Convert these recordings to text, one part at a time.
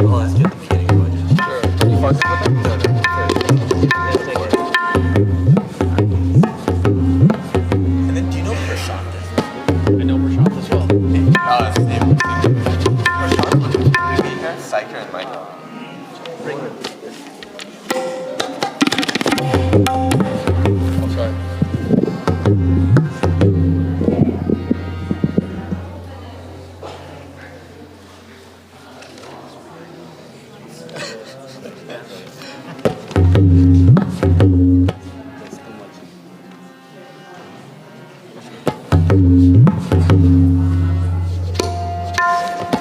I'll ask you at the beginning of budget. Sure. You fucked with them? Yeah, take it. And then, do you know Prashant? I know Prashant as well. Oh, same. Prashant was maybe here, Psycher and Michael. Bring him. I'll try.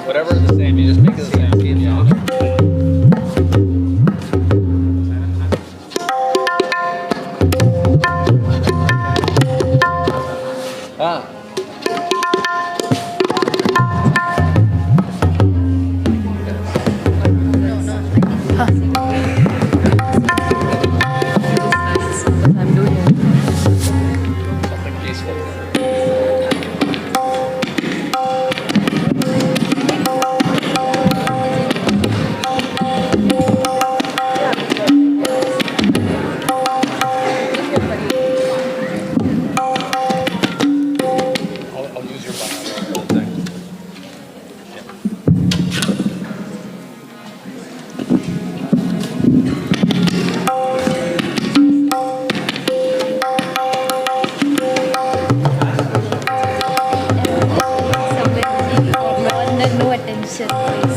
Whatever is the same, you just make it the same. Yeah. Ah. I'm doing it. Something peaceful. I'll use your banana for the thing. No attention, please.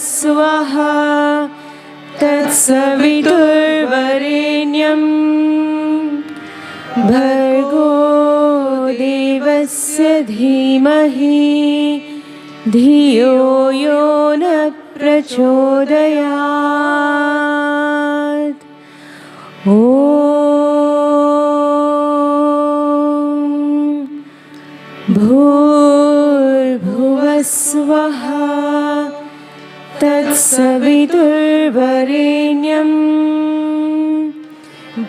स्वः तत्सवितुर्वरेण्यं भर्गो देवस्य धीमहि धियो यो न प्रचोदयात्। ॐ भूर्भुवस्वः तत्सवितुर्वरेण्यं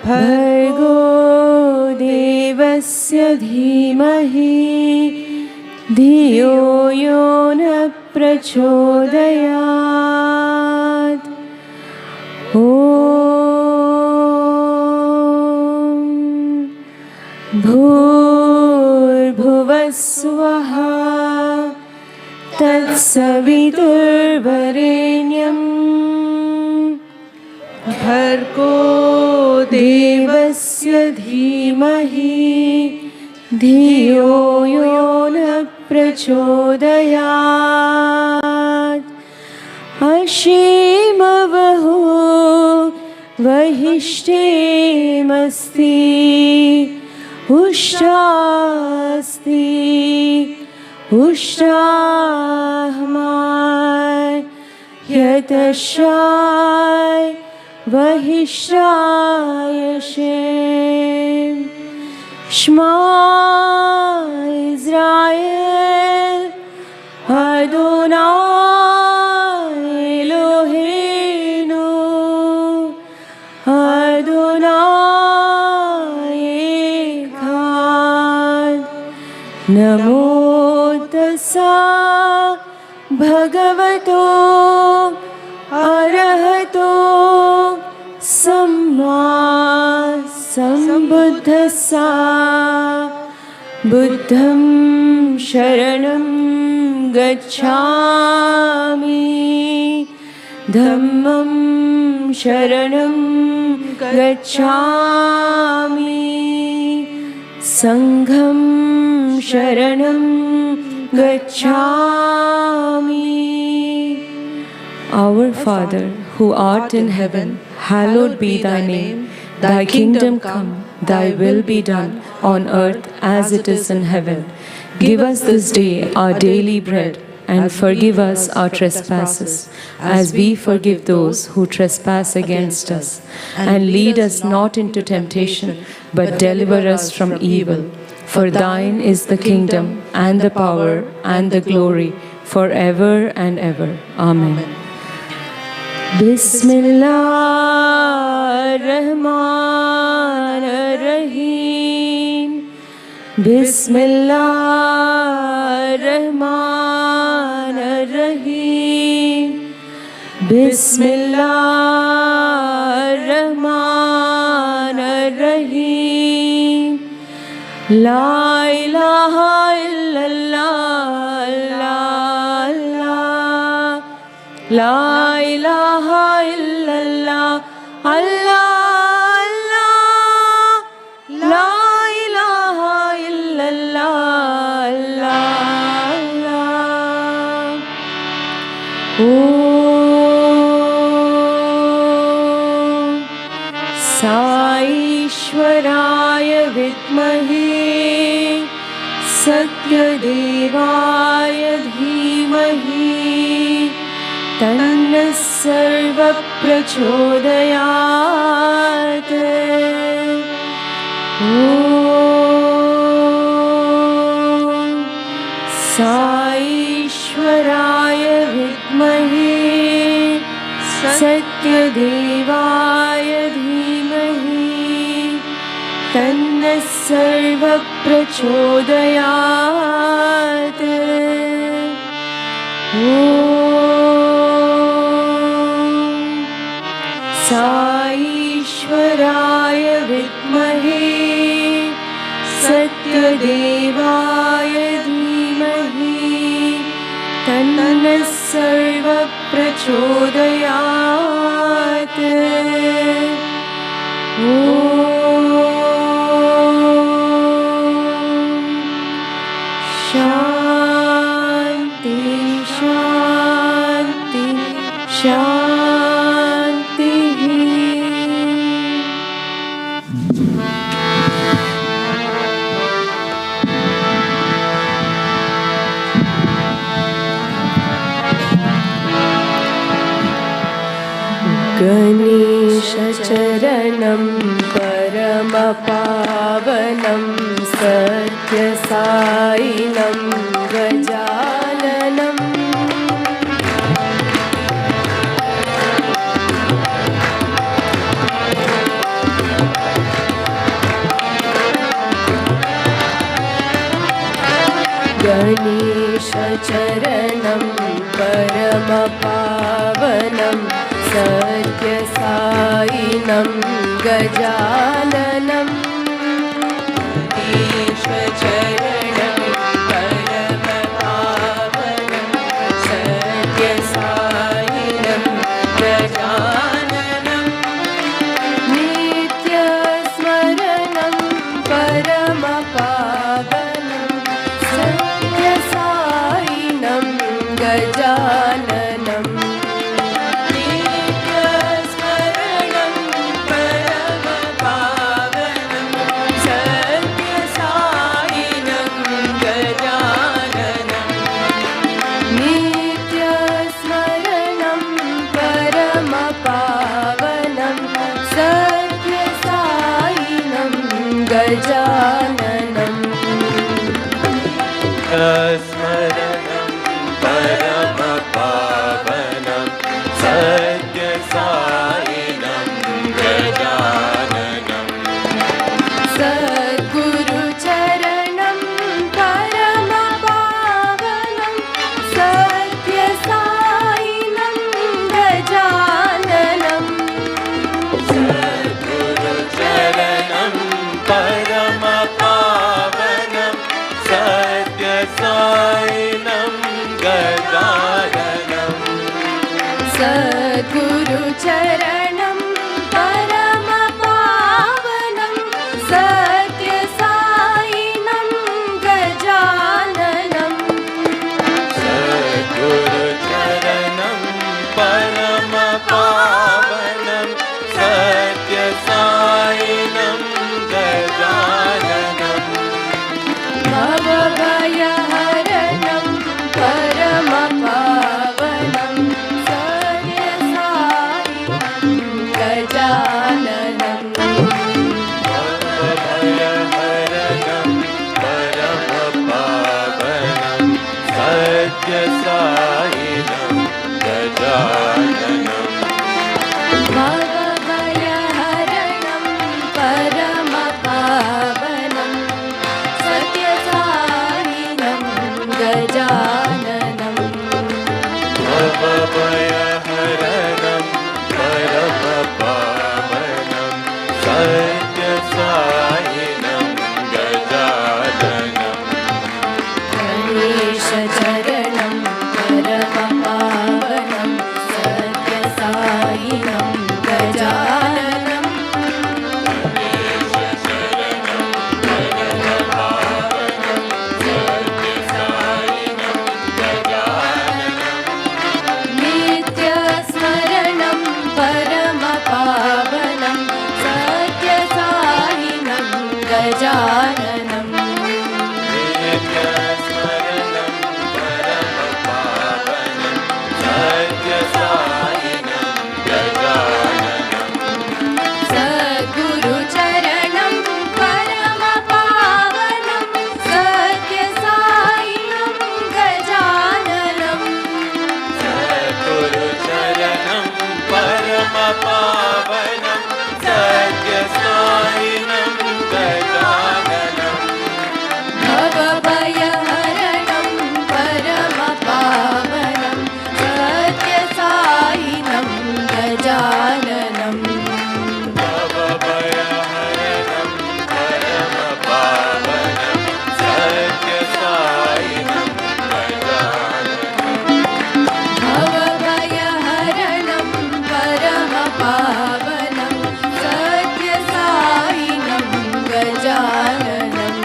भर्गो देवस्य भर्गोदेवस्य धीमहि धियो यो न प्रचोदयात् ॐ भूर्भुवस्वः तत्सवितुर्वरेण्यं भर्गो देवस्य धीमहि धियो यो न प्रचोदयात् अशीमवहु वहिष्ठेमस्ति उषास्ति उषाहमाय यतशाय वहिष्ठायशे श्मा इस्राएल अदोनाय एलोहेनु अदोनाय एखाद नमो तस्सा भगवतो अरहतो सम्मा सम्बुद्धस्सा बुद्धं शरणं गच्छामि धम्मं शरणं गच्छामि संघं शरणं गच्छामि. Our Father, who art in heaven, hallowed be thy name. Thy kingdom come, thy will be done, on earth as it is in heaven. Give us this day our daily bread, and forgive us our trespasses, as we forgive those who trespass against us. And lead us not into temptation, but deliver us from evil. For thine is the kingdom, and the power, and the glory, forever and ever. Amen. Bismillahir-Rahmanir-Rahim. Bismillahir-Rahmanir-Rahim. Bismillahir-Rahmanir-Rahim. La ilaha illallah, Allah, La ilaha illallah, Allah, La ilaha illallah, Allah. Om Saishwaraya Vidmahe Satyadevaya Dhimahi Tanna Sarva Prachodayat. Om Saishwaraya Vidmahe Satyadevaya Dhimahi Tanna Sarva Prachodayat. Om Saishwaraya Vidmahe Satyadevaya Dhimahi Tanna Sarva Prachodayat. Shanti, Shanti, Shanti. गणेशचरणं परमपावनं सत्यसायिनं गजाननम् गणेशचरणं परमपावनं सत्यसायिनं गजाननं गणेशचरणं परमपावनं सत्यसायिनं गजाननं नित्यस्मरणं परमपावनं सत्यसायिनं गजाननं नित्यस्मरणं परमपावनं सत्यसायिनं गजाननं नित्यस्मरणं परमपावनं सत्यसायिनं गजाननं स्मरणं परमपावनं सत्यसायिनं गजाननं सद्गुरुचरणं परमपावनं सत्यसायिनं गजाननं सद्गुरुचरणं परमपावनं सत्यसायिनं गजाननं सद्गुरुचरणं परमपावनं सत्यसायिनं गजाननं सद्गुरुचरणं परमपावनं सत्यसायिनं गजाननं भवभयहरणं परमपावनं सत्यसायिनं गजाननं भवभयहरणं परमपावनं सत्यसायिनं गजाननं भवभयहरणं परमपावनं सत्यसायिनं गजाननं भवभयहरणं परमपावनं सत्यसायिनं गजाननं गणेशचरणं परमपावनं सत्यसायिनं गजाननं नित्यस्मरणं परमपावनं सत्यसायिनं गजाननं नित्यस्मरणं परमपावनं सत्यसायिनं गजाननं सद्गुरुचरणं परमपावनं सत्यसायिनं गजाननं सद्गुरुचरणं परमपावनं सत्यसायिनं गजाननं भवभयहरणं परमपावनं सत्यसायिनं गजाननं भवभयहरणं परमपावनं सत्यसायिनं गजाननं भवभयहरणं परमपावनं सत्यसायिनं गजाननं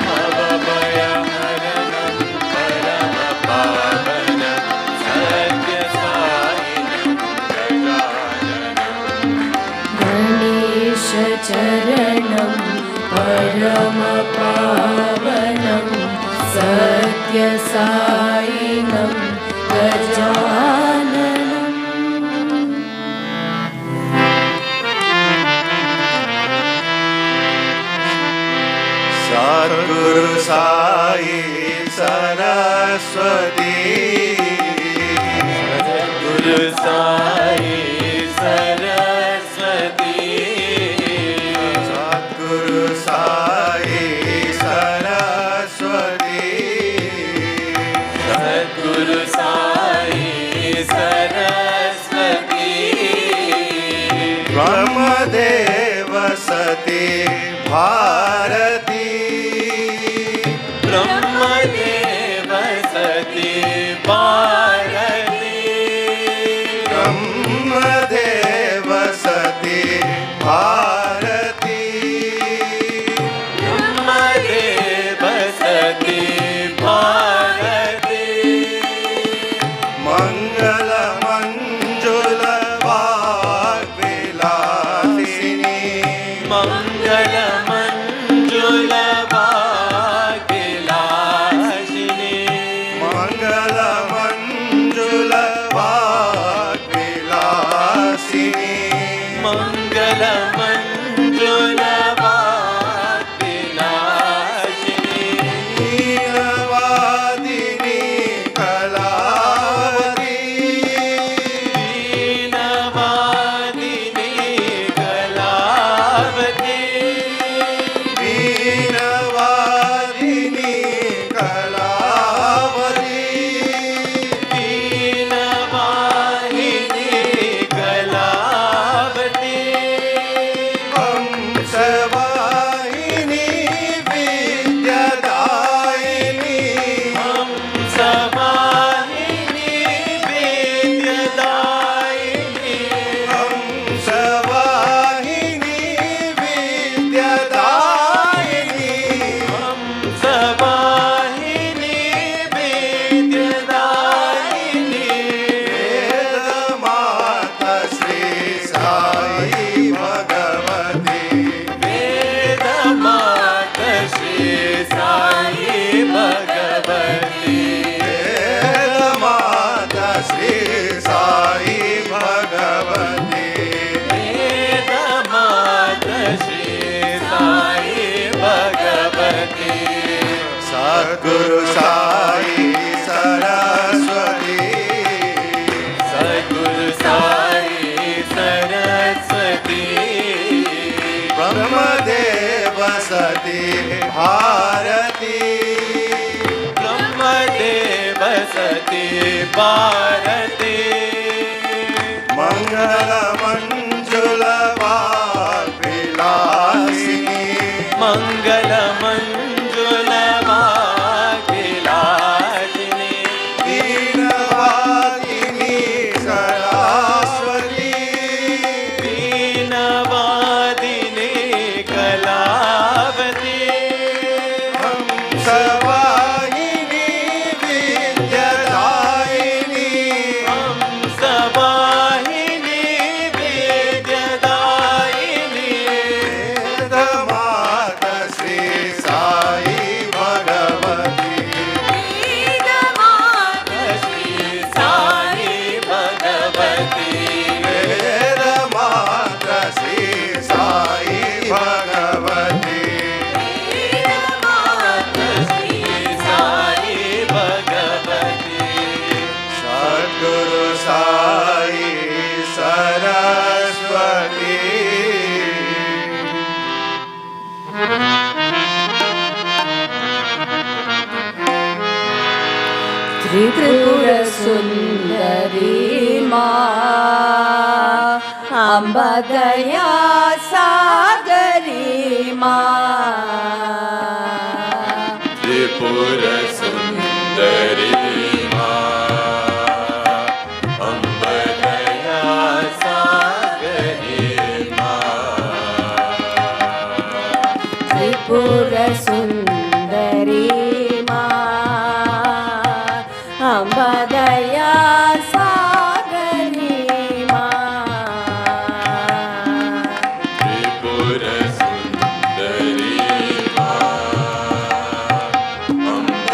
भवभयहरणं परमपावनं सत्यसायिनं गजाननं गणेशचरणं परमपावनं सत्यसायिनं गजाननं सद्गुरु साई सरस्वती सद्गुरु साई सरस्वती सद्गुरु साई सरस्वती सद्गुरु साई सरस्वती ब्रह्मदेव सती भारती ब्रह्मदेव सती भारती ब्रह्मदेव सती भारती ब्रह्मदेव सती भारती मंगल मंजुल वाग्विलासिनी मंगल मंजुल वाग्विलासिनी मंगल मंजुल वाग्विलासिनी मंगल मंजुल वाग्विलासिनी नीलवादिनी कलावती नीलवादिनी कलावती नीलवादिनी कलावती नीलवाहिनी कलावती हंसवाहिनी विद्यादायिनी हंसवाहिनी विद्यादायिनी हंसवाहिनी विद्यादायिनी हंसवाहिनी विद्यादायिनी वेदमाता श्री साई भगवती वेदमाता श्री साई भगवती वेदमाता श्री साई भगवती वेदमाता श्री साई भगवती सद्गुरु साई सरस्वती सद्गुरु साई सरस्वती ब्रह्मदेव सती भारती ब्रह्मदेव सती भारती मंगल मंजुल वाग्विलासिनी मंगल मंजुल वाग्विलासिनी वीणवादिनी सरस्वती वीणवादिनी कलावती हंसवाहिनी विद्यादायिनी हंसवाहिनी विद्यादायिनी वेदमाता श्री साई भगवती वेदमाता श्री साई भगवती वेदमाता श्री साई भगवती वेदमाता श्री साई भगवती सद्गुरु साई सरस्वती त्रिपुर सुंदरी माँ अम्बा दया सागरी माँ त्रिपुर सुंदरी माँ अम्ब दया सागरी माँ त्रिपुर सुंदरी माँ अम्बा दया सागरी माँ त्रिपुर सुंदरी माँ अम्ब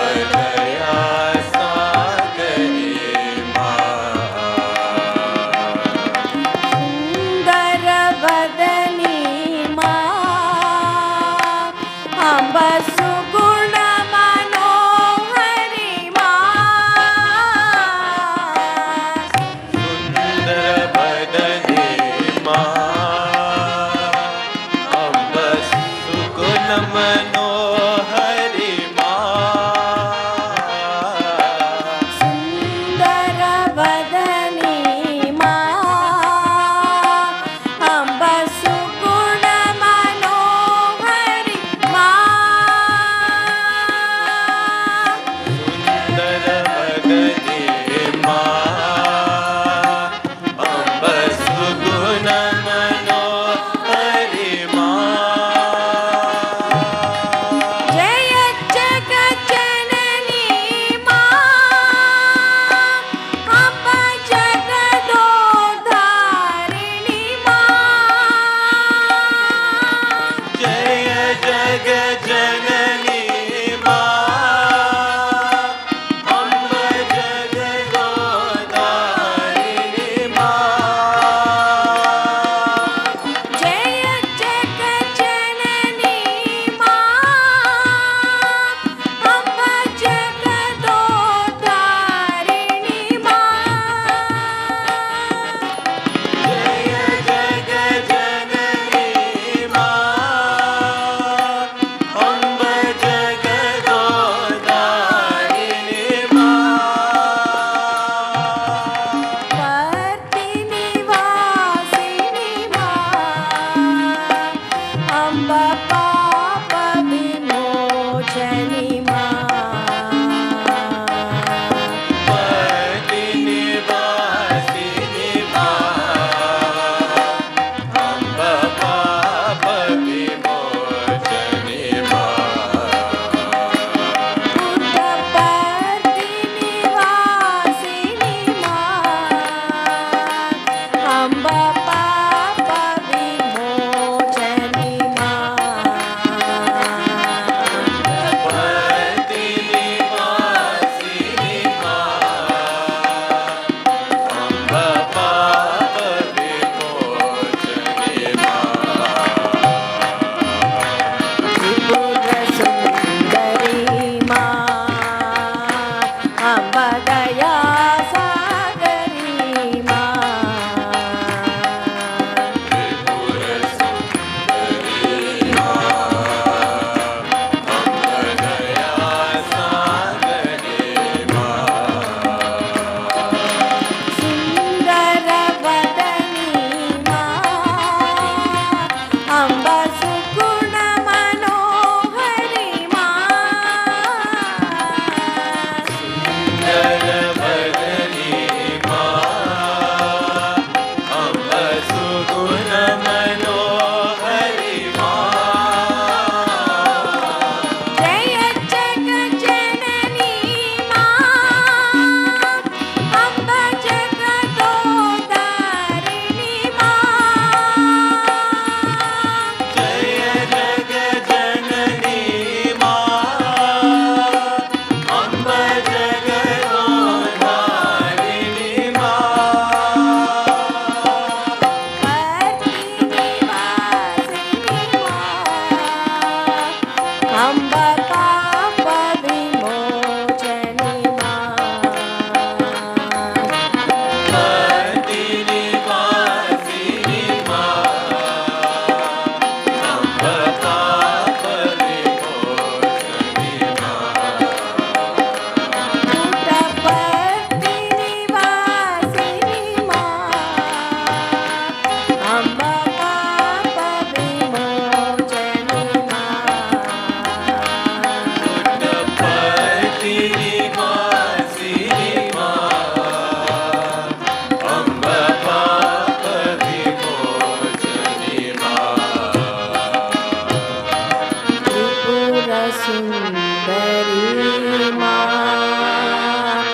सागरी माँ,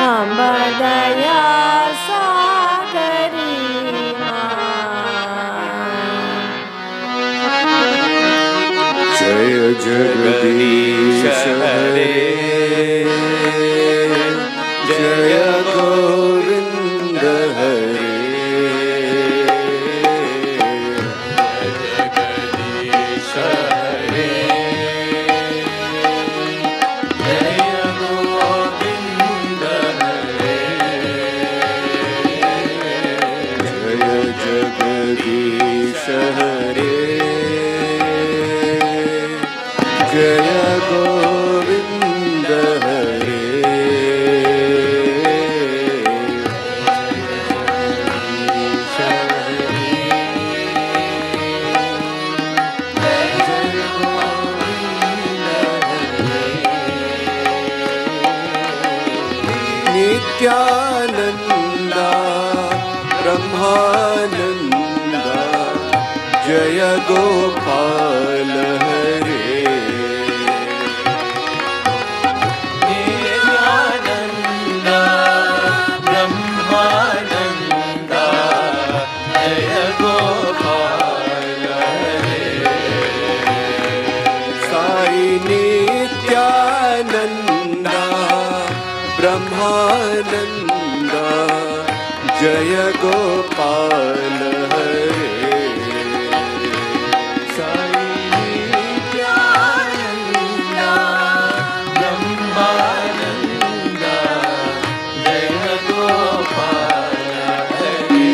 अम्ब दया सागरी जय जगदीश हरे, जय गोविंद हरे, जगदीश हरे, जय गोविंद हरे, जय जगदीश हरे, जय गोविंद हरे, नित्यानंदा ब्रह्मानंदा, जय गोपाल हरे, नित्यानंदा ब्रह्मानंदा, जय गोपाल हरे, साई नित्यानंदा ब्रह्मानंदा, जय गोपाल हरे, साई नित्यानंदा ब्रह्मानंदा, जय गोपाल हरे,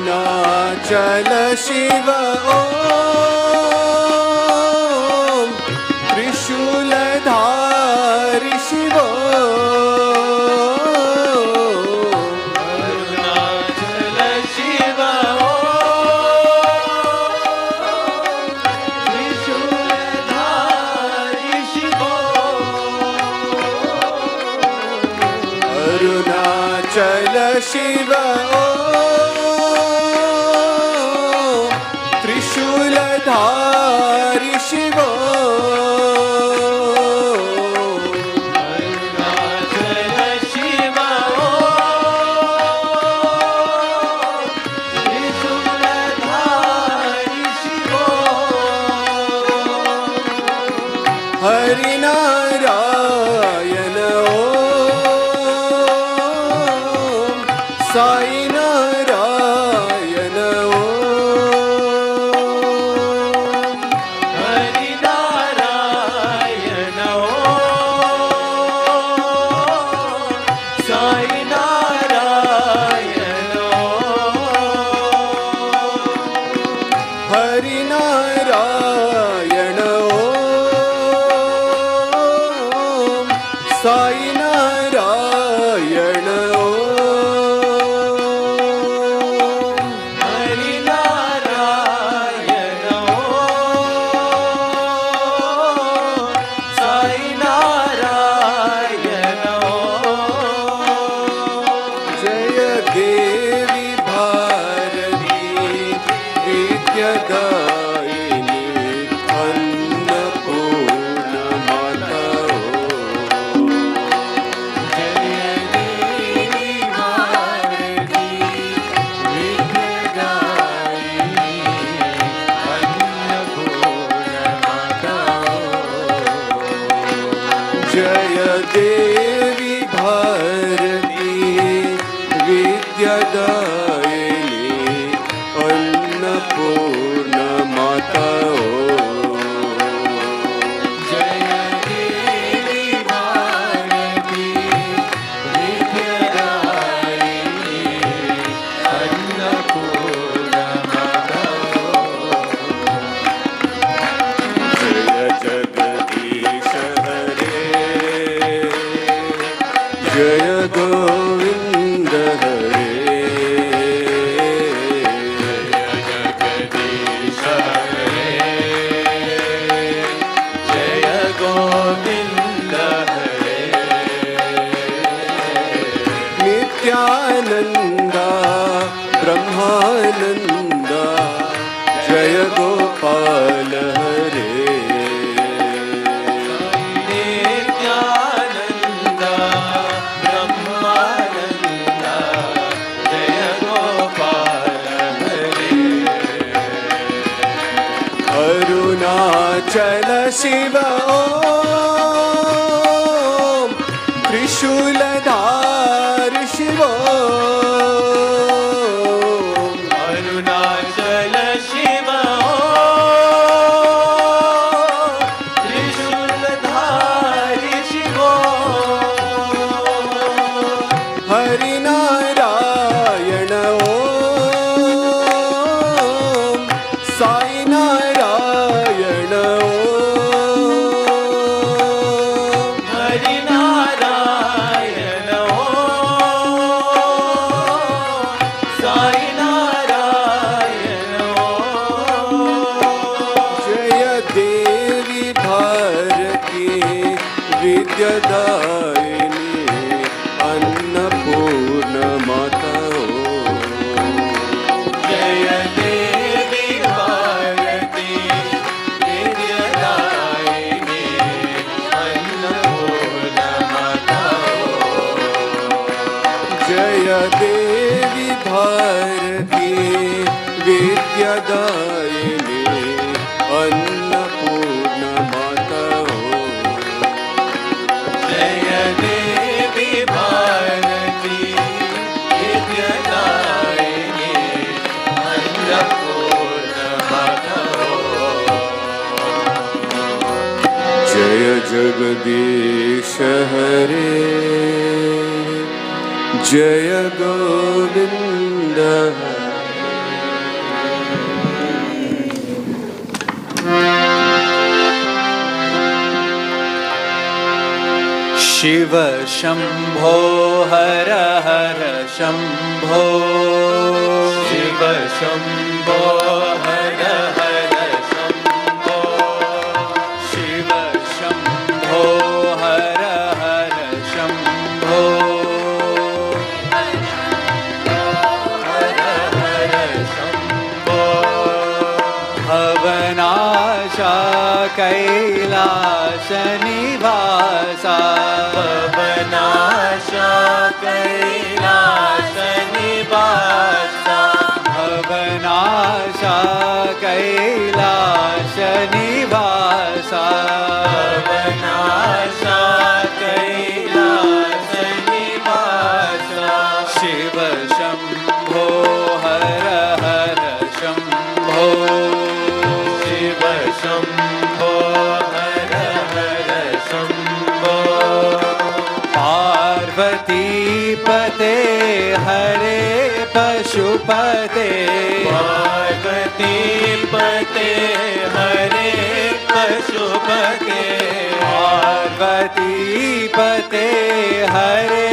अरुणाचल शिव ओम, त्रिशूलधारि शिव अरुणाचल शिव ओम, त्रिशूलधारि शिव अरुणाचल शिव ओम, त्रिशूलधारि शिव अरुणाचल शिव ओम, त्रिशूलधारि शिव हरिनारायण ओम, साई नारायण ओम, हरिनारायण ओम, साई नारायण ओम, हरिनारायण ओम, अरुणाचल शिव ओम त्रिशूलधार शिव ओम अरुणाचल शिव त्रिशूलधारी शिव हरिनारायण ओम साई नारायण ओम हरिनारायण साई नारायण जय देवी भारती विद्यादायिनी अन्नपूर्ण माता जय देवी भारती विद्यादायिनी अन्नपूर्ण माता जय देवी भारती विद्यादायिनी अन्नपूर्ण माता जय देवी भारती विद्यादायिनी अन्नपूर्ण माता जय जगदीश हरे जय गोविंद शिव शंभो हर हर शंभो शिव शंभो हर हर शंभो शिव शंभो हर हर शंभो हर हर शंभो भवनाशा कैलास निवासा भवनाशा कैलास निवासा भवनाशा कैलास निवासा भवनाशा कैलास निवासा शिव शंभो हर हर शंभो शिव शंभो हर हर शंभो पार्वती पते हरे पशुपते पार्वती पते हरे पशुपते पार्वती पते हरे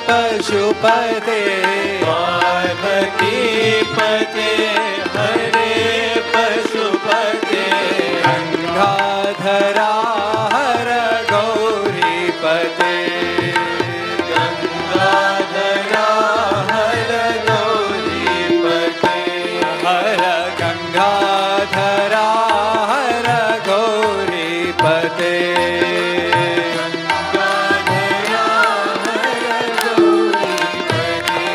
पशुपते पार्वती पते हरे पशुपते गंगाधरा हर गौरी पते गंगाधरा हर गौरी पते हर गंगाधरा हर गौरी पते गंगाधरा हर गौरी पते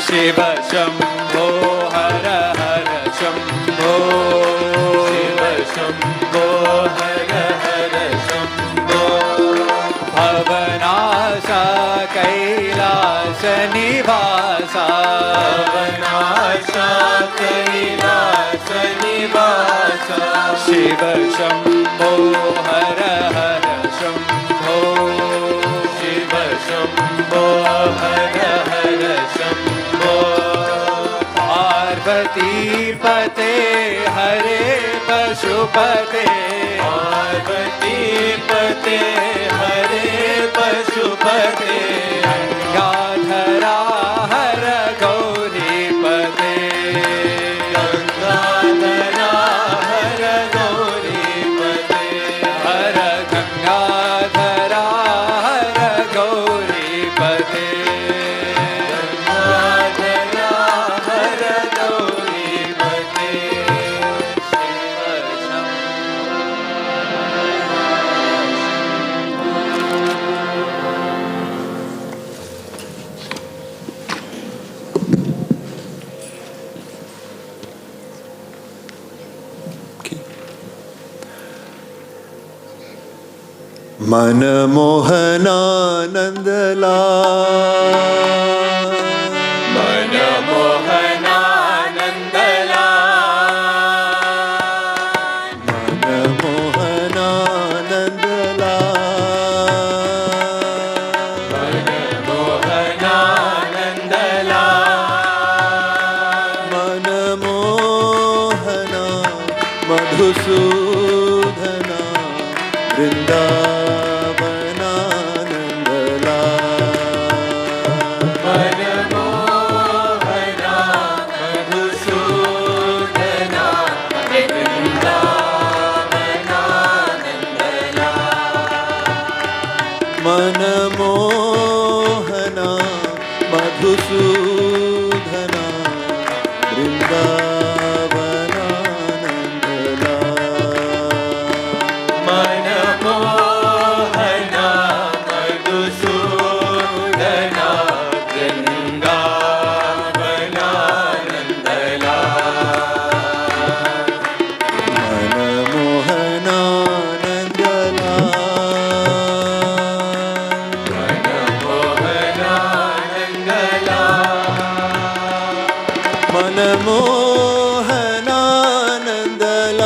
शिव शंभो हर हर शंभो शिव शंभो हर हर शंभो भवनाशा कैलास निवासा भवनाशा कैलास निवासा शिव शंभो हर हर शंभो शिव शंभो हर हर शंभो पार्वती पते हरे पशुपते पार्वती पते हरे पशुपते गंगाधरा हर गौरी पते गंगाधरा हर गौरी पते हर गंगाधरा हर गौरी पते गंगाधरा हर गौरी पते शिव शंभो ಮಧುಸೂದನ ಬೃಂದಾವನಾನಂದಲ ಮನಮೋಹನ ಮಧುಸೂದನ ಬೃಂದಾವನಾನಂದಲ ಮನಮೋಹನಾನಂದಲ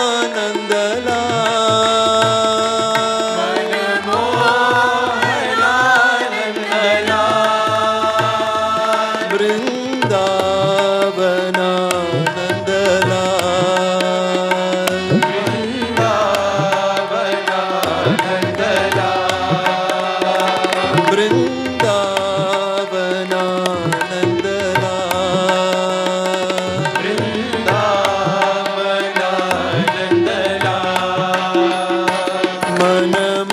ಮನಮೋಹನಾನಂದಲ ಬೃಂದಾವನಾನಂದಲ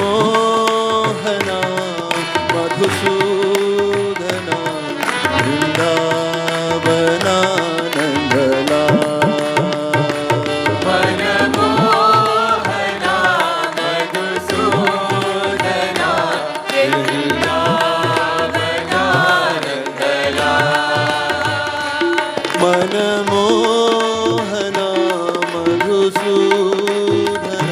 ಮನಮೋಹನ ಮಧುಸೂದನ ಬೃಂದಾವನಾನಂದಲ ಮನಮೋಹನ ಮಧುಸೂದನ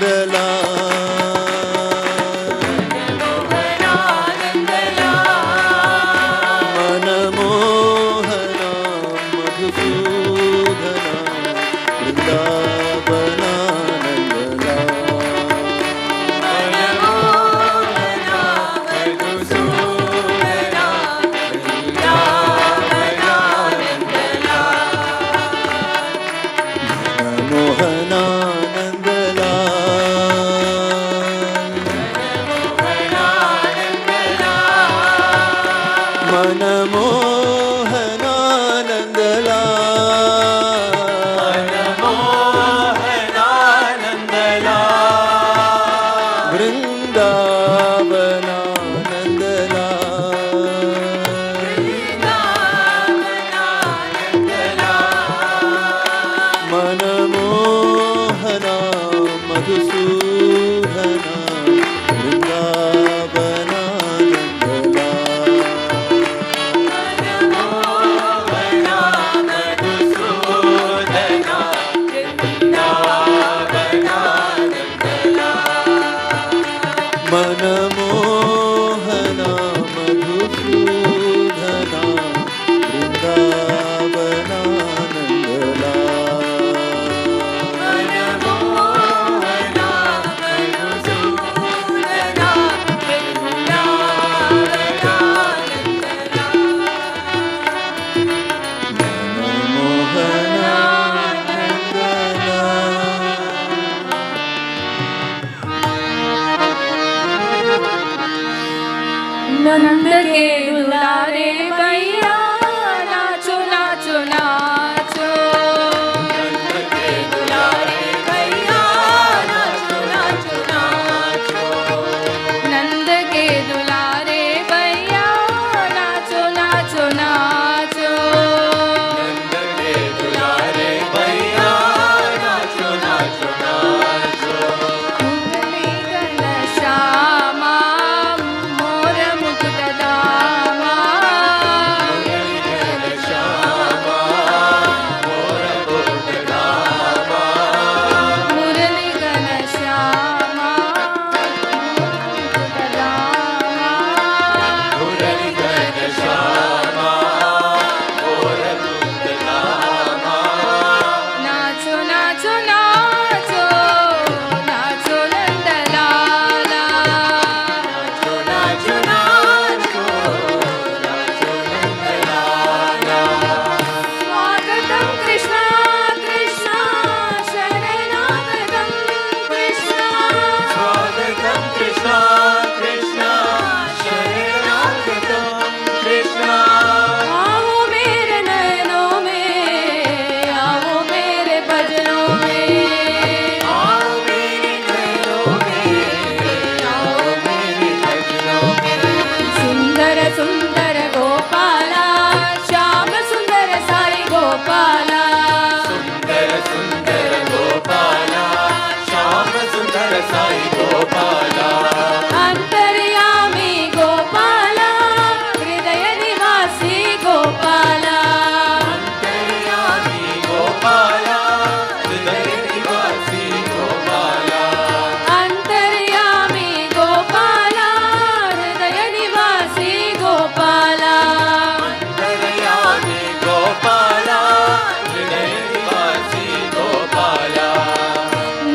ಮನಮೋಹನಾನಂದಲ ಮನಮೋಹನ ಮಧುಸೂದನ ಬೃಂದಾವನಾನಂದಲ ಮನಮೋಹನಾನಂದಲ ಮನಮೋಹನಾನಂದಲ ಬೃಂದಾವನಾನಂದಲ ಮನಮೋಹನ ಮಧುಸೂದನ ಬೃಂದಾವನಾನಂದಲ ಮನಮೋಹನ ಮಧುಸೂದನ ಬೃಂದಾವನಾನಂದಲ नंद के दुलारे भैया नाचो नाचो नाचो नंद के दुलारे भैया नाचो नाचो नाचो सुंदर साई गोपाला अंतर्यामी गोपाला हृदय निवासी गोपाला अंतर्यामी गोपाला हृदय निवासी गोपाला अंतर्यामी गोपाला हृदय निवासी गोपाला अंतर्यामी गोपाला हृदय निवासी गोपाला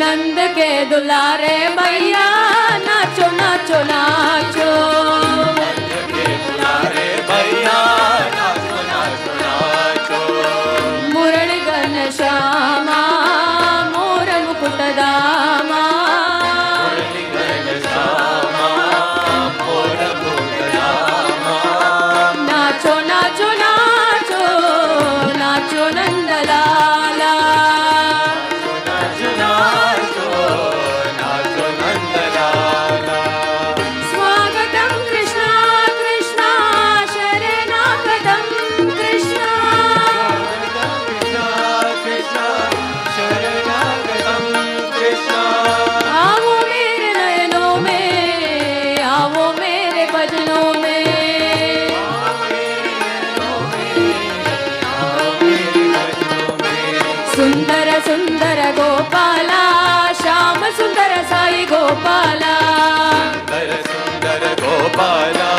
नंद के दुलारे भैया नाचो नाचो नाचो के बुलारे भैया नाचो नाचो नाचो मुरली घनश्यामा मोर मुकुट दामा मुरली घनश्यामा मोर मुकुटधामा नाचो नाचो नाचो नाचो नंदलाला नाचो नाचो नाचो नंदलाला स्वागतम कृष्णा कृष्णा शरणागतम कृष्णा कृष्णा कृष्णा शरणागतम कृष्णा आओ मेरे नयनों में आओ मेरे भजनों में सुंदर सुंदर गोपाला श्याम सुंदर साई गोपाला सुंदर सुंदर गोपाला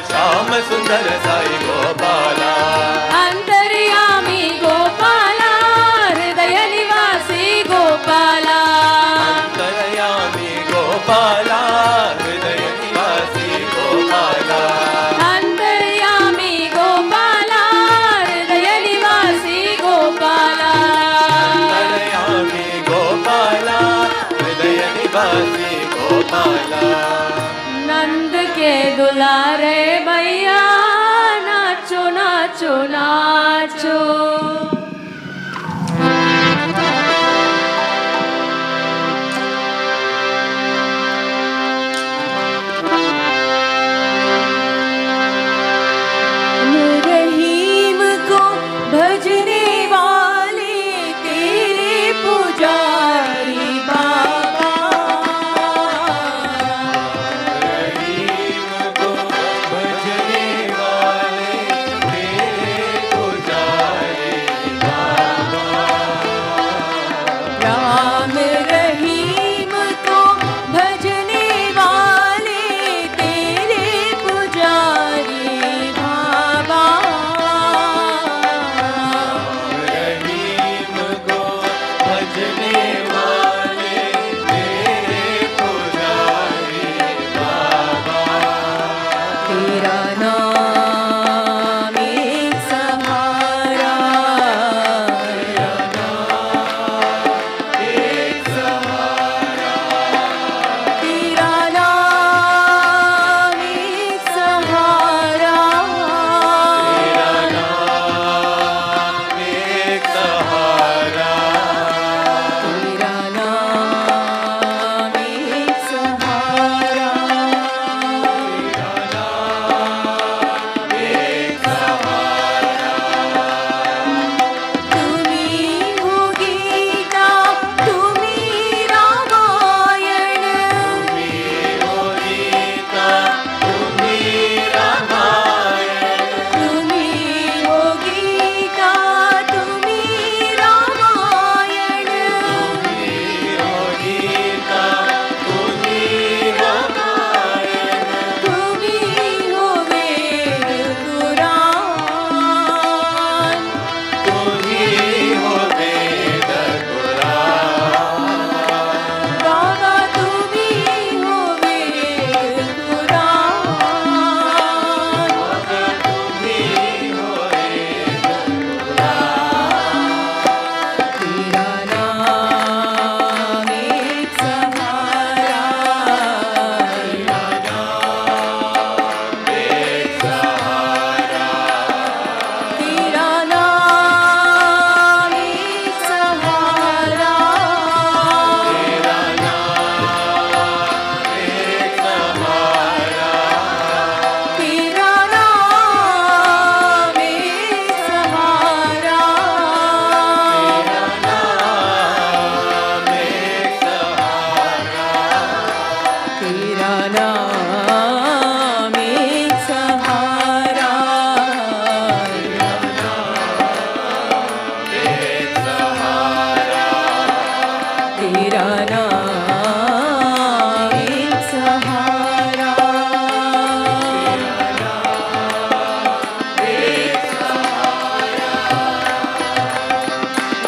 श्याम सुंदर साई गोपाला अंतर्यामी गोपाला हृदय निवासी गोपाला अंतर्यामी गोपाला हृदय निवासी गोपाला अंतर्यामी गोपाला हृदय निवासी गोपाला अंतर्यामी गोपाला हृदय निवासी गोपाला नंद के दुलारे भैया नाचो नाचो नाचो रहीम को भजने वाले तेरे पुजारी बाबा रहीम को भजने वाले तेरे पुजारी नाम एक सहारा, तेरा नाम एक सहारा,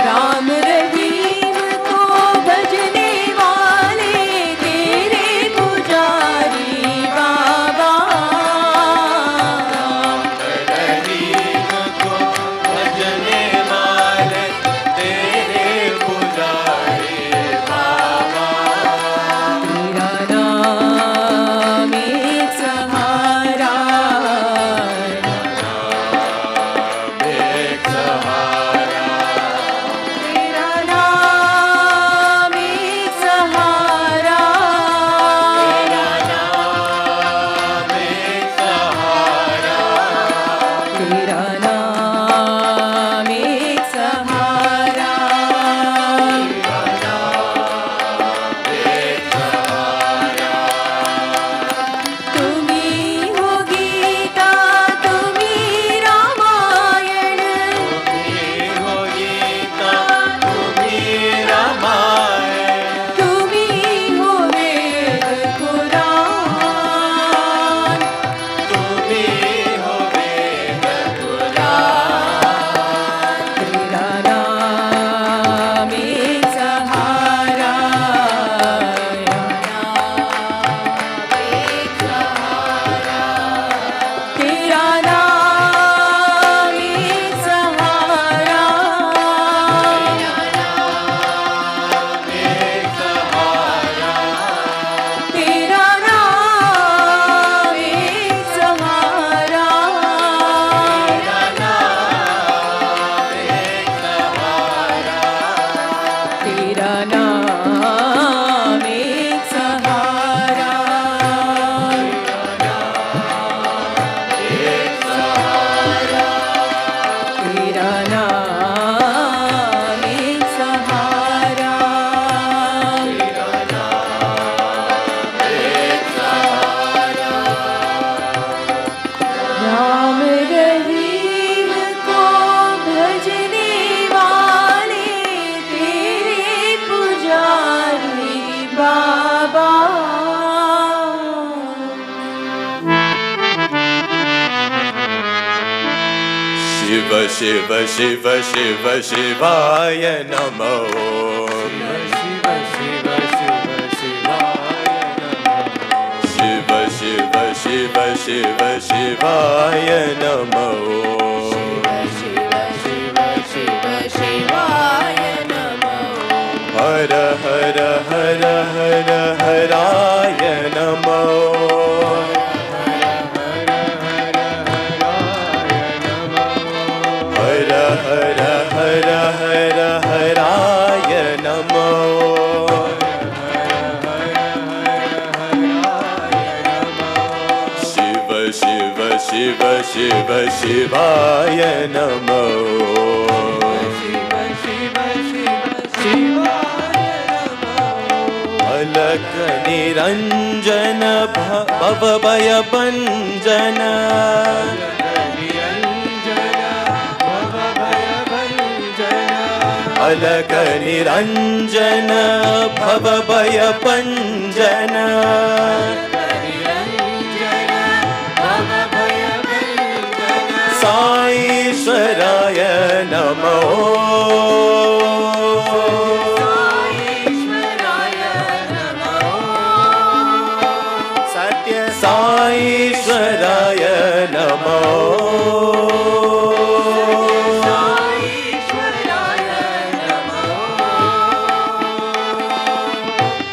राम रहीम को भजने वाले तेरे पुजारी बाबा, रहीम को भजने वाले तेरे पुजारी बाबा, तेरा नाम एक सहारा, एक सहारा, तेरा नाम एक सहारा, एक सहारा, तेरा नाम एक सहारा, तुम्ही हो गीता, तुम्ही रामायण, तुम्ही हो गीता, तुम्ही रामायण, तुम्ही हो वेद पुराण, तुम्ही हो वेद पुराण, तेरा नाम एक सहारा, तेरा नाम एक सहारा, एक सहारा, तेरा नाम एक सहारा, तेरा नाम एक सहारा, तेरा नाम एक सहारा, राम रहीम को भजने वाले तेरे पुजारी बाबा, शिव शिव शिव शिव शिवाय नमो, शिव शिव शिव शिवाय नमो, शिव शिव शिव शिव शिवाय नमो, शिव शिव शिव शिवाय नमो, हर हर हर हर हराय नमो, हर हर हर हर हराय नमो, शिव शिव शिव शिव शिवाय नमो, शिव शिव शिव शिवाय नमो, अलक निरंजन भव भय भंजन, अलक निरंजन भव भय भंजन, साईश्वराय नमो, सत्य साईश्वराय नमो,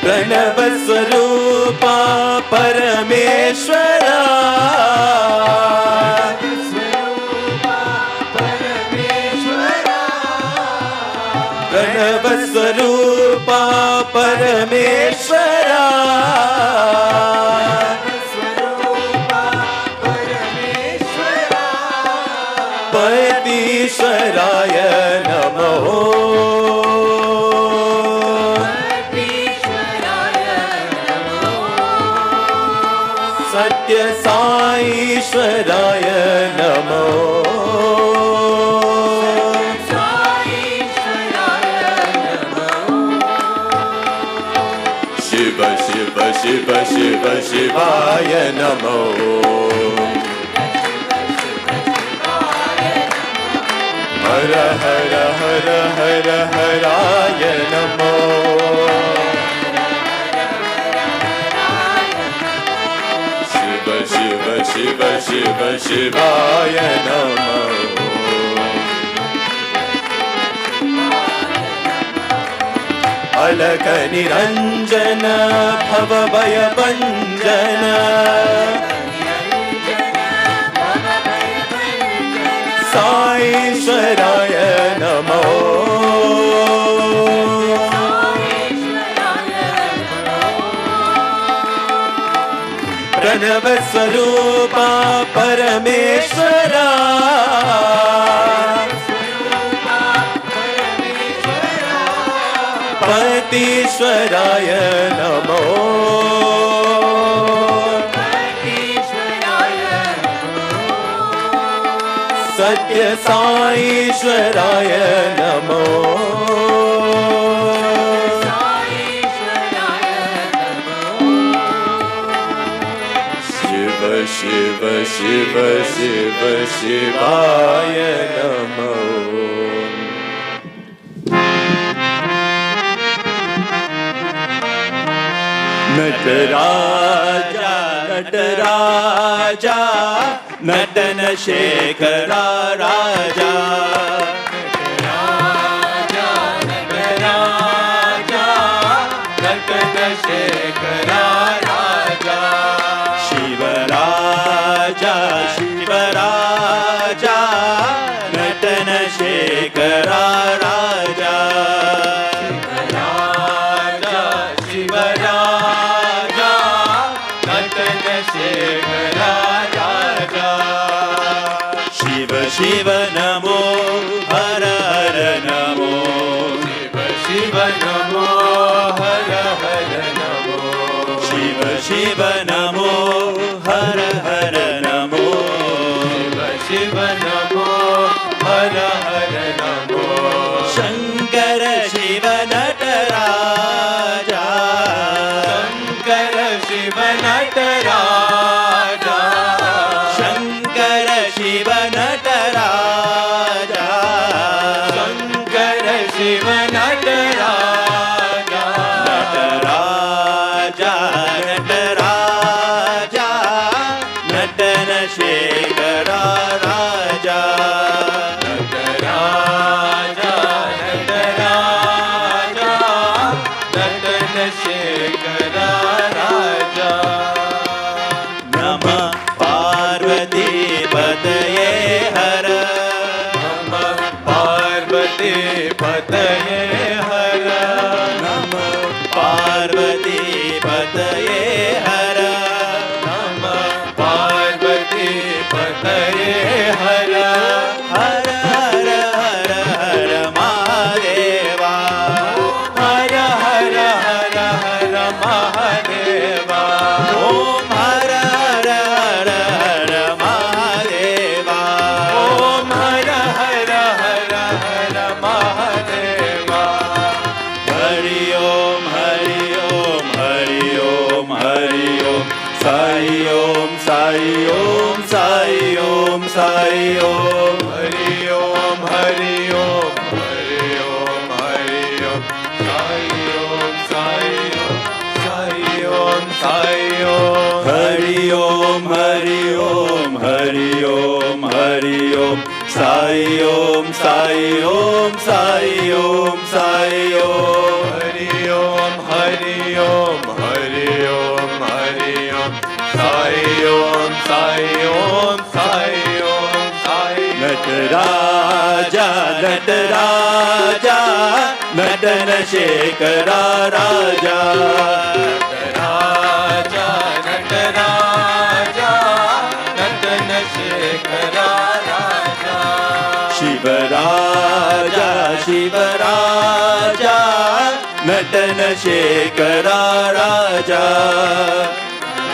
प्रणव स्वरूपा परमेश्वरा, प्रणव स्वरूपा परमेश्वरा, पतीश्वराय नमो, सत्य साईश्वराय नमो शिव शिव शिव शिव शिवाय नमो हर हर हर हर हराय नमो शिव शिव शिव शिव शिवाय नमो अलक निरंजन भव भय भंजन साईश्वराय नमो प्रणव स्वरूपा परमेश्वरा पतीश्वराय नमो सत्य साईश्वराय नमो शिव शिव शिव शिव शिवाय नमो नटराजा नटराजा नटन शेखरा राजा नटराजा नटराजा नटन शेखरा राजा शिवराजा शिवराजा नटन शेखरा राजा शिव शिव नमो हर हर नमो शिव शिव नमो हर हर नमो शिव शिव नमो हर हर नमो शिव शिव नमो हर हर नमो शंकर शिव नटराजा शंकर शिव नटराजा शंकर शिव नटराजा शंकर शिव नटराजा नटराजा नटराजा नटन शेखरा राजा नटराजा नटराजा नटन शेखरा राजा नमः पार्वती पतये हर नमः पार्वती पतये हर नमः पार्वती पतये हर नमः पार्वती पतये हर हर हर हर हर महादेवा हर हर हर हर महादेवा ओम हर हर हर हर महादेवा ओम हर हर हर हर महादेवा हरि ओम हरि ओम हरि ओम हरि ओम साई ओम साई ओम साई ओम साई ओम हरि ओम हरि ओम हरि ओम हरि ओम साई ओम साई ओम साई ओम साई ओम हरि ओम हरि ओम हरि ओम हरि ओम साई ओम साई ओम साई ओम साई ओम हरि ओम हरि ओम हरि ओम हरि ओम साई ओम साई ओम साई ओम साई नटराजा नटराजा नटन शेखरा राजा नटराजा नटराजा नटन शेखरा राजा शिवराजा शिवराजा नटन शेखरा राजा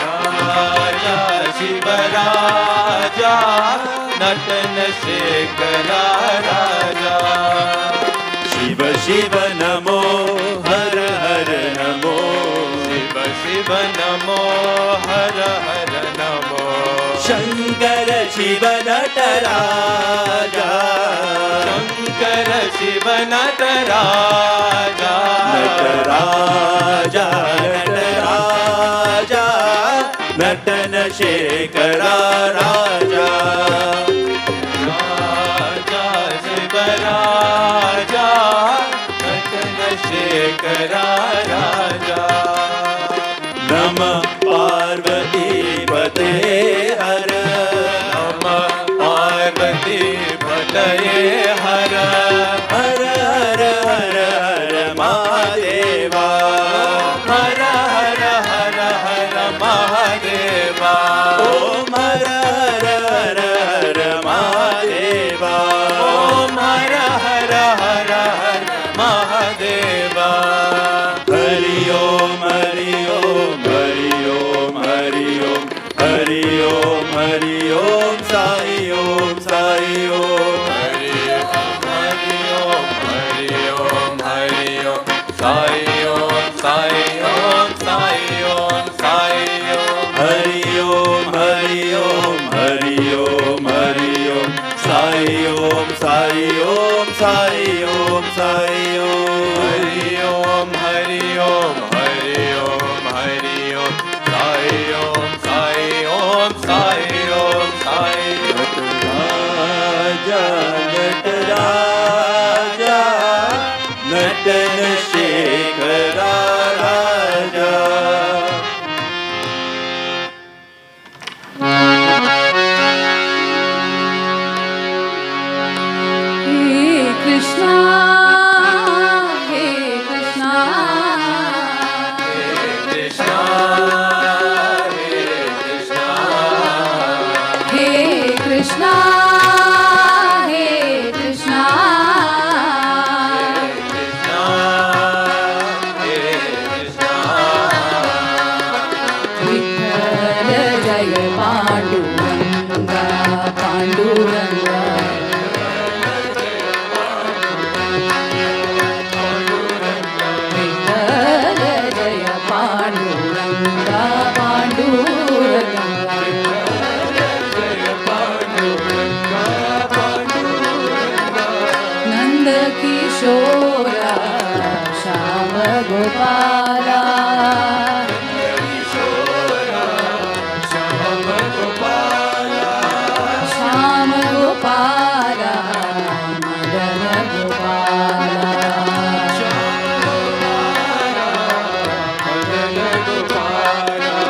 राजा शिव राजा नटन शेखरा राजा शिव शिव नमो हर हर नमो शिव शिव नमो हर हर नमो शंकर शिव नटराजा शंकर शिव नटराजा नटराजा नटराजा नटन शेखरा राजा राजा शिव राजा नटन शेखरा राजा नमः पार्वती पते हर नमः पार्वती पते हर हर हर हर हर महादेवा हर हर हर हर महादेवा ओम हर हर हर हर महादेवा ओम हर हर हर हर महादेवा हरि ओम हरि ओम हरि ओम हरि ओम हरि ओम हरि ओम साई ओम साई ओम हरि ओम हरि ओम हरि ओम साई ओम साई ओम साई ओम साई ओम हरि ओम हरि ओम हरि ओम हरि ओम साई ओम साई ओम साई ओम साई ओम हरि ओम हरि ओम हरि ओम हरि ओम साई ओम साई ओम साई ओम साई राजा नटराजा नटन शेखरा राजा Krishna, Hey Krishna, Krishna Hey Krishna, Hey Krishna, Vitthal Jaya Panduranga, Panduranga. Nand किशोरा Shyam Gopala Shyam Gopala Madan Gopala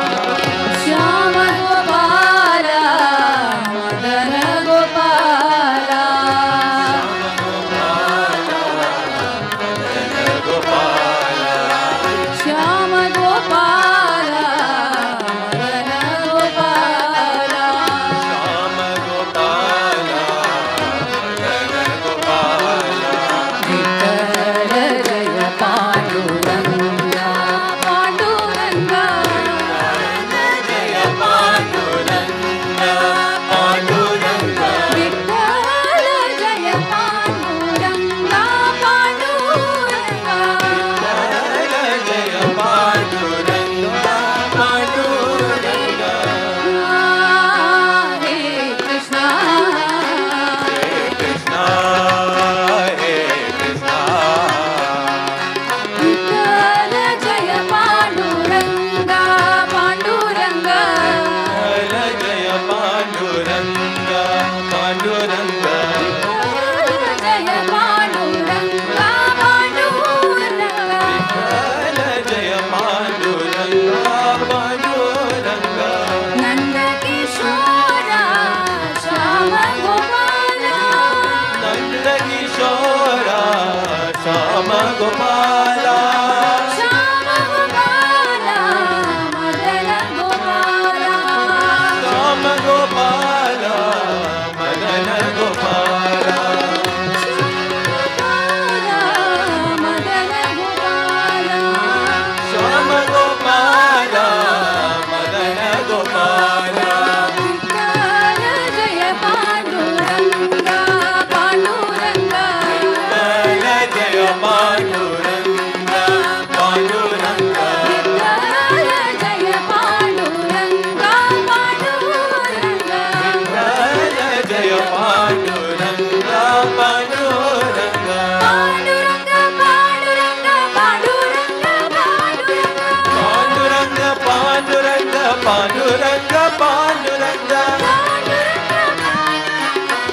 Panduranga, Panduranga.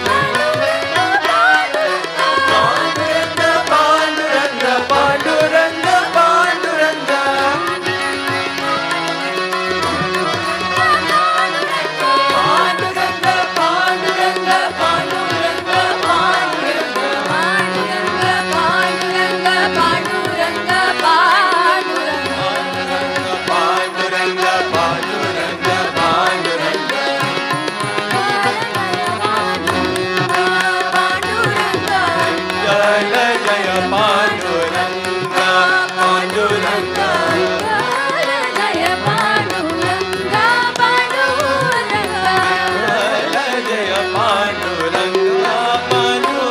Panduranga, Panduranga, Panduranga, Panduranga. Panduranga, Panduranga, Panduranga, Panduranga, Panduranga, Panduranga. Jaya Jaya Panduranga, Panduranga. Jaya Jaya Panduranga, Panduranga.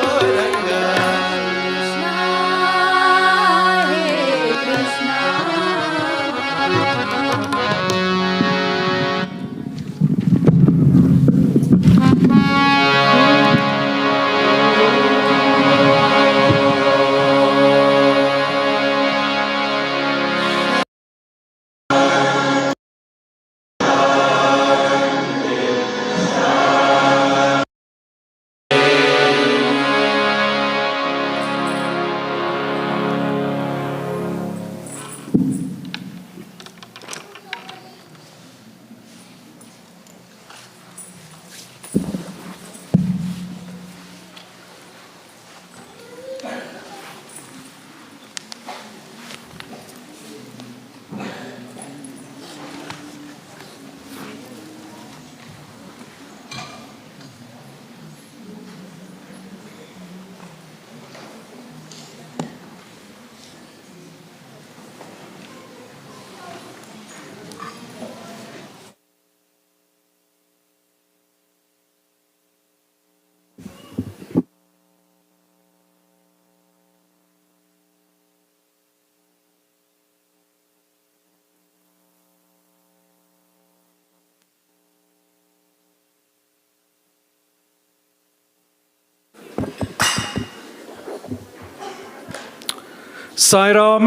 Sairam.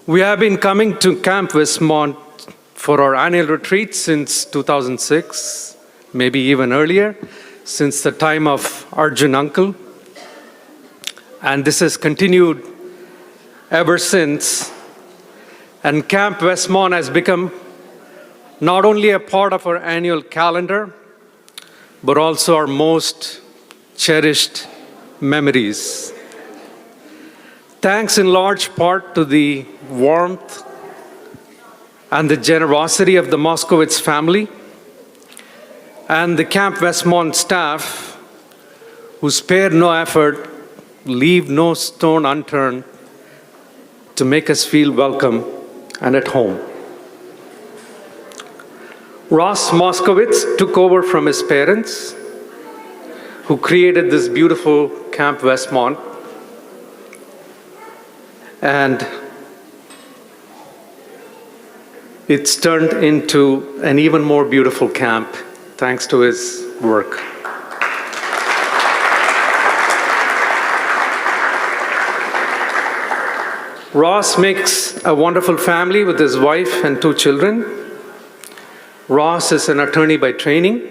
We have been coming to Camp Westmont for our annual retreat since 2006, maybe even earlier, since the time of Arjun Uncle. And this has continued ever since. And Camp Westmont has become not only a part of our annual calendar, but also our most cherished memories. Thanks in large part to the warmth and the generosity of the Moskowitz family and the Camp Westmont staff, who spared no effort, leave no stone unturned to make us feel welcome and at home. Ross Moskowitz took over from his parents, who created this beautiful Camp Westmont, and it's turned into an even more beautiful camp thanks to his work. Ross makes a wonderful family with his wife and 2 children. Ross is an attorney by training,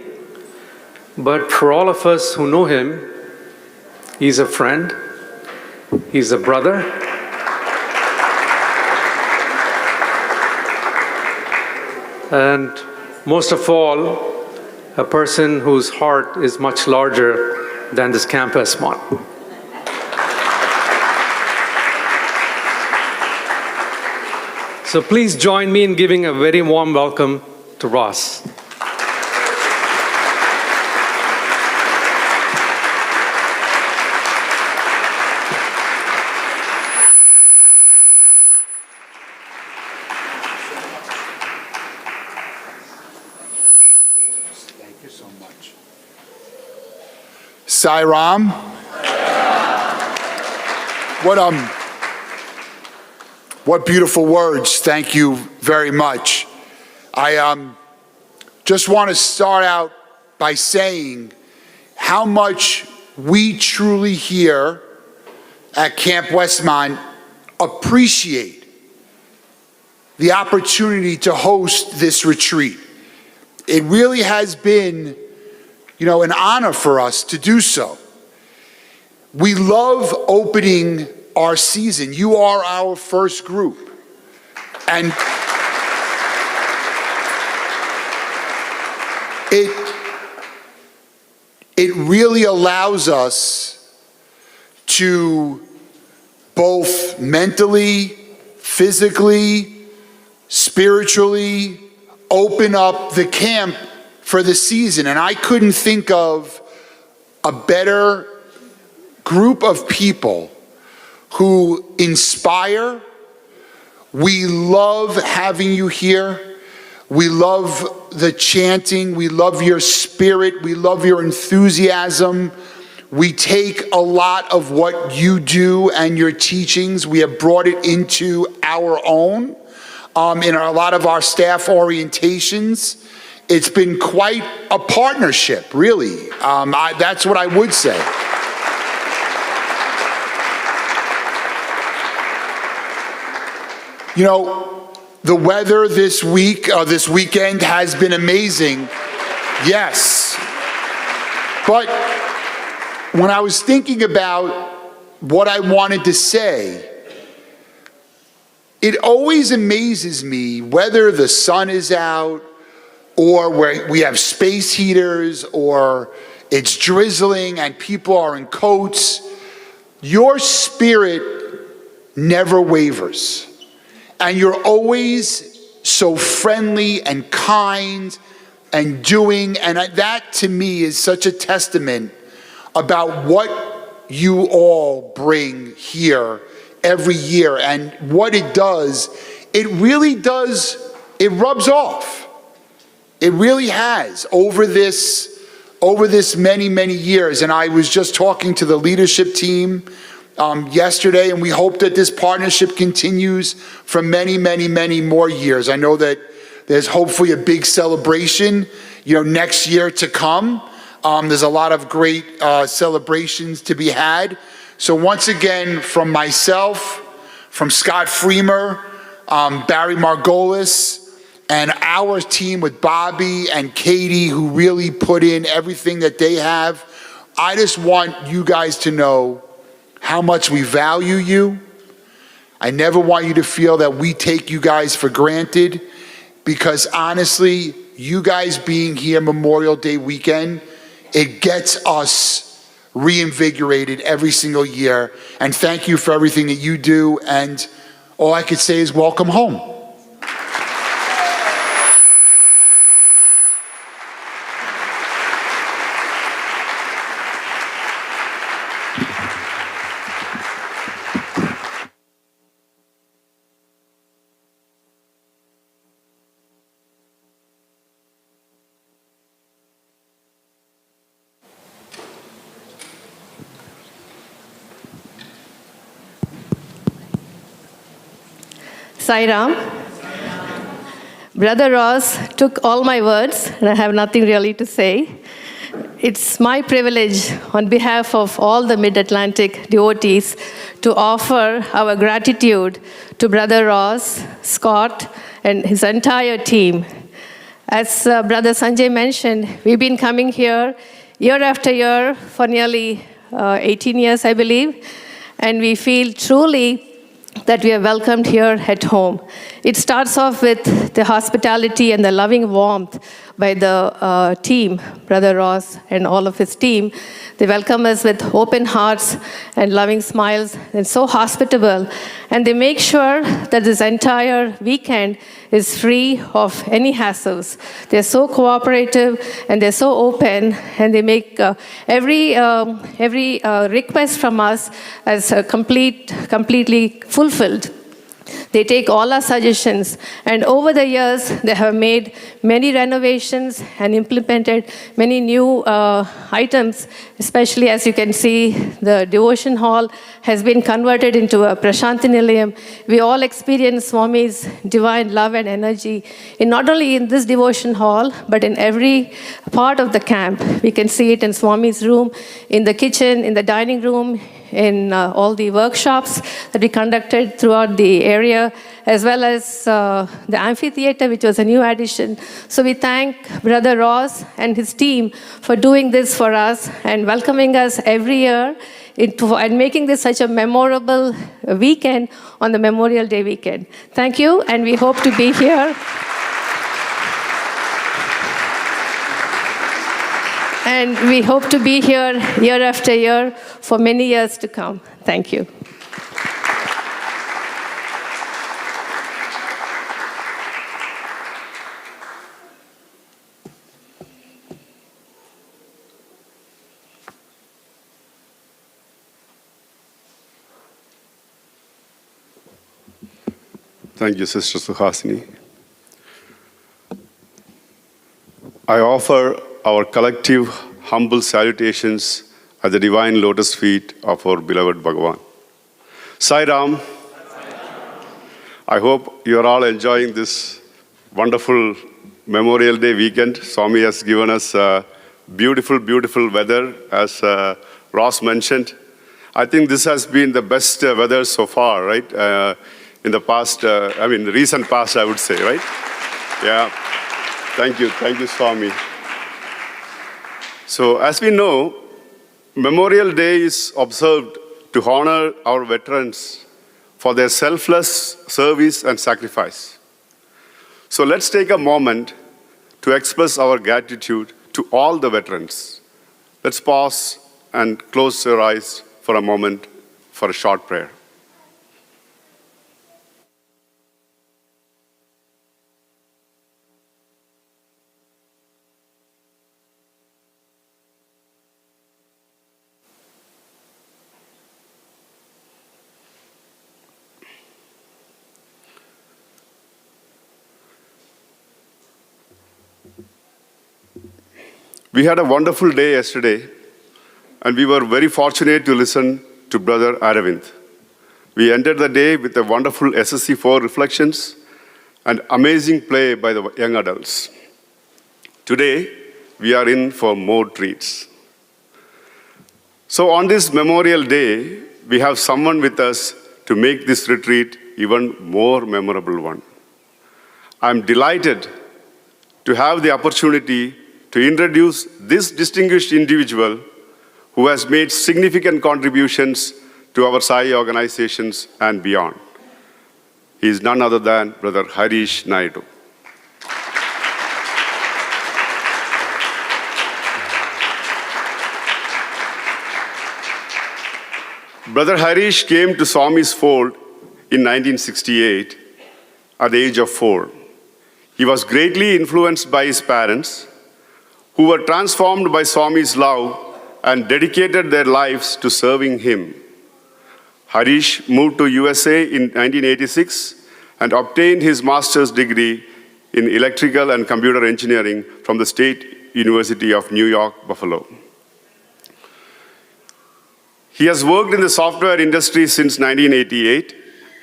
but for all of us who know him, he's a friend, he's a brother, and most of all, a person whose heart is much larger than this Camp Westmont. So please join me in giving a very warm welcome to Ross. Sairam. What beautiful words. Thank you very much. I just want to start out by saying how much we truly here at Camp Westmont appreciate the opportunity to host this retreat. It really has been, an honor for us to do so. We love opening our season. You are our first group. And it really allows us to both mentally, physically, spiritually open up the camp for the season. And I couldn't think of a better group of people who inspire. We love having you here. We love the chanting. We love your spirit. We love your enthusiasm. We take a lot of what you do and your teachings. We have brought it into our own in a lot of our staff orientations. It's been quite a partnership, really. That's what I would say. The weather this weekend has been amazing. Yes. But when I was thinking about what I wanted to say, it always amazes me whether the sun is out or where we have space heaters or it's drizzling and people are in coats. Your spirit never wavers. And you're always so friendly and kind and doing, and that to me is such a testament about what you all bring here every year and what it does. It really does, it rubs off. It really has over this many, many years. And I was just talking to the leadership team yesterday, and we hope that this partnership continues for many, many, many more years. I know that there's hopefully a big celebration, next year to come. There's a lot of great celebrations to be had. So once again, from myself, from Scott Freemer, Barry Margolis, and our team with Bobby and Katie, who really put in everything that they have, I just want you guys to know how much we value you. I never want you to feel that we take you guys for granted, because honestly, you guys being here Memorial Day weekend, it gets us reinvigorated every single year. And thank you for everything that you do. And all I could say is welcome home. Sai Ram. Brother Ross took all my words, and I have nothing really to say. It's my privilege, on behalf of all the Mid-Atlantic devotees, to offer our gratitude to Brother Ross, Scott, and his entire team. As Brother Sanjay mentioned, we've been coming here year after year for nearly 18 years, I believe, and we feel truly that we are welcomed here at home. It starts off with the hospitality and the loving warmth by the team, Brother Ross and all of his team. They welcome us with open hearts and loving smiles, and so hospitable. And they make sure that this entire weekend is free of any hassles. They're so cooperative and they're so open, and they make every request from us as completely fulfilled. They take all our suggestions, and over the years, they have made many renovations and implemented many new items, especially as you can see, the devotion hall has been converted into a Prashanti Nilayam. We all experience Swami's divine love and energy, not only in this devotion hall, but in every part of the camp. We can see it in Swami's room, in the kitchen, in the dining room, in all the workshops that we conducted throughout the area. here, as well as the amphitheater, which was a new addition. So we thank Brother Ross and his team for doing this for us and welcoming us every year and making this such a memorable weekend on the Memorial Day weekend. Thank you, and we hope to be here. And we hope to be here year after year for many years to come. Thank you. Thank you, Sister Suhasini. I offer our collective humble salutations at the divine lotus feet of our beloved Bhagavan. Sai Ram. I hope you are all enjoying this wonderful Memorial Day weekend. Swami has given us beautiful, beautiful weather, as Ross mentioned. I think this has been the best weather so far, right? In the past, the recent past, I would say, right? Yeah. Thank you, Swami. So, as we know, Memorial Day is observed to honor our veterans for their selfless service and sacrifice. So, let's take a moment to express our gratitude to all the veterans. Let's pause and close your eyes for a moment for a short prayer. We had a wonderful day yesterday, and we were very fortunate to listen to Brother Aravind. We ended the day with a wonderful SSC4 reflections and amazing play by the young adults. Today, we are in for more treats. So on this Memorial Day, we have someone with us to make this retreat even more memorable one. I'm delighted to have the opportunity to introduce this distinguished individual who has made significant contributions to our Sai organizations and beyond. He is none other than Brother Harish Naidu. Brother Harish came to Swami's fold in 1968 at the age of 4. He was greatly influenced by his parents, who were transformed by Swami's love and dedicated their lives to serving him. Harish moved to USA in 1986 and obtained his master's degree in electrical and computer engineering from the State University of New York, Buffalo. He has worked in the software industry since 1988,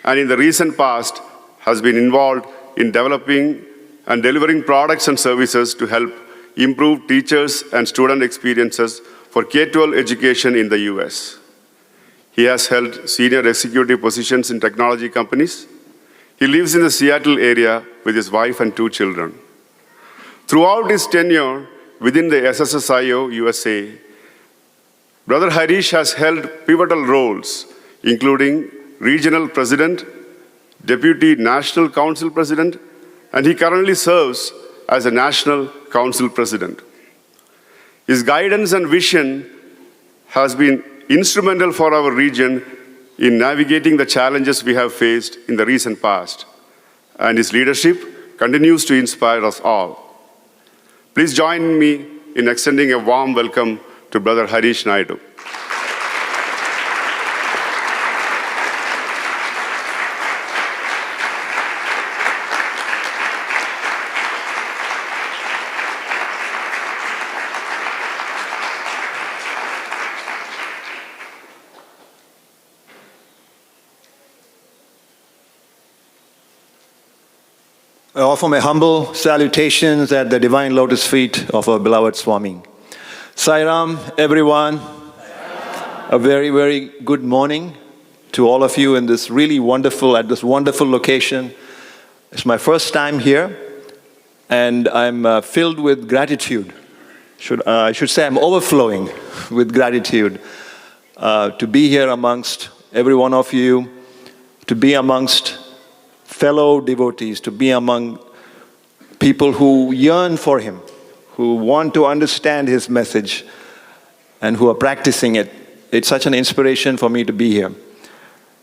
and in the recent past has been involved in developing and delivering products and services to help improve teachers and student experiences for K-12 education in the US. He has held senior executive positions in technology companies. He lives in the Seattle area with his wife and 2 children. Throughout his tenure within the SSSIO USA, Brother Harish has held pivotal roles, including regional president, deputy national council president, and he currently serves as a national council president. His guidance and vision has been instrumental for our region in navigating the challenges we have faced in the recent past, and his leadership continues to inspire us all. Please join me in extending a warm welcome to Brother Harish Naidu. I offer my humble salutations at the divine lotus feet of our beloved Swami. Sai Ram, everyone. A very, very good morning to all of you in this really wonderful, at this wonderful location. It's my first time here, and I'm filled with gratitude. I should say I'm overflowing with gratitude to be here amongst every one of you, to be amongst fellow devotees, to be among people who yearn for Him, who want to understand His message, and who are practicing it. It's such an inspiration for me to be here.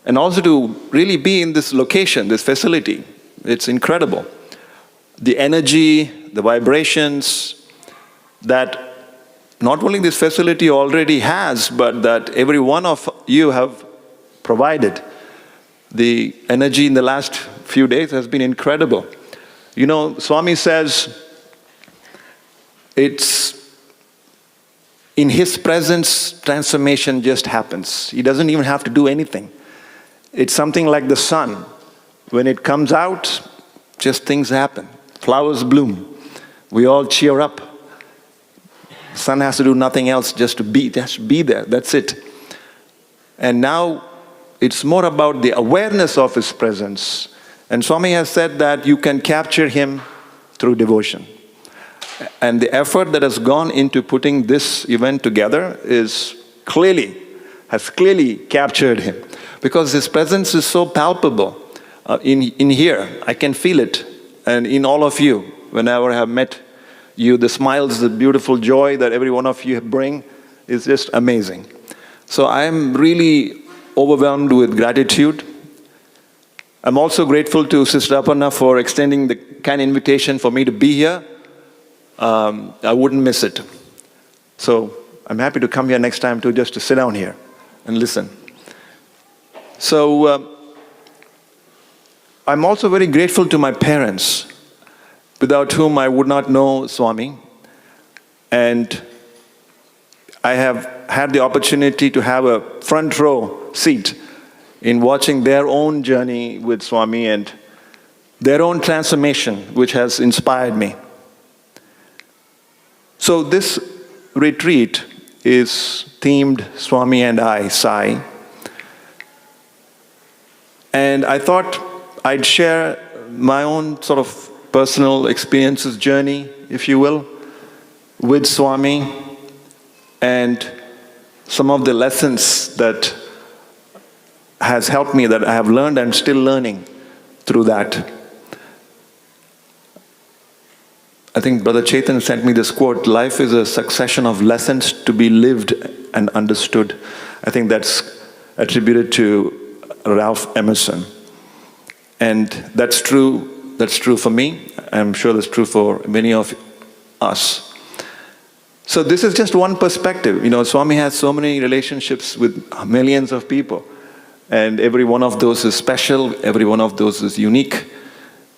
And also to really be in this location, this facility. It's incredible. The energy, the vibrations that not only this facility already has, but that every one of you have provided. The energy in the last few days has been incredible. You know, Swami says, it's in His presence, transformation just happens. He doesn't even have to do anything. It's something like the sun. When it comes out, just things happen. Flowers bloom. We all cheer up. Sun has to do nothing else, just be there. That's it. And now it's more about the awareness of His presence. And Swami has said that you can capture Him through devotion. And the effort that has gone into putting this event together has clearly captured Him. Because His presence is so palpable in here. I can feel it. And in all of you, whenever I have met you, the smiles, the beautiful joy that every one of you bring is just amazing. So I am really overwhelmed with gratitude. I'm also grateful to Sister Aparna for extending the kind invitation for me to be here. I wouldn't miss it. So I'm happy to come here next time to just to sit down here and listen. So I'm also very grateful to my parents, without whom I would not know Swami. And I have had the opportunity to have a front row seat in watching their own journey with Swami and their own transformation, which has inspired me. So this retreat is themed Swami and I, Sai. And I thought I'd share my own sort of personal experiences, journey, if you will, with Swami, and some of the lessons that has helped me, that I have learned and still learning through that. I think Brother Chetan sent me this quote, life is a succession of lessons to be lived and understood. I think that's attributed to Ralph Emerson. And that's true for me. I'm sure that's true for many of us. So this is just one perspective. You know, Swami has so many relationships with millions of people. And every one of those is special, every one of those is unique.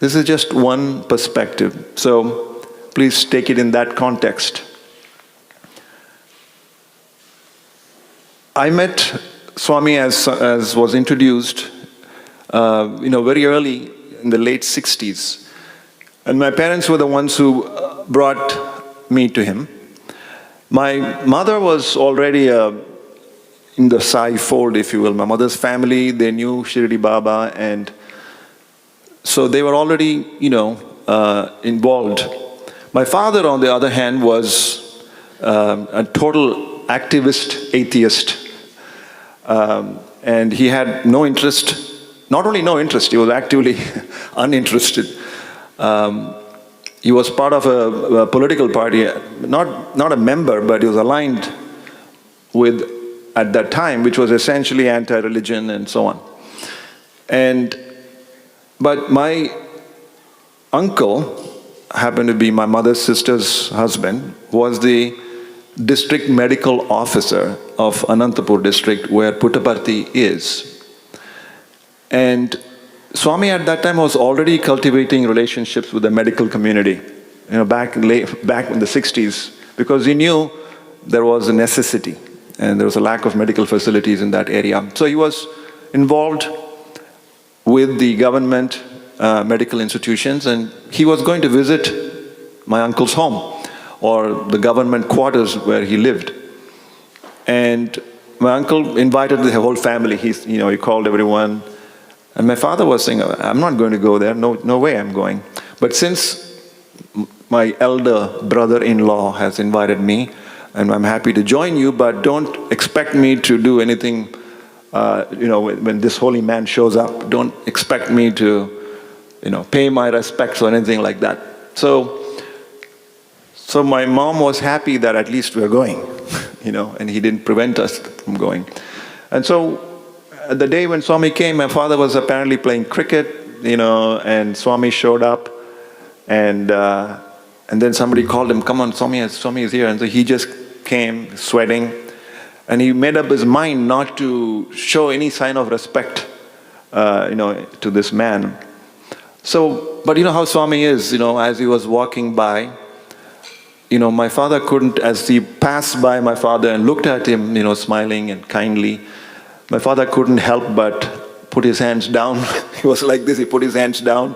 This is just one perspective. So please take it in that context. I met Swami as was introduced, very early in the late 60s. And my parents were the ones who brought me to him. My mother was already in the Sai fold, if you will. My mother's family, they knew Shirdi Baba, and so they were already, involved. My father, on the other hand, was a total activist atheist. And he had no interest, not only no interest, he was actively uninterested. He was part of a political party, not a member, but he was aligned with, at that time, which was essentially anti-religion and so on. But my uncle, happened to be my mother's sister's husband, was the district medical officer of Anantapur district, where Puttaparthi is. And Swami at that time was already cultivating relationships with the medical community, back in the 60s, because he knew there was a necessity and there was a lack of medical facilities in that area. So he was involved with the government medical institutions, and he was going to visit my uncle's home or the government quarters where he lived. And my uncle invited the whole family. He called everyone. And my father was saying, I'm not going to go there. No way I'm going. But since my elder brother-in-law has invited me, and I'm happy to join you, but don't expect me to do anything, when this holy man shows up, don't expect me to, pay my respects or anything like that. So my mom was happy that at least we're going, and he didn't prevent us from going. And so the day when Swami came, my father was apparently playing cricket, and Swami showed up, and then somebody called him, come on, Swami is here. And so he just came sweating, and he made up his mind not to show any sign of respect, to this man. So, but you know how Swami is, as he was walking by, my father couldn't, as he passed by my father and looked at him, smiling and kindly, my father couldn't help but put his hands down. He was like this, he put his hands down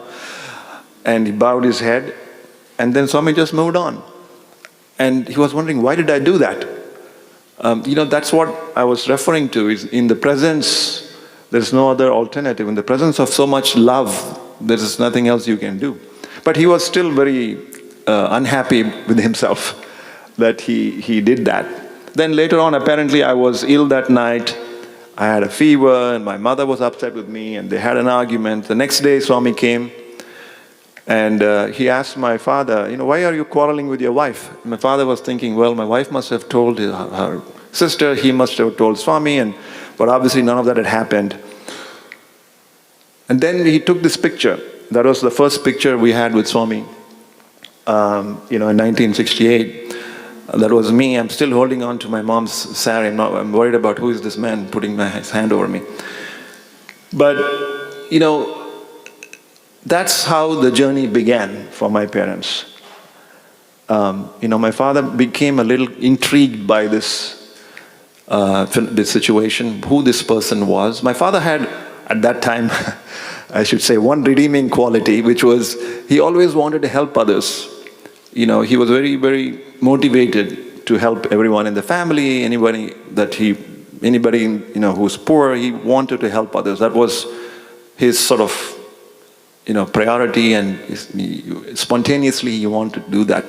and he bowed his head, and then Swami just moved on. And he was wondering, why did I do that? That's what I was referring to, is in the presence, there's no other alternative. In the presence of so much love, there is nothing else you can do. But he was still very unhappy with himself that he did that. Then later on, apparently I was ill that night. I had a fever and my mother was upset with me and they had an argument. The next day Swami came and he asked my father, why are you quarreling with your wife? My father was thinking, well, my wife must have told her sister, he must have told Swami, but obviously none of that had happened. And then he took this picture. That was the first picture we had with Swami, in 1968. That was me. I'm still holding on to my mom's sari. I'm worried about who is this man putting his hand over me. But, that's how the journey began for my parents. My father became a little intrigued by this situation, who this person was. My father had, at that time, I should say, one redeeming quality, which was he always wanted to help others. He was very, very motivated to help everyone in the family, anybody who's poor, he wanted to help others. That was his sort of, priority, and spontaneously he wanted to do that.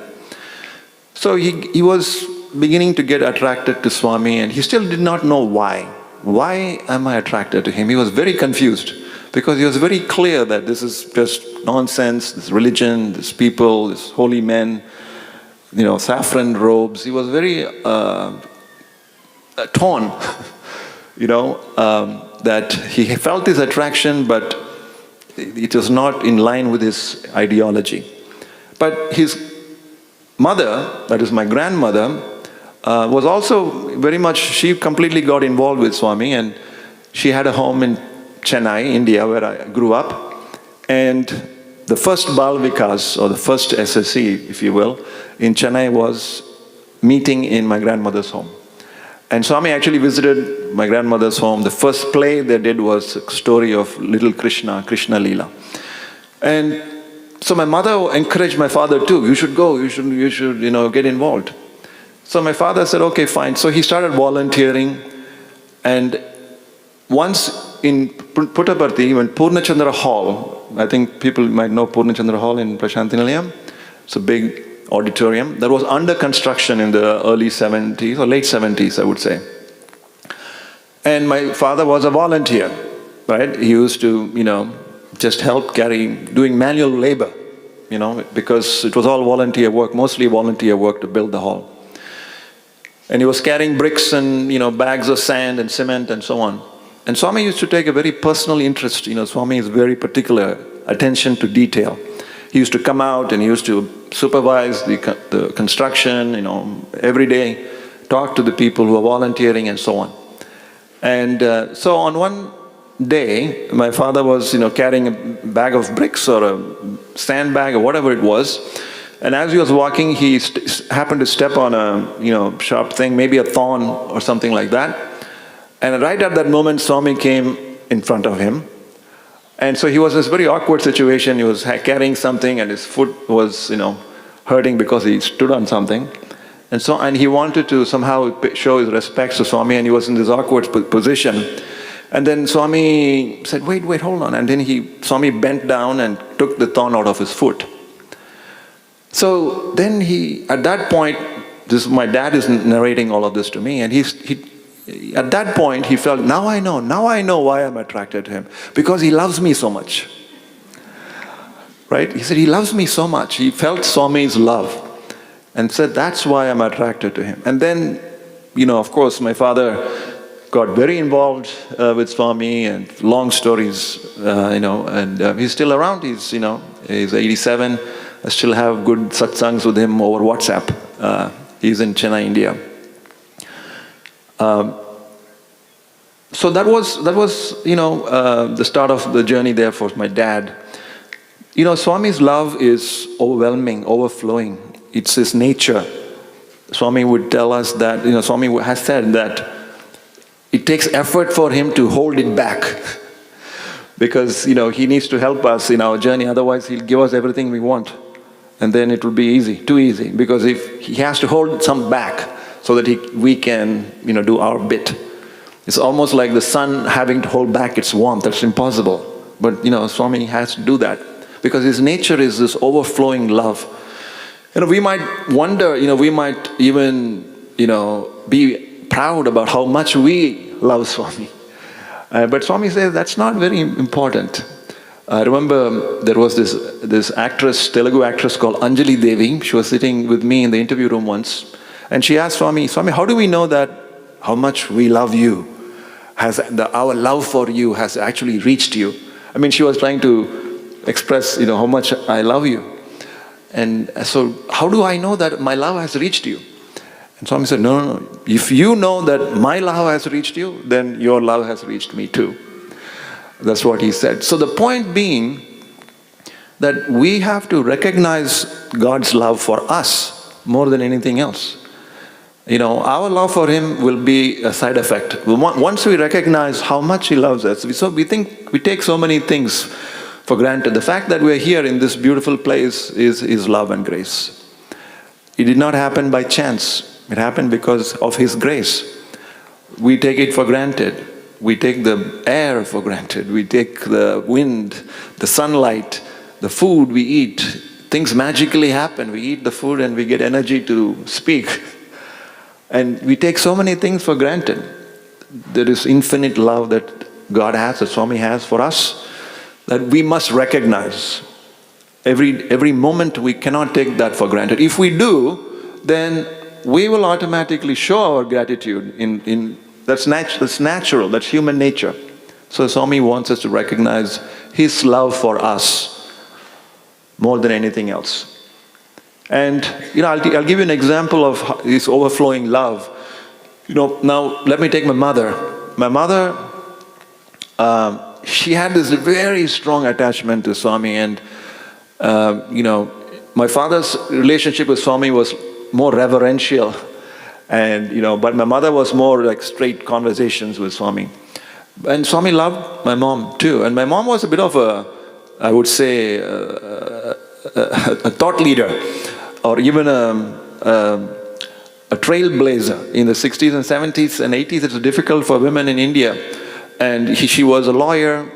So he was beginning to get attracted to Swami, and he still did not know why. Why am I attracted to him? He was very confused, because he was very clear that this is just nonsense, this religion, this people, this holy men, saffron robes. He was very torn, that he felt this attraction, but it was not in line with his ideology. But his mother, that is my grandmother, was also very much, she completely got involved with Swami, and she had a home in Chennai, India, where I grew up. And the first Bal Vikas, or the first SSC, if you will, in Chennai was meeting in my grandmother's home. And Swami actually visited my grandmother's home. The first play they did was a story of little Krishna, Krishna Leela. And so my mother encouraged my father too, you should go, you should get involved. So my father said, okay, fine. So he started volunteering, and once in Puttaparthi, when Purnachandra Hall, I think people might know Purnachandra Hall in Prashanthi Nilayam, it's a big auditorium that was under construction in the early 70s, or late 70s, I would say. And my father was a volunteer, right? He used to, just help doing manual labor, because it was all volunteer work, mostly volunteer work to build the hall. And he was carrying bricks and, bags of sand and cement and so on. And Swami used to take a very personal interest. Swami is very particular, attention to detail. He used to come out and he used to supervise the construction, every day, talk to the people who are volunteering and so on. And so on one day, my father was, carrying a bag of bricks or a sandbag or whatever it was. And as he was walking, he happened to step on a, sharp thing, maybe a thorn or something like that. And right at that moment, Swami came in front of him. And so he was in this very awkward situation. He was carrying something and his foot was, hurting because he stood on something. And he wanted to somehow show his respects to Swami, and he was in this awkward position. And then Swami said, wait, hold on. And then Swami bent down and took the thorn out of his foot. So then at that point, my dad is narrating all of this to me, and at that point he felt, now I know why I'm attracted to him. Because he loves me so much. Right? He said, he loves me so much. He felt Swami's love. And said, that's why I'm attracted to him. And then, of course, my father got very involved with Swami, and long stories, and he's still around. He's 87. I still have good satsangs with him over WhatsApp. He's in Chennai, India. So that was the start of the journey there for my dad. Swami's love is overwhelming, overflowing. It's his nature. Swami would tell us that, Swami has said that it takes effort for him to hold it back. Because, he needs to help us in our journey, otherwise he'll give us everything we want. And then it will be easy, too easy. Because if he has to hold some back so that we can, do our bit. It's almost like the sun having to hold back its warmth. That's impossible. But, Swami has to do that. Because his nature is this overflowing love. We might wonder, we might even, be proud about how much we love Swami. But Swami says that's not very important. I remember there was this actress, Telugu actress called Anjali Devi. She was sitting with me in the interview room once. And she asked Swami, how do we know that how much we love you? Our love for you has actually reached you? I mean, she was trying to express, how much I love you. And so, how do I know that my love has reached you? And Swami said, no. If you know that my love has reached you, then your love has reached me too. That's what he said. So the point being that we have to recognize God's love for us more than anything else. Our love for him will be a side effect. Once we recognize how much he loves us, we take so many things for granted. The fact that we're here in this beautiful place is love and grace. It did not happen by chance. It happened because of his grace. We take it for granted. We take the air for granted. We take the wind, the sunlight, the food we eat. Things magically happen. We eat the food and we get energy to speak. And we take so many things for granted. There is infinite love that God has, that Swami has for us, that we must recognize. Every moment we cannot take that for granted. If we do, then we will automatically show our gratitude. That's natural, that's human nature. So Swami wants us to recognize his love for us more than anything else. And I'll give you an example of this overflowing love. Now let me take my mother. My mother, she had this very strong attachment to Swami, and my father's relationship with Swami was more reverential, and but my mother was more like straight conversations with Swami. And Swami loved my mom too, and my mom was a bit of I would say, a thought leader, or even a trailblazer in the 60s and 70s and 80s. It was difficult for women in India. And she was a lawyer,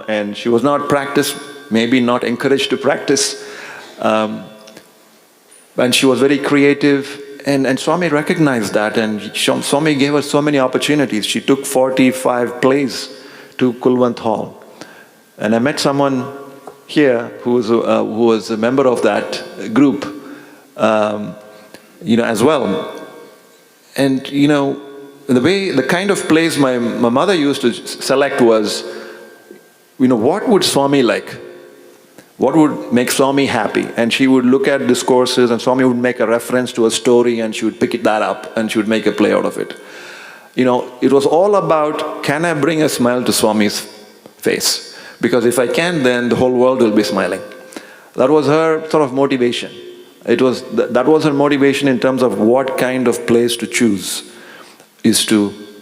and she was not practiced, maybe not encouraged to practice. And she was very creative. And Swami recognized that, and Swami gave her so many opportunities. She took 45 plays to Kulwant Hall. And I met someone here who was a member of that group, as well. And, the kind of plays my mother used to select was, what would Swami like? What would make Swami happy? And she would look at discourses, and Swami would make a reference to a story, and she would pick that up, and she would make a play out of it. It was all about, can I bring a smile to Swami's face? Because if I can, then the whole world will be smiling. That was her sort of motivation. That was her motivation in terms of what kind of place to choose.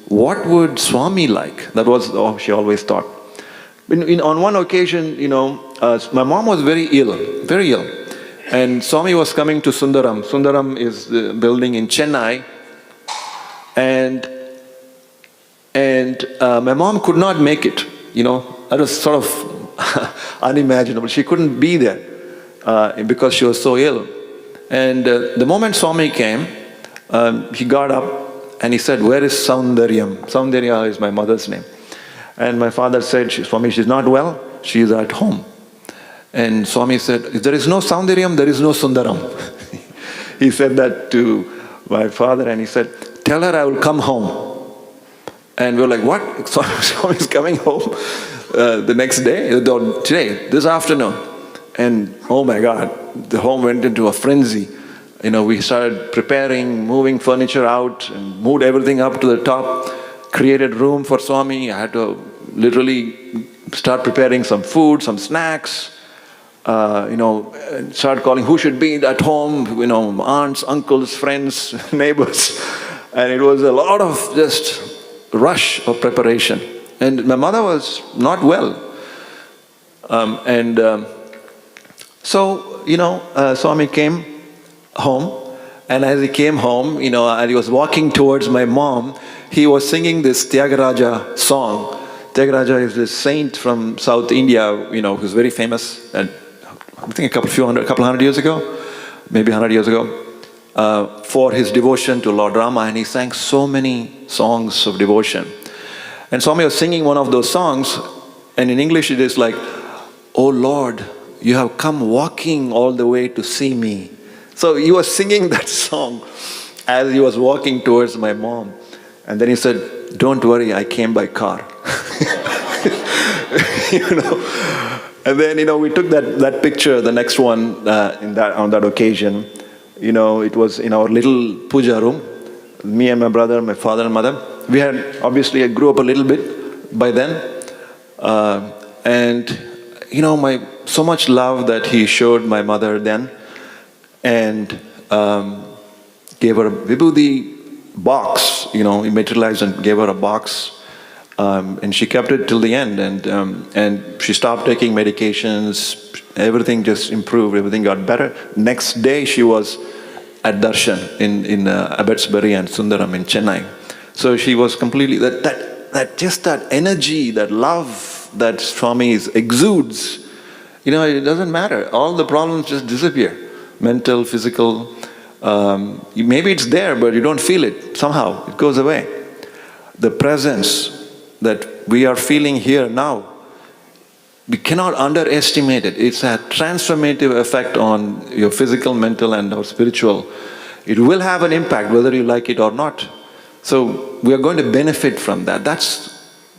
What would Swami like? That was she always thought. On one occasion, my mom was very ill. And Swami was coming to Sundaram. Sundaram is the building in Chennai. And my mom could not make it, you know. That was sort of unimaginable. She couldn't be there because she was so ill. And the moment Swami came, he got up and he said, "Where is Soundaryam?" Soundarya is my mother's name. And my father said, "Swami, she's not well, she's at home." And Swami said, "If there is no Soundaryam, there is no Sundaram." He said that to my father and he said, "Tell her I will come home." And we were like, "What? Swami's coming home the next day, today, this afternoon." And oh my God, the home went into a frenzy. You know, we started preparing, moving furniture out, and moved everything up to the top, created room for Swami. I had to literally start preparing some food, some snacks, start calling who should be at home, aunts, uncles, friends, neighbors. And it was a lot of just rush of preparation. And my mother was not well. So Swami came home, and as he came home, and he was walking towards my mom, he was singing this Tyagaraja song. Tyagaraja is this saint from South India, who's very famous, and I think a couple hundred years ago, maybe 100 years ago, for his devotion to Lord Rama, and he sang so many songs of devotion. And Swami was singing one of those songs, and in English it is like, "Oh Lord, you have come walking all the way to see me." So he was singing that song as he was walking towards my mom. And then he said, "Don't worry, I came by car." And then, we took that picture, the next one, on that occasion. It was in our little puja room, me and my brother, my father and mother. We had, obviously, I grew up a little bit by then. So much love that he showed my mother then, and gave her a vibhuti box, he materialized and gave her a box, and she kept it till the end, and she stopped taking medications, everything just improved, everything got better. Next day she was at Darshan in Abbotsbury and Sundaram in Chennai. So she was completely, that energy, that love that Swami exudes, it doesn't matter. All the problems just disappear. Mental, physical, maybe it's there, but you don't feel it. Somehow, it goes away. The presence that we are feeling here now, we cannot underestimate it. It's a transformative effect on your physical, mental, and our spiritual. It will have an impact whether you like it or not. So we are going to benefit from that.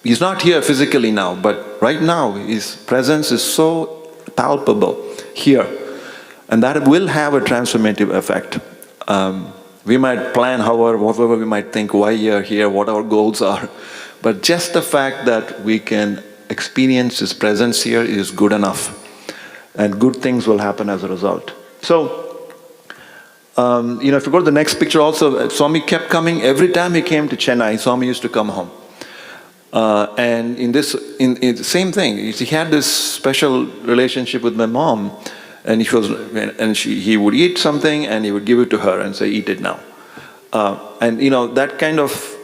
He's not here physically now, but right now his presence is so palpable here. And that will have a transformative effect. We might plan however we might think why you're here, what our goals are. But just the fact that we can experience his presence here is good enough. And good things will happen as a result. So, if you go to the next picture also, Swami kept coming. Every time he came to Chennai, Swami used to come home. And in the same thing, he had this special relationship with my mom. And he would eat something and he would give it to her and say, "Eat it now." That kind of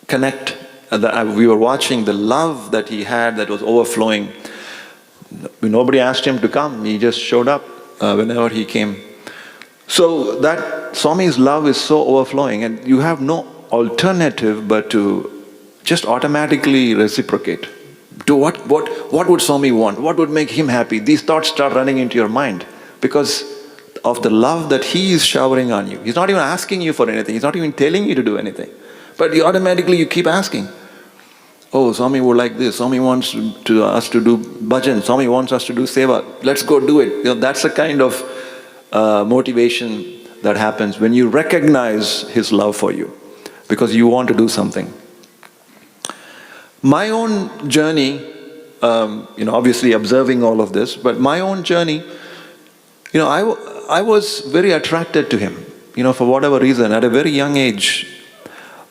connect that we were watching, the love that he had that was overflowing. Nobody asked him to come. He just showed up whenever he came. So that Swami's love is so overflowing, and you have no alternative but to just automatically reciprocate. What would Swami want? What would make him happy? These thoughts start running into your mind because of the love that he is showering on you. He's not even asking you for anything. He's not even telling you to do anything. But you keep asking. Oh, Swami would like this. Swami wants us to do bhajan. Swami wants us to do seva. Let's go do it. That's the kind of motivation that happens when you recognize his love for you because you want to do something. My own journey, obviously observing all of this, but my own journey, I was very attracted to him, for whatever reason. At a very young age,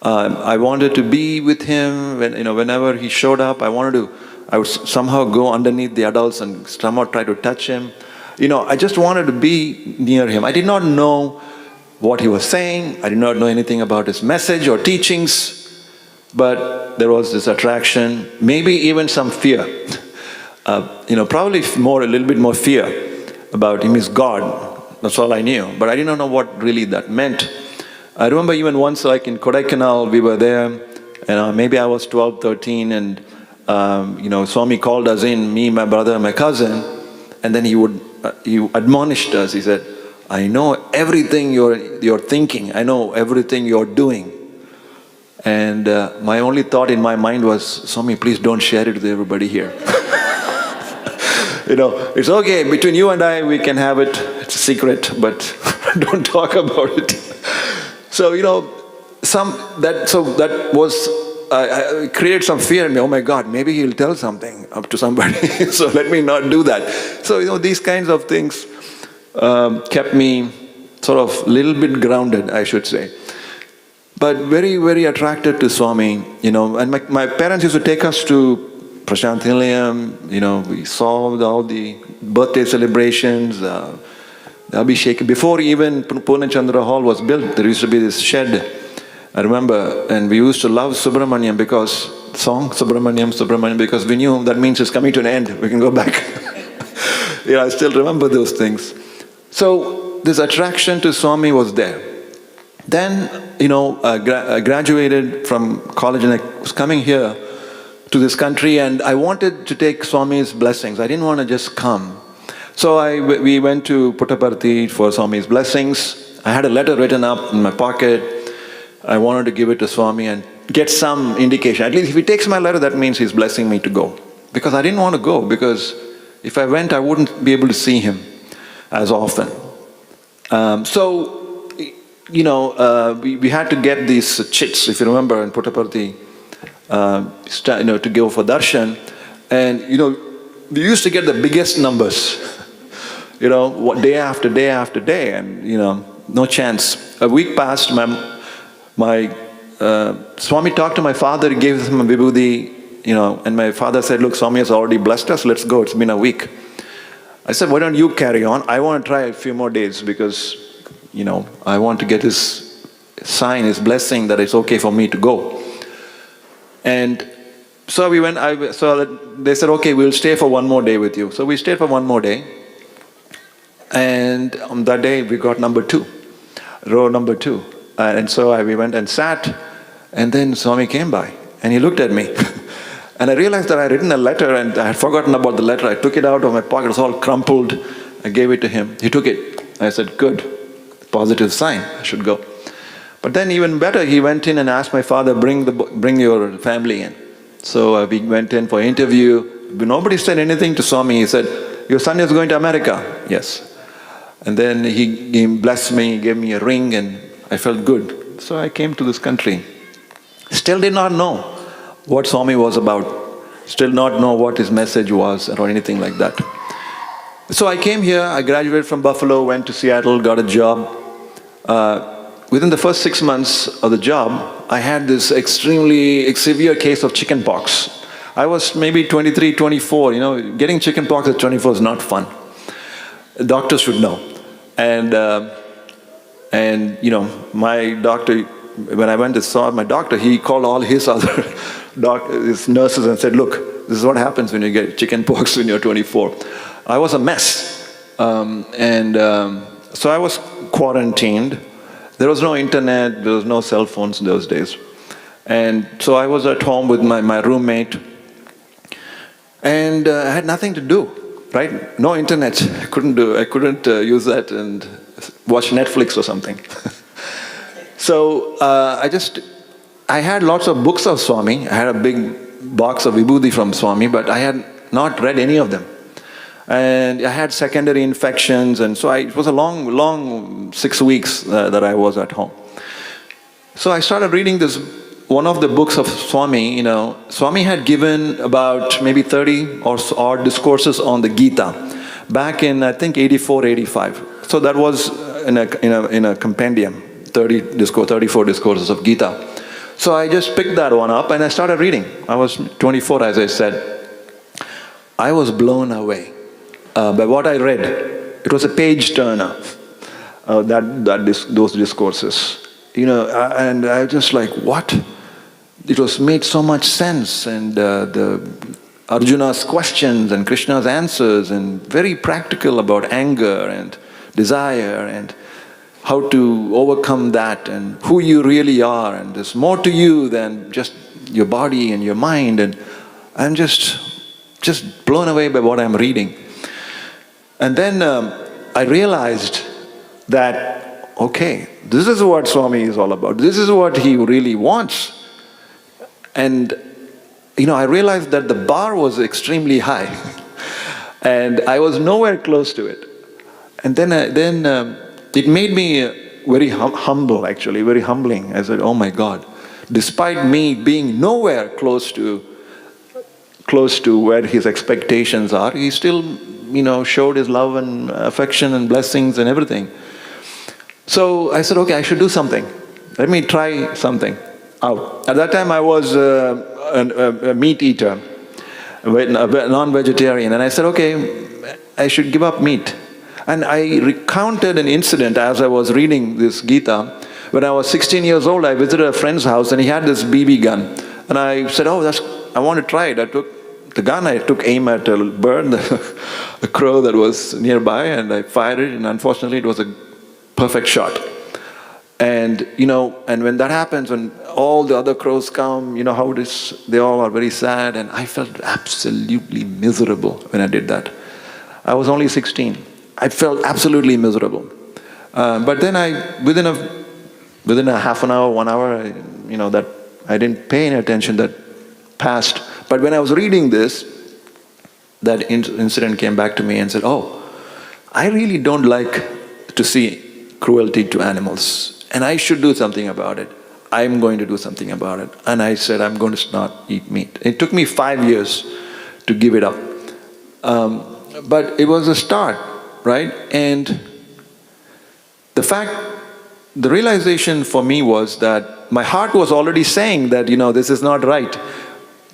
I wanted to be with him. Whenever he showed up, I would somehow go underneath the adults and somehow try to touch him. I just wanted to be near him. I did not know what he was saying. I did not know anything about his message or teachings, but there was this attraction, maybe even some fear. Probably a little bit more fear about him is God. That's all I knew. But I didn't know what really that meant. I remember even once, like in Kodaikanal, we were there, and maybe I was 12, 13, and Swami called us in, me, my brother, my cousin, and then he admonished us. He said, I know everything you're thinking. I know everything you're doing. And my only thought in my mind was, Swami, please don't share it with everybody here. It's okay, between you and I, we can have it. It's a secret, but don't talk about it. So, that was, created some fear in me. Oh my God, maybe he'll tell something up to somebody. So let me not do that. So, these kinds of things kept me sort of a little bit grounded, I should say. But very, very attracted to Swami, and my parents used to take us to Prashant Nilayam, we saw all the birthday celebrations, the Abhishek. Before even Purnachandra Hall was built, there used to be this shed, I remember, and we used to love Subramaniam because we knew that means it's coming to an end, we can go back. I still remember those things. So this attraction to Swami was there. Then, I graduated from college and I was coming here to this country, and I wanted to take Swami's blessings. I didn't want to just come. So we went to Puttaparthi for Swami's blessings. I had a letter written up in my pocket. I wanted to give it to Swami and get some indication. At least if he takes my letter, that means he's blessing me to go. Because I didn't want to go, because if I went, I wouldn't be able to see him as often. We had to get these chits, if you remember, in Puttaparthi, to go for darshan. And, we used to get the biggest numbers, day after day after day, and, no chance. A week passed, my Swami talked to my father, he gave him a vibhuti, and my father said, look, Swami has already blessed us, let's go, it's been a week. I said, why don't you carry on? I want to try a few more days because, I want to get his sign, his blessing that it's okay for me to go. And so we went, they said, okay, we'll stay for one more day with you. So we stayed for one more day. And on that day, we got row number 2. And so we went and sat, and then Swami came by, and he looked at me. And I realized that I had written a letter, and I had forgotten about the letter. I took it out of my pocket, it was all crumpled. I gave it to him. He took it. I said, good, positive sign, I should go. But then even better, he went in and asked my father, bring your family in. So we went in for interview. Nobody said anything to Swami. He said, your son is going to America. Yes. And then he blessed me, gave me a ring, and I felt good. So I came to this country. Still did not know what Swami was about. Still not know what his message was or anything like that. So I came here, I graduated from Buffalo, went to Seattle, got a job. Within the first 6 months of the job, I had this extremely severe case of chicken pox. I was maybe 23, 24, getting chicken pox at 24 is not fun. Doctors should know. And my doctor, when I went to saw my doctor, he called all his other his nurses and said, look, this is what happens when you get chicken pox when you're 24. I was a mess. So I was quarantined. There was no internet, there was no cell phones in those days. And so I was at home with my roommate, and I had nothing to do, right? No internet. I couldn't use that and watch Netflix or something. So I had lots of books of Swami. I had a big box of vibhuti from Swami, but I had not read any of them. And I had secondary infections, and so it was a long 6 weeks that I was at home. So I started reading one of the books of Swami. Swami had given about maybe 30 or odd discourses on the Gita back in, I think, 84, 85. So that was in a compendium, 34 discourses of Gita. So I just picked that one up and I started reading. I was 24, as I said. I was blown away by what I read. it was a page turner, those discourses. And I was just like, what? It was made so much sense, and the Arjuna's questions and Krishna's answers, and very practical about anger and desire and how to overcome that and who you really are, and there's more to you than just your body and your mind. And I'm just blown away by what I'm reading. And then I realized that, okay, this is what Swami is all about. This is what he really wants. And I realized that the bar was extremely high, and I was nowhere close to it. And then it made me very humble, actually, very humbling. I said, oh my God, despite me being nowhere close to where his expectations are, he still, showed his love and affection and blessings and everything. So I said, okay, I should do something. Let me try something out. At that time, I was a meat eater, a non-vegetarian, and I said, okay, I should give up meat. And I recounted an incident as I was reading this Gita. When I was 16 years old, I visited a friend's house, and he had this BB gun. And I said, oh, I want to try it. I took the gun, I took aim at a bird, a crow that was nearby, and I fired it, and unfortunately it was a perfect shot. And and when that happens, when all the other crows come, how it is, they all are very sad, and I felt absolutely miserable when I did that. I was only 16. I felt absolutely miserable. But then within a half an hour, 1 hour, that I didn't pay any attention, that passed. But when I was reading this, that incident came back to me and said, oh, I really don't like to see cruelty to animals, and I should do something about it. I'm going to do something about it. And I said, I'm going to not eat meat. It took me 5 years to give it up. But it was a start, right? And the realization for me was that my heart was already saying that, this is not right.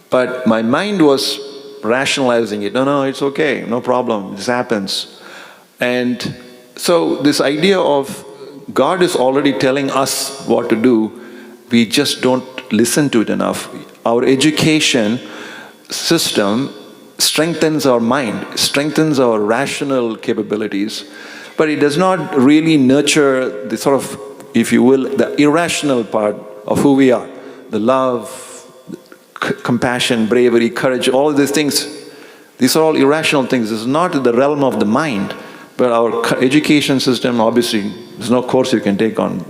But my mind was rationalizing it. No, it's okay, no problem, this happens. And so this idea of God is already telling us what to do, we just don't listen to it enough. Our education system strengthens our mind, strengthens our rational capabilities, but it does not really nurture the sort of, if you will, the irrational part of who we are. The love, compassion, bravery, courage, all these things, these are all irrational things. This is not the realm of the mind. But our education system, obviously, there's no course you can take on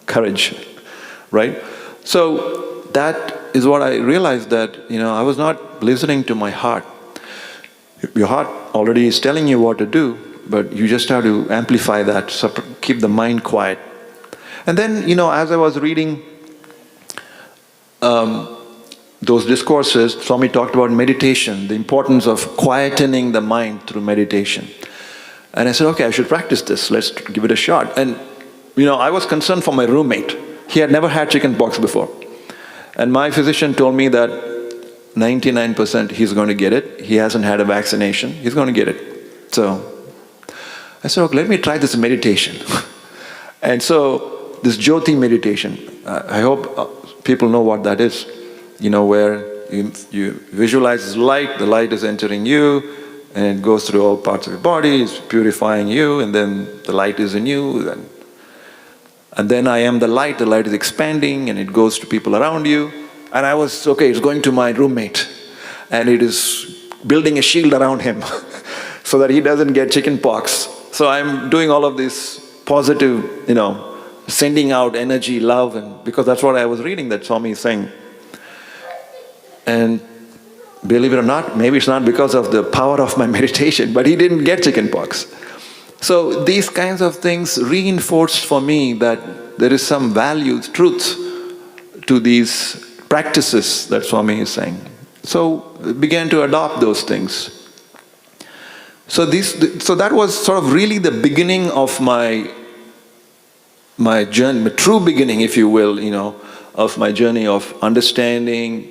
courage, right? So that is what I realized, that, I was not listening to my heart. Your heart already is telling you what to do, but you just have to amplify that, keep the mind quiet. And then, as I was reading those discourses, Swami talked about meditation, the importance of quietening the mind through meditation. And I said, okay, I should practice this. Let's give it a shot. And, I was concerned for my roommate. He had never had chicken pox before. And my physician told me that 99% he's going to get it. He hasn't had a vaccination. He's going to get it. So I said, okay, let me try this meditation. And so this Jyoti meditation, I hope people know what that is. Where you visualize light, the light is entering you, and it goes through all parts of your body, it's purifying you, and then the light is in you, and then I am the light is expanding, and it goes to people around you. And I was, okay, it's going to my roommate, and it is building a shield around him so that he doesn't get chicken pox. So I'm doing all of this positive, sending out energy, love, and because that's what I was reading that Swami is saying. And believe it or not, maybe it's not because of the power of my meditation, but he didn't get chicken pox. So these kinds of things reinforced for me that there is some value, truth to these practices that Swami is saying. So I began to adopt those things. So that was sort of really the beginning of my journey, my true beginning, if you will, of my journey of understanding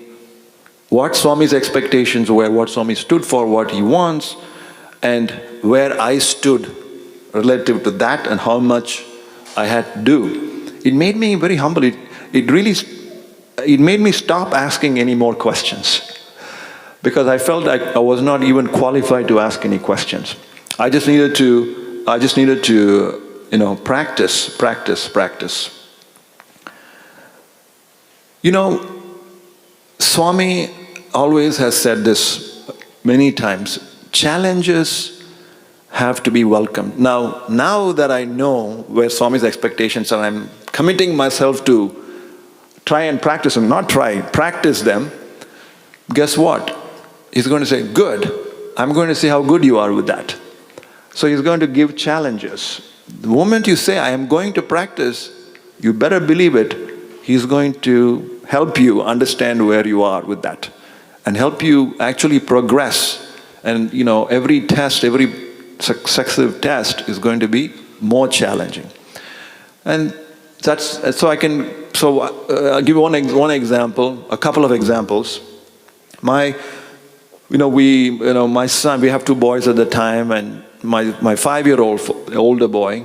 what Swami's expectations were, what Swami stood for, what he wants, and where I stood relative to that and how much I had to do. It made me very humble. It made me stop asking any more questions because I felt like I was not even qualified to ask any questions. I just needed to, practice. Swami always has said this many times, challenges have to be welcomed. Now that I know where Swami's expectations are, I'm committing myself to try and practice them, practice them. Guess what? He's going to say, good. I'm going to see how good you are with that. So he's going to give challenges. The moment you say, I am going to practice, you better believe it, he's going to help you understand where you are with that and help you actually progress. And every test, every successive test is going to be more challenging. And I'll give you one example, a couple of examples. My son, we have two boys at the time, and my 5-year-old older boy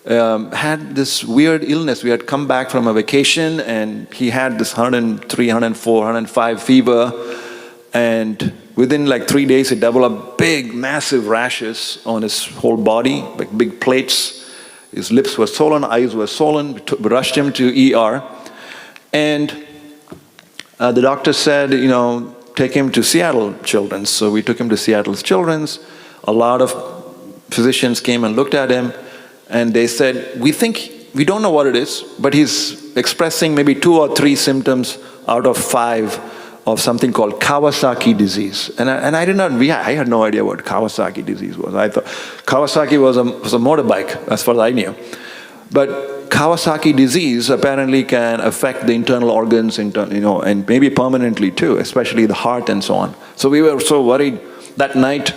had this weird illness. We had come back from a vacation and he had this 103, 104, 105 fever, and within like 3 days he developed big, massive rashes on his whole body, like big plates. His lips were swollen, eyes were swollen. We rushed him to ER, and the doctor said, take him to Seattle Children's. So we took him to Seattle Children's. A lot of physicians came and looked at him, and they said, we don't know what it is, but he's expressing maybe 2 or 3 symptoms out of 5 of something called Kawasaki disease. And I had no idea what Kawasaki disease was. I thought Kawasaki was a motorbike, as far as I knew. But Kawasaki disease apparently can affect the internal organs, and maybe permanently too, especially the heart and so on. So we were so worried. That night,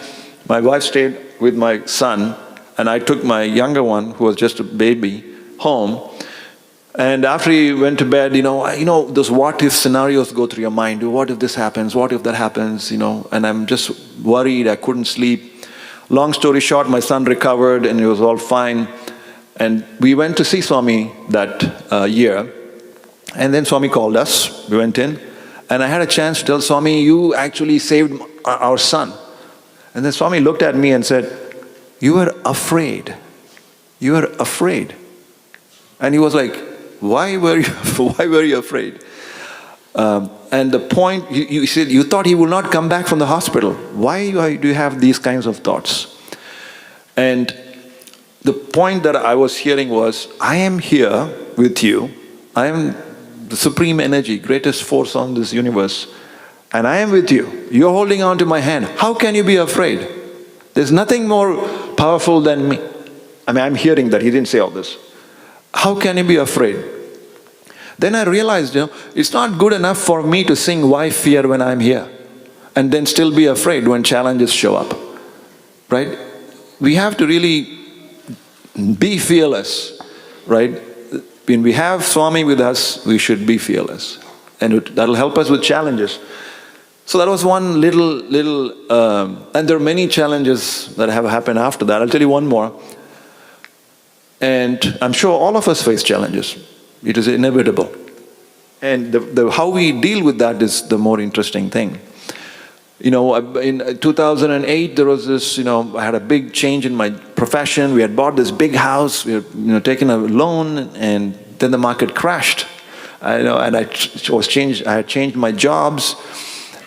my wife stayed with my son, and I took my younger one, who was just a baby, home. And after he went to bed, those what-if scenarios go through your mind. What if this happens? What if that happens? And I'm just worried. I couldn't sleep. Long story short, my son recovered and it was all fine. And we went to see Swami that year. And then Swami called us. We went in. And I had a chance to tell Swami, you actually saved our son. And then Swami looked at me and said, you were afraid. You were afraid. And he was like, why were you afraid? And the point, you said, you thought he will not come back from the hospital. Why do you have these kinds of thoughts? And the point that I was hearing was, I am here with you. I am the supreme energy, greatest force on this universe. And I am with you. You're holding on to my hand. How can you be afraid? There's nothing more powerful than me. I'm hearing that. He didn't say all this. How can you be afraid? Then I realized, it's not good enough for me to sing Why Fear when I'm here and then still be afraid when challenges show up, right? We have to really be fearless, right? When we have Swami with us, we should be fearless. And that'll help us with challenges. So that was one little, and there are many challenges that have happened after that. I'll tell you one more. And I'm sure all of us face challenges. It is inevitable. And how we deal with that is the more interesting thing. In 2008, there was this, I had a big change in my profession. We had bought this big house. We had, taken a loan, and then the market crashed. I had changed my jobs,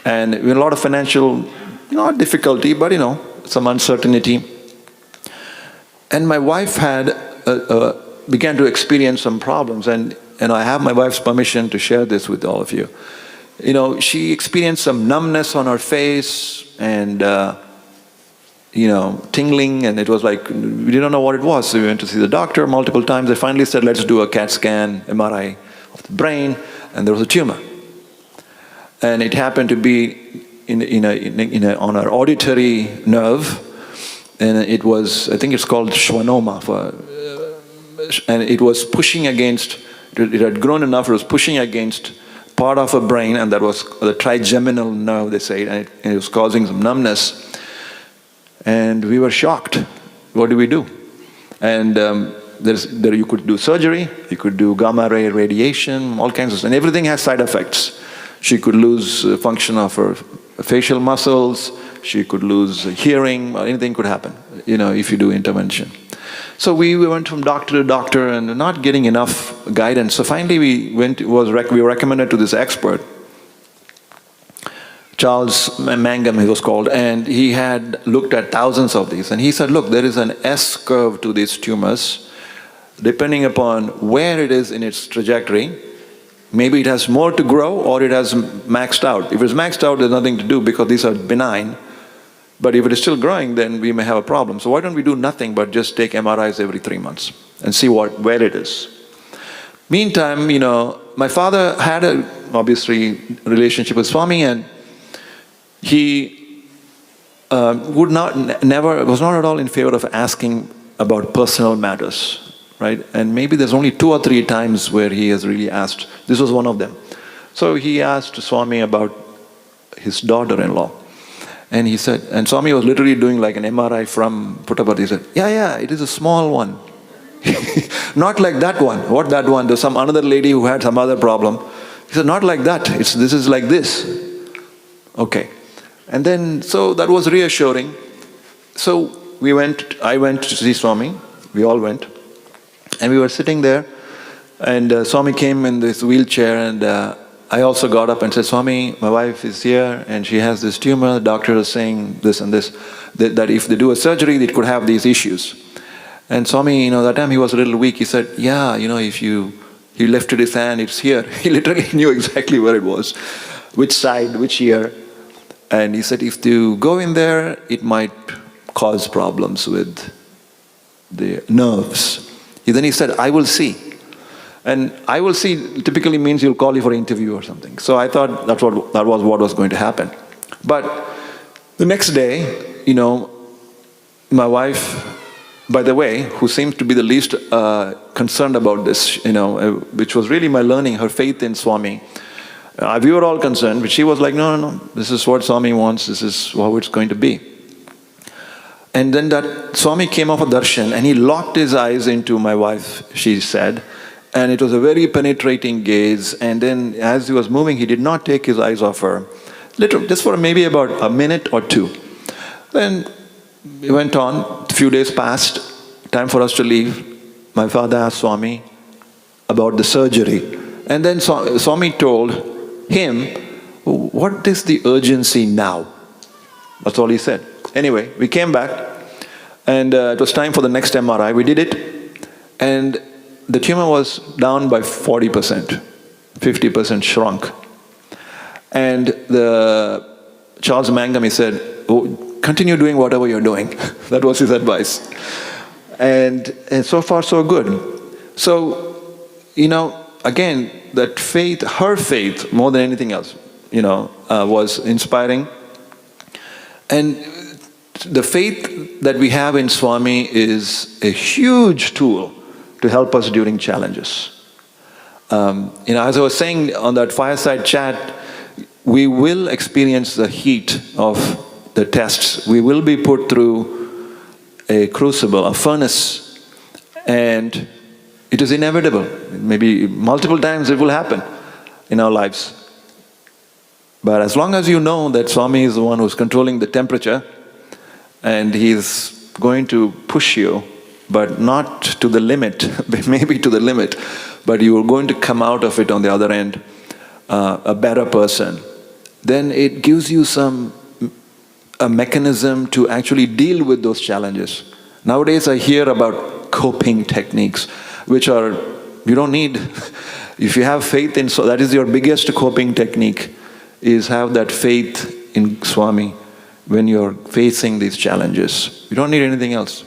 and we had a lot of financial, not difficulty, but some uncertainty. And my wife began to experience some problems, and I have my wife's permission to share this with all of you. She experienced some numbness on her face and, tingling, and it was like, we didn't know what it was. So we went to see the doctor multiple times. They finally said, let's do a CAT scan, MRI of the brain, and there was a tumor. And it happened to be on her auditory nerve, and it was, I think it's called schwannoma, and it was pushing against, it had grown enough, it was pushing against part of her brain, and that was the trigeminal nerve, they say, and it was causing some numbness. And we were shocked. What do we do? And there you could do surgery, you could do gamma ray radiation, all kinds of stuff, and everything has side effects. She could lose function of her facial muscles, she could lose hearing, or anything could happen, if you do intervention. So we went from doctor to doctor and not getting enough guidance. So finally we were recommended to this expert, Charles Mangum he was called, and he had looked at thousands of these. And he said, look, there is an S curve to these tumors. Depending upon where it is in its trajectory, maybe it has more to grow or it has maxed out. If it's maxed out, there's nothing to do because these are benign. But if it is still growing, then we may have a problem. So why don't we do nothing but just take MRIs every 3 months and see where it is. Meantime, my father had obviously relationship with Swami, and he was not at all in favor of asking about personal matters. Right? And maybe there's only 2 or 3 times where he has really asked. This was one of them. So he asked Swami about his daughter-in-law. And he said, and Swami was literally doing like an MRI from Puttaparthi. He said, yeah, it is a small one. Not like that one. What that one? There's some another lady who had some other problem. He said, not like that. This is like this. Okay. And then, so that was reassuring. So I went to see Swami. We all went. And we were sitting there, and Swami came in this wheelchair, and I also got up and said, Swami, my wife is here, and she has this tumor. The doctor is saying this and this, that if they do a surgery, it could have these issues. And Swami, that time he was a little weak. He said, yeah, he lifted his hand, it's here. He literally knew exactly where it was, which side, which ear. And he said, if you go in there, it might cause problems with the nerves. Then he said, I will see. And I will see typically means he'll call you for an interview or something. So I thought that was what was going to happen. But the next day, my wife, by the way, who seems to be the least concerned about this, which was really my learning, her faith in Swami. We were all concerned, but she was like, no, this is what Swami wants, this is how it's going to be. And then that Swami came off a darshan and he locked his eyes into my wife, she said. And it was a very penetrating gaze. And then as he was moving, he did not take his eyes off her. Literally, just for maybe about a minute or 2. Then we went on, a few days passed, time for us to leave. My father asked Swami about the surgery. And then Swami told him, what is the urgency now? That's all he said. Anyway, we came back, and it was time for the next MRI. We did it, and the tumor was down by 40%, 50% shrunk. And Charles Mangum, he said, continue doing whatever you're doing. That was his advice. And so far, so good. So, again, that faith, her faith, more than anything else, was inspiring. And the faith that we have in Swami is a huge tool to help us during challenges. As I was saying on that fireside chat, we will experience the heat of the tests. We will be put through a crucible, a furnace, and it is inevitable. Maybe multiple times it will happen in our lives. But as long as you know that Swami is the one who's controlling the temperature, and he's going to push you, but not to the limit, maybe to the limit, but you are going to come out of it on the other end a better person, then it gives you a mechanism to actually deal with those challenges. Nowadays I hear about coping techniques, which are, you don't need, if you have faith in, so that is your biggest coping technique, is have that faith in Swami when you're facing these challenges. You don't need anything else.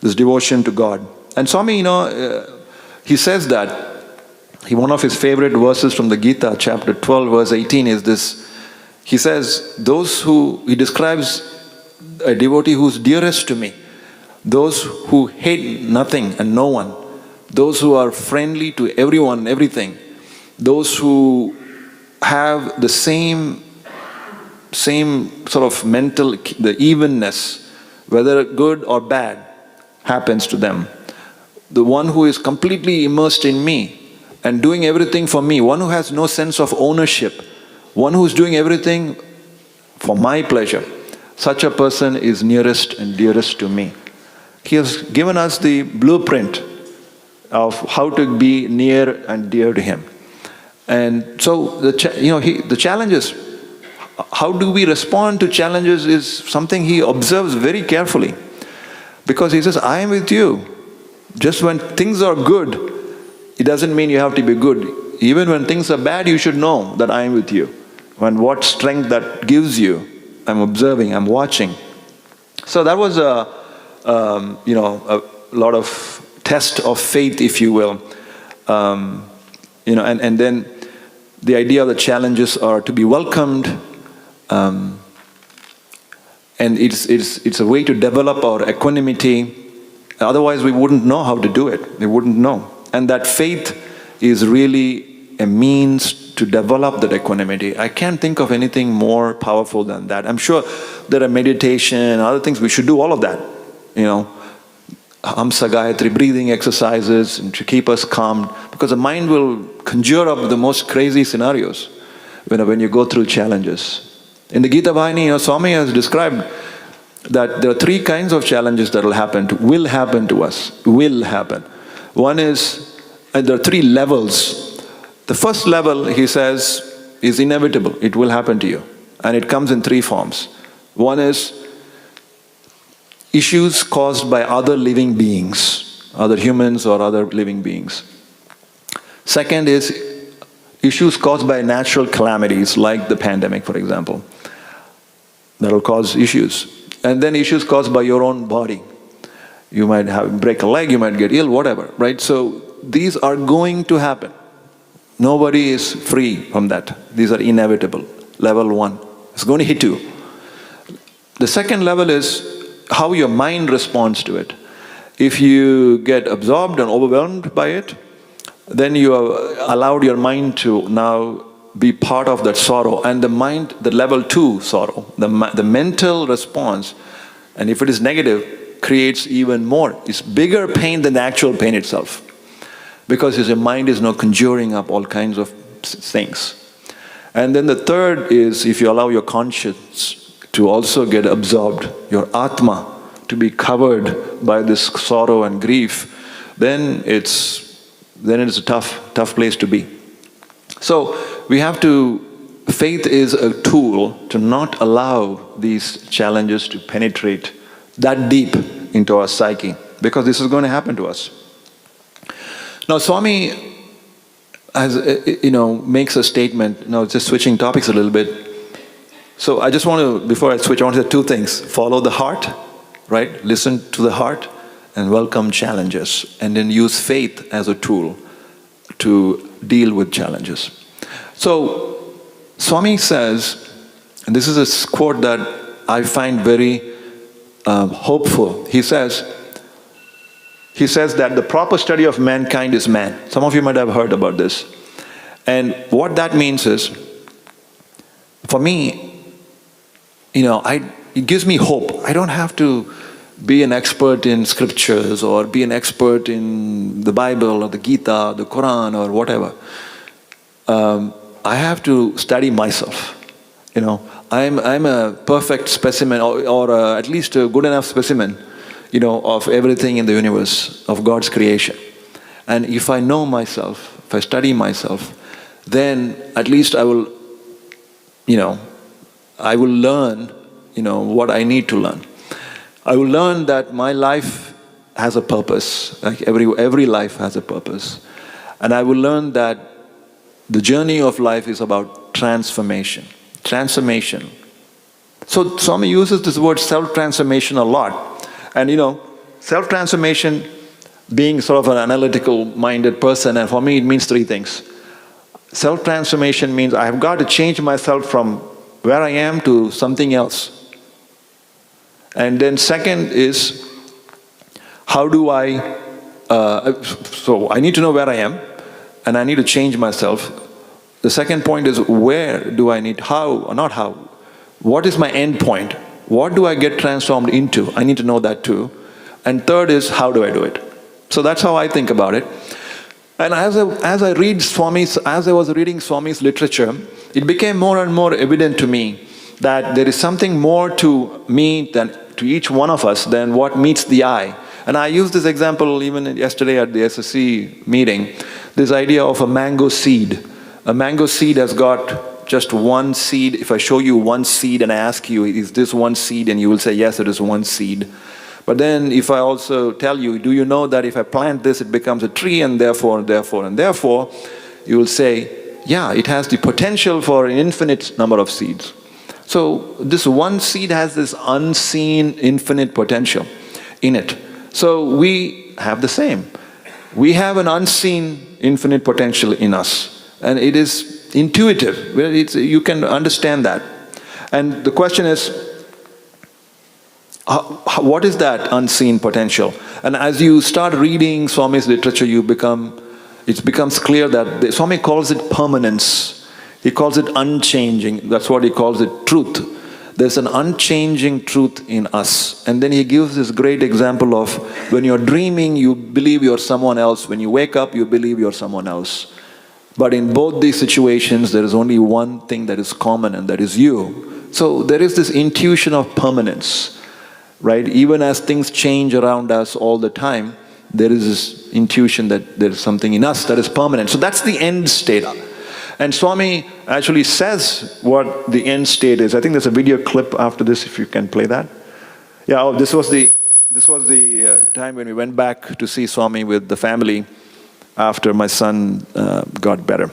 This devotion to God. And Swami, he says that, one of his favorite verses from the Gita, chapter 12, verse 18 is this. He says, he describes a devotee who's dearest to me, those who hate nothing and no one, those who are friendly to everyone, everything, those who have the same sort of mental, the evenness, whether good or bad, happens to them. The one who is completely immersed in me and doing everything for me, one who has no sense of ownership, one who is doing everything for my pleasure, such a person is nearest and dearest to me. He has given us the blueprint of how to be near and dear to Him. And so, the challenges, how do we respond to challenges is something He observes very carefully. Because He says, I am with you. Just when things are good, it doesn't mean you have to be good. Even when things are bad, you should know that I am with you. And what strength that gives you, I'm observing, I'm watching. So that was a lot of test of faith, if you will. And then the idea of the challenges are to be welcomed. And it's a way to develop our equanimity. Otherwise, we wouldn't know how to do it. We wouldn't know. And that faith is really a means to develop that equanimity. I can't think of anything more powerful than that. I'm sure there are meditation and other things. We should do all of that. Hamsa Gayatri, breathing exercises, and to keep us calm. Because the mind will conjure up the most crazy scenarios when you go through challenges. In the Gita Vahini, Swami has described that there are three kinds of challenges that will happen to us. Will happen. One is, and there are three levels. The first level, he says, is inevitable. It will happen to you. And it comes in three forms. One is issues caused by other living beings, other humans or other living beings. Second is issues caused by natural calamities, like the pandemic, for example. That will cause issues. And then issues caused by your own body. You might break a leg, you might get ill, whatever, right? So these are going to happen. Nobody is free from that. These are inevitable. Level one. It's going to hit you. The second level is how your mind responds to it. If you get absorbed and overwhelmed by it, then you have allowed your mind to now be part of that sorrow. And the mind, the level two sorrow, the mental response, and if it is negative, creates even more. It's bigger pain than the actual pain itself. Because your mind is now conjuring up all kinds of things. And then the third is if you allow your conscience to also get absorbed, your Atma to be covered by this sorrow and grief, then it's a tough place to be. So faith is a tool to not allow these challenges to penetrate that deep into our psyche, because this is going to happen to us. Now Swami makes a statement, just switching topics a little bit. So I just want to, before I switch, I want to say two things. Follow the heart, right? Listen to the heart and welcome challenges. And then use faith as a tool to deal with challenges. So Swami says, and this is a quote that I find very hopeful. He says that the proper study of mankind is man. Some of you might have heard about this. And what that means is, for me, it gives me hope. I don't have to be an expert in scriptures or be an expert in the Bible or the Gita, the Quran or whatever. I have to study myself. I'm a perfect specimen or at least a good enough specimen, of everything in the universe, of God's creation. And if I know myself, if I study myself, then at least I will learn, what I need to learn. I will learn that my life has a purpose, like every life has a purpose. And I will learn that the journey of life is about transformation. Transformation. So Swami uses this word self-transformation a lot. And self-transformation, being sort of an analytical-minded person, and for me it means three things. Self-transformation means I have got to change myself from where I am to something else. And then second is, how do so I need to know where I am, and I need to change myself. The second point is, where do I need, what is my end point? What do I get transformed into? I need to know that too. And third is, how do I do it? So that's how I think about it. And as I was reading Swami's literature, it became more and more evident to me that there is something more to me than to each one of us than what meets the eye. And I used this example even yesterday at the SSC meeting, this idea of a mango seed. A mango seed has got just one seed. If I show you one seed and I ask you, is this one seed? And you will say, yes, it is one seed. But then if I also tell you, do you know that if I plant this, it becomes a tree, and therefore, you will say, yeah, it has the potential for an infinite number of seeds. So this one seed has this unseen infinite potential in it. So we have the same. We have an unseen infinite potential in us. And it is intuitive. You can understand that. And the question is, what is that unseen potential? And as you start reading Swami's literature, it becomes clear that Swami calls it permanence. He calls it unchanging. That's what he calls it, truth. There's an unchanging truth in us. And then he gives this great example of when you're dreaming, you believe you're someone else. When you wake up, you believe you're someone else. But in both these situations, there is only one thing that is common, and that is you. So there is this intuition of permanence, right? Even as things change around us all the time, there is this intuition that there is something in us that is permanent. So that's the end state. And Swami actually says what the end state is. I think there's a video clip after this, if you can play that. Yeah, this was the time when we went back to see Swami with the family after my son got better.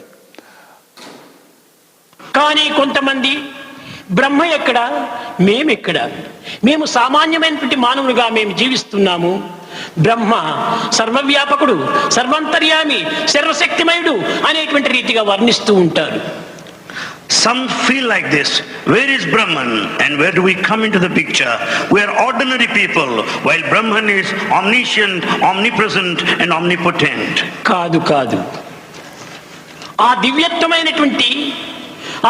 కానీ కొంతమంది బ్రహ్మ ఎక్కడ, మేమెక్కడ, మేము సామాన్యమైనటువంటి మానవులుగా మేము జీవిస్తున్నాము. బ్రహ్మ సర్వవ్యాపకుడు, సర్వంతర్యామి, సర్వశక్తిమయుడు అనేటువంటి రీతిగా వర్ణిస్తూ ఉంటారు. Some feel like this. Where is Brahman and where do we come into the picture? We are ordinary people, while Brahman is omniscient, omnipresent and omnipotent. కాదు కాదు, ఆ దివ్యత్వమైనటువంటి,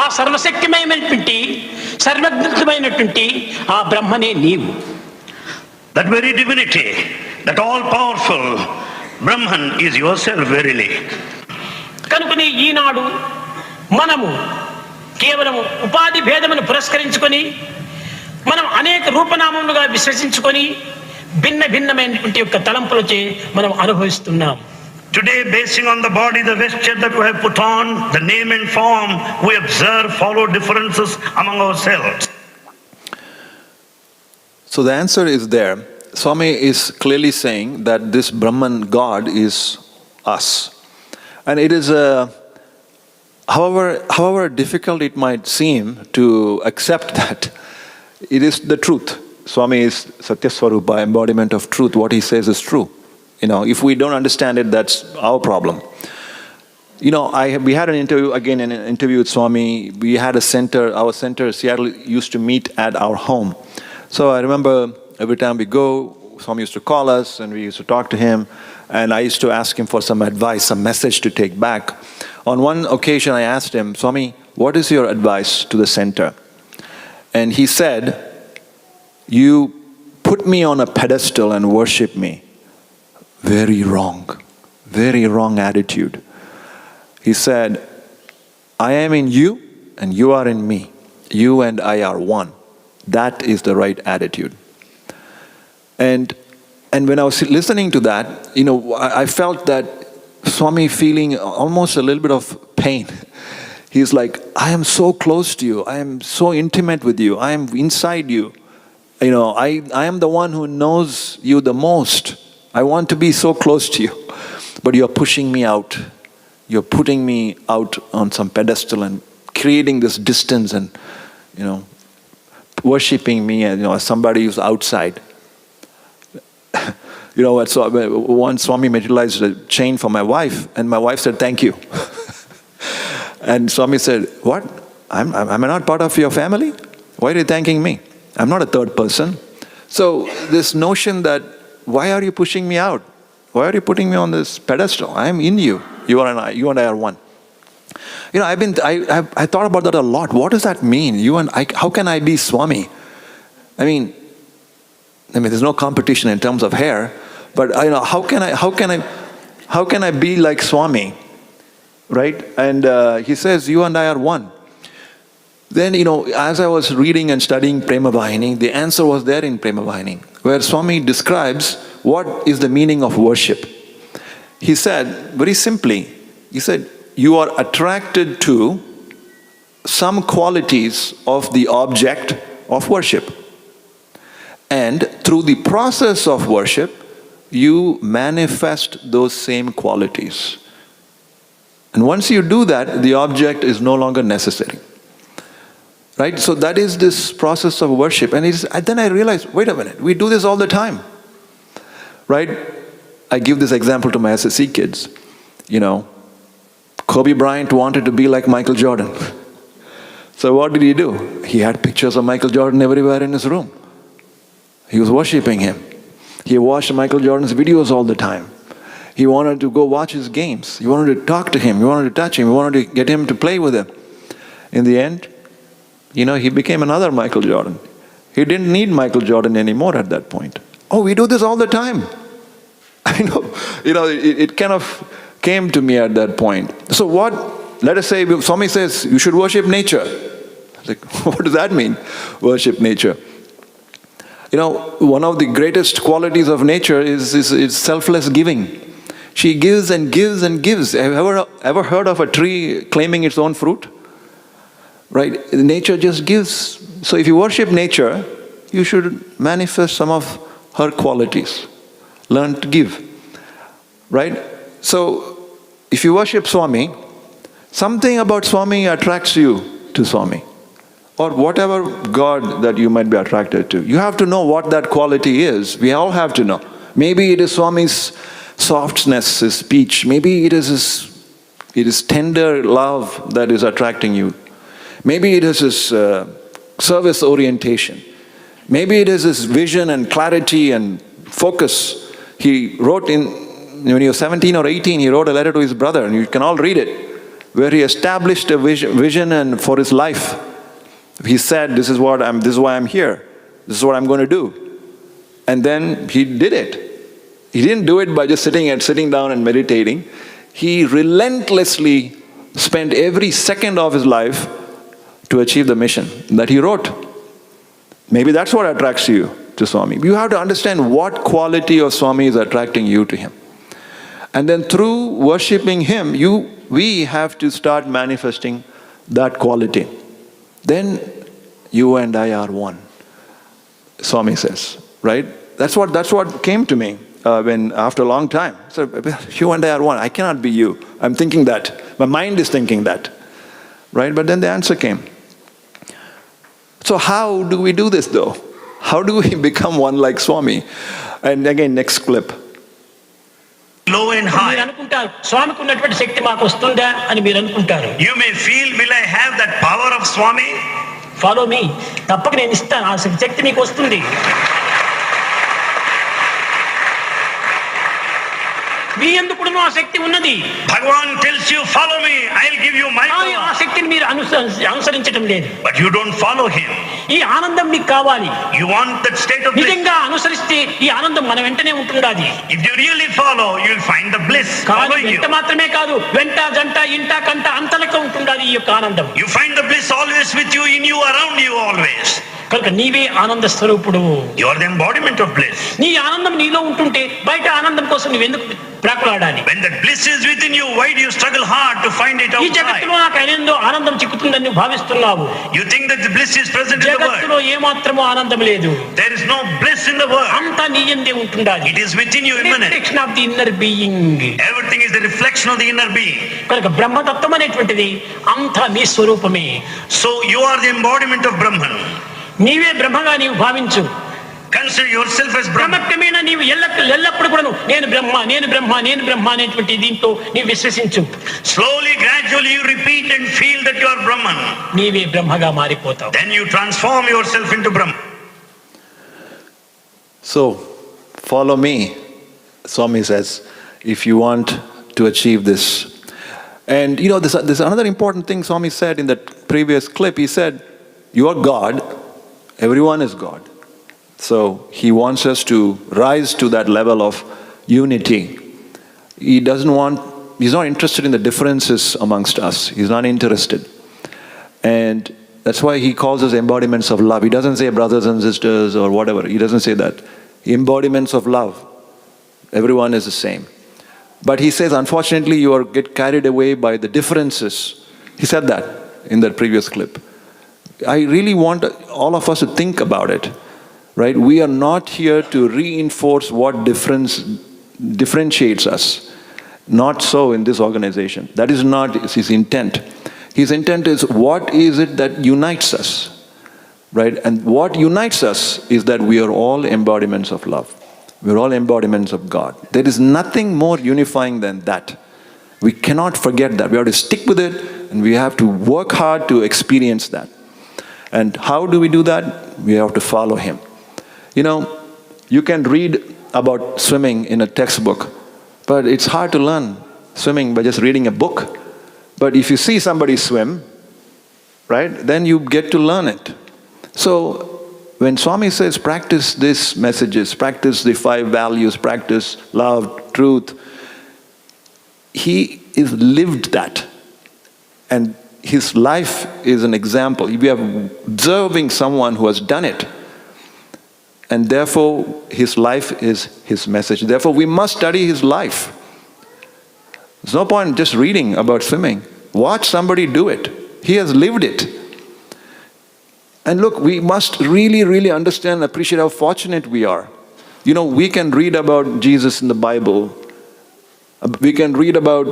ఆ సర్వశక్తిమయమైనటువంటి, సర్వజ్ఞమైనటువంటి ఆ బ్రహ్మనే నీవు. That very divinity, that all-powerful Brahman is yourself verily. కనుకనే ఈనాడు మనము కేవలం ఉపాధి భేదమును పురస్కరించుకొని మనం అనేక రూపనామములుగా విశ్వసించుకొని భిన్న భిన్నమైనటువంటి యొక్క తలంపులచే మనం అనుభవిస్తున్నాం. Today, basing on the body, the vesture that we have put on, the name and form, we observe, follow differences among ourselves. So the answer is there. Swami is clearly saying that this Brahman God is us. And it is however difficult it might seem to accept that, it is the truth. Swami is Satya Swarupa, embodiment of truth. What he says is true. If we don't understand it, that's our problem. We had an interview with Swami. We had a center, our center, Seattle, used to meet at our home. So I remember every time we go, Swami used to call us and we used to talk to him. And I used to ask him for some advice, some message to take back. On one occasion, I asked him, Swami, what is your advice to the center? And he said, you put me on a pedestal and worship me. Very wrong attitude. He said, I am in you and you are in me. You and I are one. That is the right attitude. And when I was listening to that, I felt that Swami feeling almost a little bit of pain. He's like, I am so close to you. I am so intimate with you. I am inside you. I am the one who knows you the most. I want to be so close to you. But you're pushing me out. You're putting me out on some pedestal and creating this distance and, worshipping me as somebody who's outside. Once Swami materialized a chain for my wife, and my wife said, thank you. And Swami said, what? Am I not part of your family? Why are you thanking me? I'm not a third person. So this notion that, why are you pushing me out? Why are you putting me on this pedestal? I am in you. You and I are one. I thought about that a lot. What does that mean? You and I, how can I be Swami? I mean, I mean, there's no competition in terms of hair, but how can I be like Swami, right? And he says, you and I are one. Then, as I was reading and studying Prema Vahini, the answer was there in Prema Vahini, where Swami describes what is the meaning of worship. He said, very simply, he said, you are attracted to some qualities of the object of worship. And through the process of worship, you manifest those same qualities. And once you do that, the object is no longer necessary. Right? So that is this process of worship. And then I realized, wait a minute, we do this all the time. Right? I give this example to my SSC kids. Kobe Bryant wanted to be like Michael Jordan. So what did he do? He had pictures of Michael Jordan everywhere in his room. He was worshiping him. He watched Michael Jordan's videos all the time. He wanted to go watch his games. He wanted to talk to him. He wanted to touch him. He wanted to get him to play with him. In the end, he became another Michael Jordan. He didn't need Michael Jordan anymore at that point. Oh, we do this all the time. I know. It kind of came to me at that point. So let us say Swami says, you should worship nature. Like, what does that mean? Worship nature. One of the greatest qualities of nature is selfless giving. She gives and gives and gives. Have you ever heard of a tree claiming its own fruit? Right? Nature just gives. So if you worship nature, you should manifest some of her qualities. Learn to give. Right? So if you worship Swami, something about Swami attracts you to Swami. Or whatever God that you might be attracted to. You have to know what that quality is. We all have to know. Maybe it is Swami's softness, his speech. Maybe it is tender love that is attracting you. Maybe it is his service orientation. Maybe it is his vision and clarity and focus. He wrote when he was 17 or 18, he wrote a letter to his brother, and you can all read it, where he established a vision and for his life. He said, this is why I'm here. This is what I'm going to do. And then he did it. He didn't do it by just sitting down and meditating. He relentlessly spent every second of his life to achieve the mission that he wrote. Maybe that's what attracts you to Swami. You have to understand what quality of Swami is attracting you to him. And then through worshipping him, we have to start manifesting that quality. Then you and I are one, Swami says, right? That's what came to me when after a long time. So you and I are one. I cannot be you. I'm thinking that. My mind is thinking that, right? But then the answer came. So how do we do this though? How do we become one like Swami? And again, next clip. Low and high. You may feel, will I have that power of Swami? Follow me. తప్పక నేను ఇస్తాను ఆ శక్తి మీకు వస్తుంది. మీ ఎందుకును ఆ శక్తి ఉన్నది. Bhagavan tells you, follow me, I'll give you my power. ఆ శక్తిని మీరు అనుసరించడం లేదు. But you don't follow him. ఈ ఆనందం మీకు కావాలి. You want that state of bliss. నిజంగా అనుసరిస్తే ఈ ఆనందం మన వెంటనే ఉంటుండాది. If you really follow, you'll find the bliss following you. వెంట మాత్రమే కాదు, వెంట జంట ఇంట కంట అంతలక ఉంటుండాది ఈ యొక్క ఆనందం. You find the bliss always with you, in you, around you always. కనుక నీవే ఆనంద స్వరూపుడు. You are the embodiment of bliss. నీ ఆనందం నీలో ఉంటుంటే బయట ఆనందం కోసం నువ్వు ఎందుకు ప్రాకులాడాలి? When that bliss is within you, why do you struggle hard to find it outside? ఈ జగత్తులో నాకు ఏదో ఆనందం చిక్కుతుందని నువ్వు భావిస్తున్నావు. You think that the bliss is present in the world. జగత్తులో ఏమాత్రమూ ఆనందం లేదు. There is no bliss in the world. అంతా నీ యందే ఉంటుండాలి. It is within you, immanent. Reflection of the inner being. Everything is the reflection of the inner being. కనుక బ్రహ్మతత్వం అనేటువంటిది అంతా నీ స్వరూపమే. So you are the embodiment of Brahman. నీవే బ్రహ్మగా నీవు భావించు. Consider yourself as Brahman. క్రమక్రమేణా నీవు ఎల్లప్పుడు కూడా నేను బ్రహ్మ అనేటువంటి దీంతో నీవు విశ్వసించు. Slowly, gradually you repeat and feel that you are Brahman. నీవే బ్రహ్మగా మారిపోతావు. Then you transform yourself into Brahman. So, follow me, Swami says, if you want to achieve this. And there's another important thing Swami said in that previous clip. He said, you are God, everyone is God. So he wants us to rise to that level of unity. He's not interested in the differences amongst us. He's not interested. And that's why he calls us embodiments of love. He doesn't say brothers and sisters or whatever. He doesn't say that. Embodiments of love. Everyone is the same. But he says, unfortunately, you get carried away by the differences. He said that in that previous clip. I really want all of us to think about it, right? We are not here to reinforce what differentiates us. Not so in this organization. That is not his intent. His intent is, what is it that unites us, right? And what unites us is that we are all embodiments of love. We're all embodiments of God. There is nothing more unifying than that. We cannot forget that. We have to stick with it, and we have to work hard to experience that. And how do we do that? We have to follow him. You know, you can read about swimming in a textbook, but it's hard to learn swimming by just reading a book. But if you see somebody swim, right, then you get to learn it. So when Swami says practice these messages, practice the 5 values, practice love, truth, he is lived that. And his life is an example. We are observing someone who has done it. And therefore, his life is his message. Therefore, we must study his life. There's no point just reading about swimming. Watch somebody do it. He has lived it. And look, we must really, really understand and appreciate how fortunate we are. You know, we can read about Jesus in the Bible. We can read about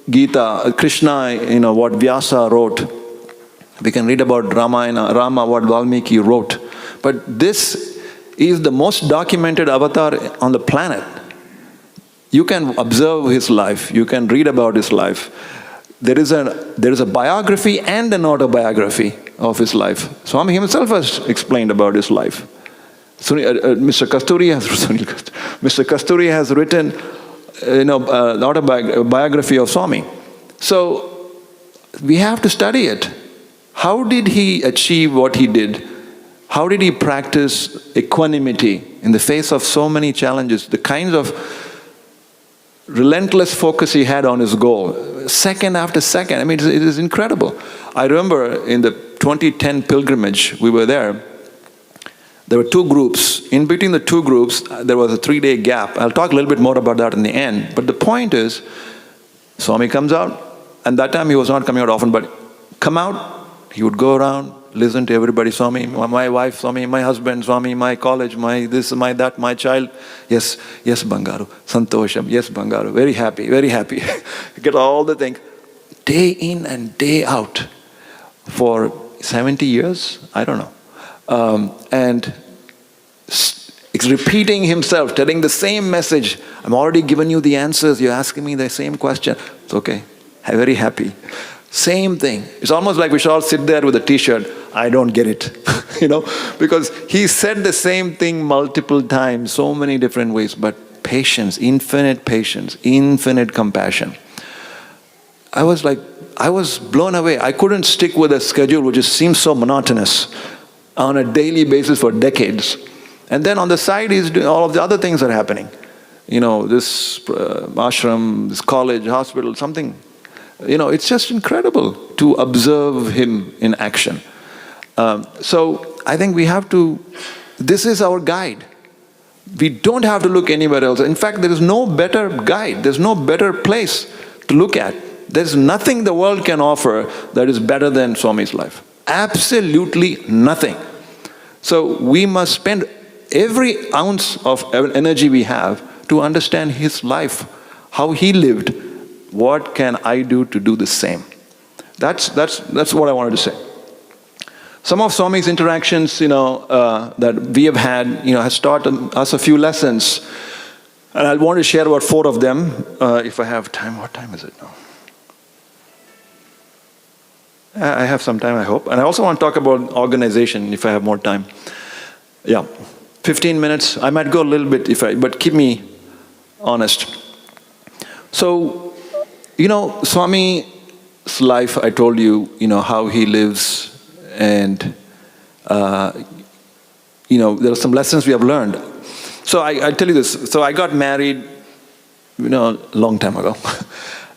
Gita, Krishna, what Vyasa wrote. We can read about Rama, what Valmiki wrote. But this is the most documented avatar on the planet. You can observe his life. You can read about his life. There is a biography and an autobiography of his life. Swami himself has explained about his life. Mr. Kasturi has written an autobiography of Swami. So we have to study it. How did he achieve what he did? How did he practice equanimity in the face of so many challenges? The kinds of relentless focus he had on his goal, second after second. I mean, it is incredible. I remember in the 2010 pilgrimage, we were there. There were 2 groups. In between the 2 groups, there was a 3-day gap. I'll talk a little bit more about that in the end. But the point is, Swami comes out, and that time he was not coming out often, but come out, he would go around, listen to everybody. Swami, my wife, Swami, my husband, Swami, my college, my this, my that, my child. Yes, yes, Bangaru. Santosham. Yes, Bangaru. Very happy, very happy. Get all the things. Day in and day out. For 70 years? I don't know. And it's repeating himself, telling the same message. I'm already given you the answers. You're asking me the same question. It's okay. I'm very happy. Same thing. It's almost like we should all sit there with a t-shirt. I don't get it. Because he said the same thing multiple times, so many different ways. But patience, infinite compassion. I was blown away. I couldn't stick with a schedule which just seems so monotonous on a daily basis for decades. And then on the side, he's doing all of the other things that are happening. This ashram, this college, hospital, something. It's just incredible to observe him in action. So I think we have to, this is our guide. We don't have to look anywhere else. In fact, there is no better guide. There's no better place to look at. There's nothing the world can offer that is better than Swami's life. Absolutely nothing. So we must spend every ounce of energy we have to understand his life, how he lived. What can I do to do the same? That's what I wanted to say. Some of Swami's interactions, that we have had, has taught us a few lessons. And I want to share about 4 of them, if I have time. What time is it now? I have some time, I hope. And I also want to talk about organization, if I have more time. Yeah, 15 minutes. I might go a little bit, but keep me honest. So, Swami's life, I told you, how he lives, and, there are some lessons we have learned. So I tell you this. So I got married, a long time ago.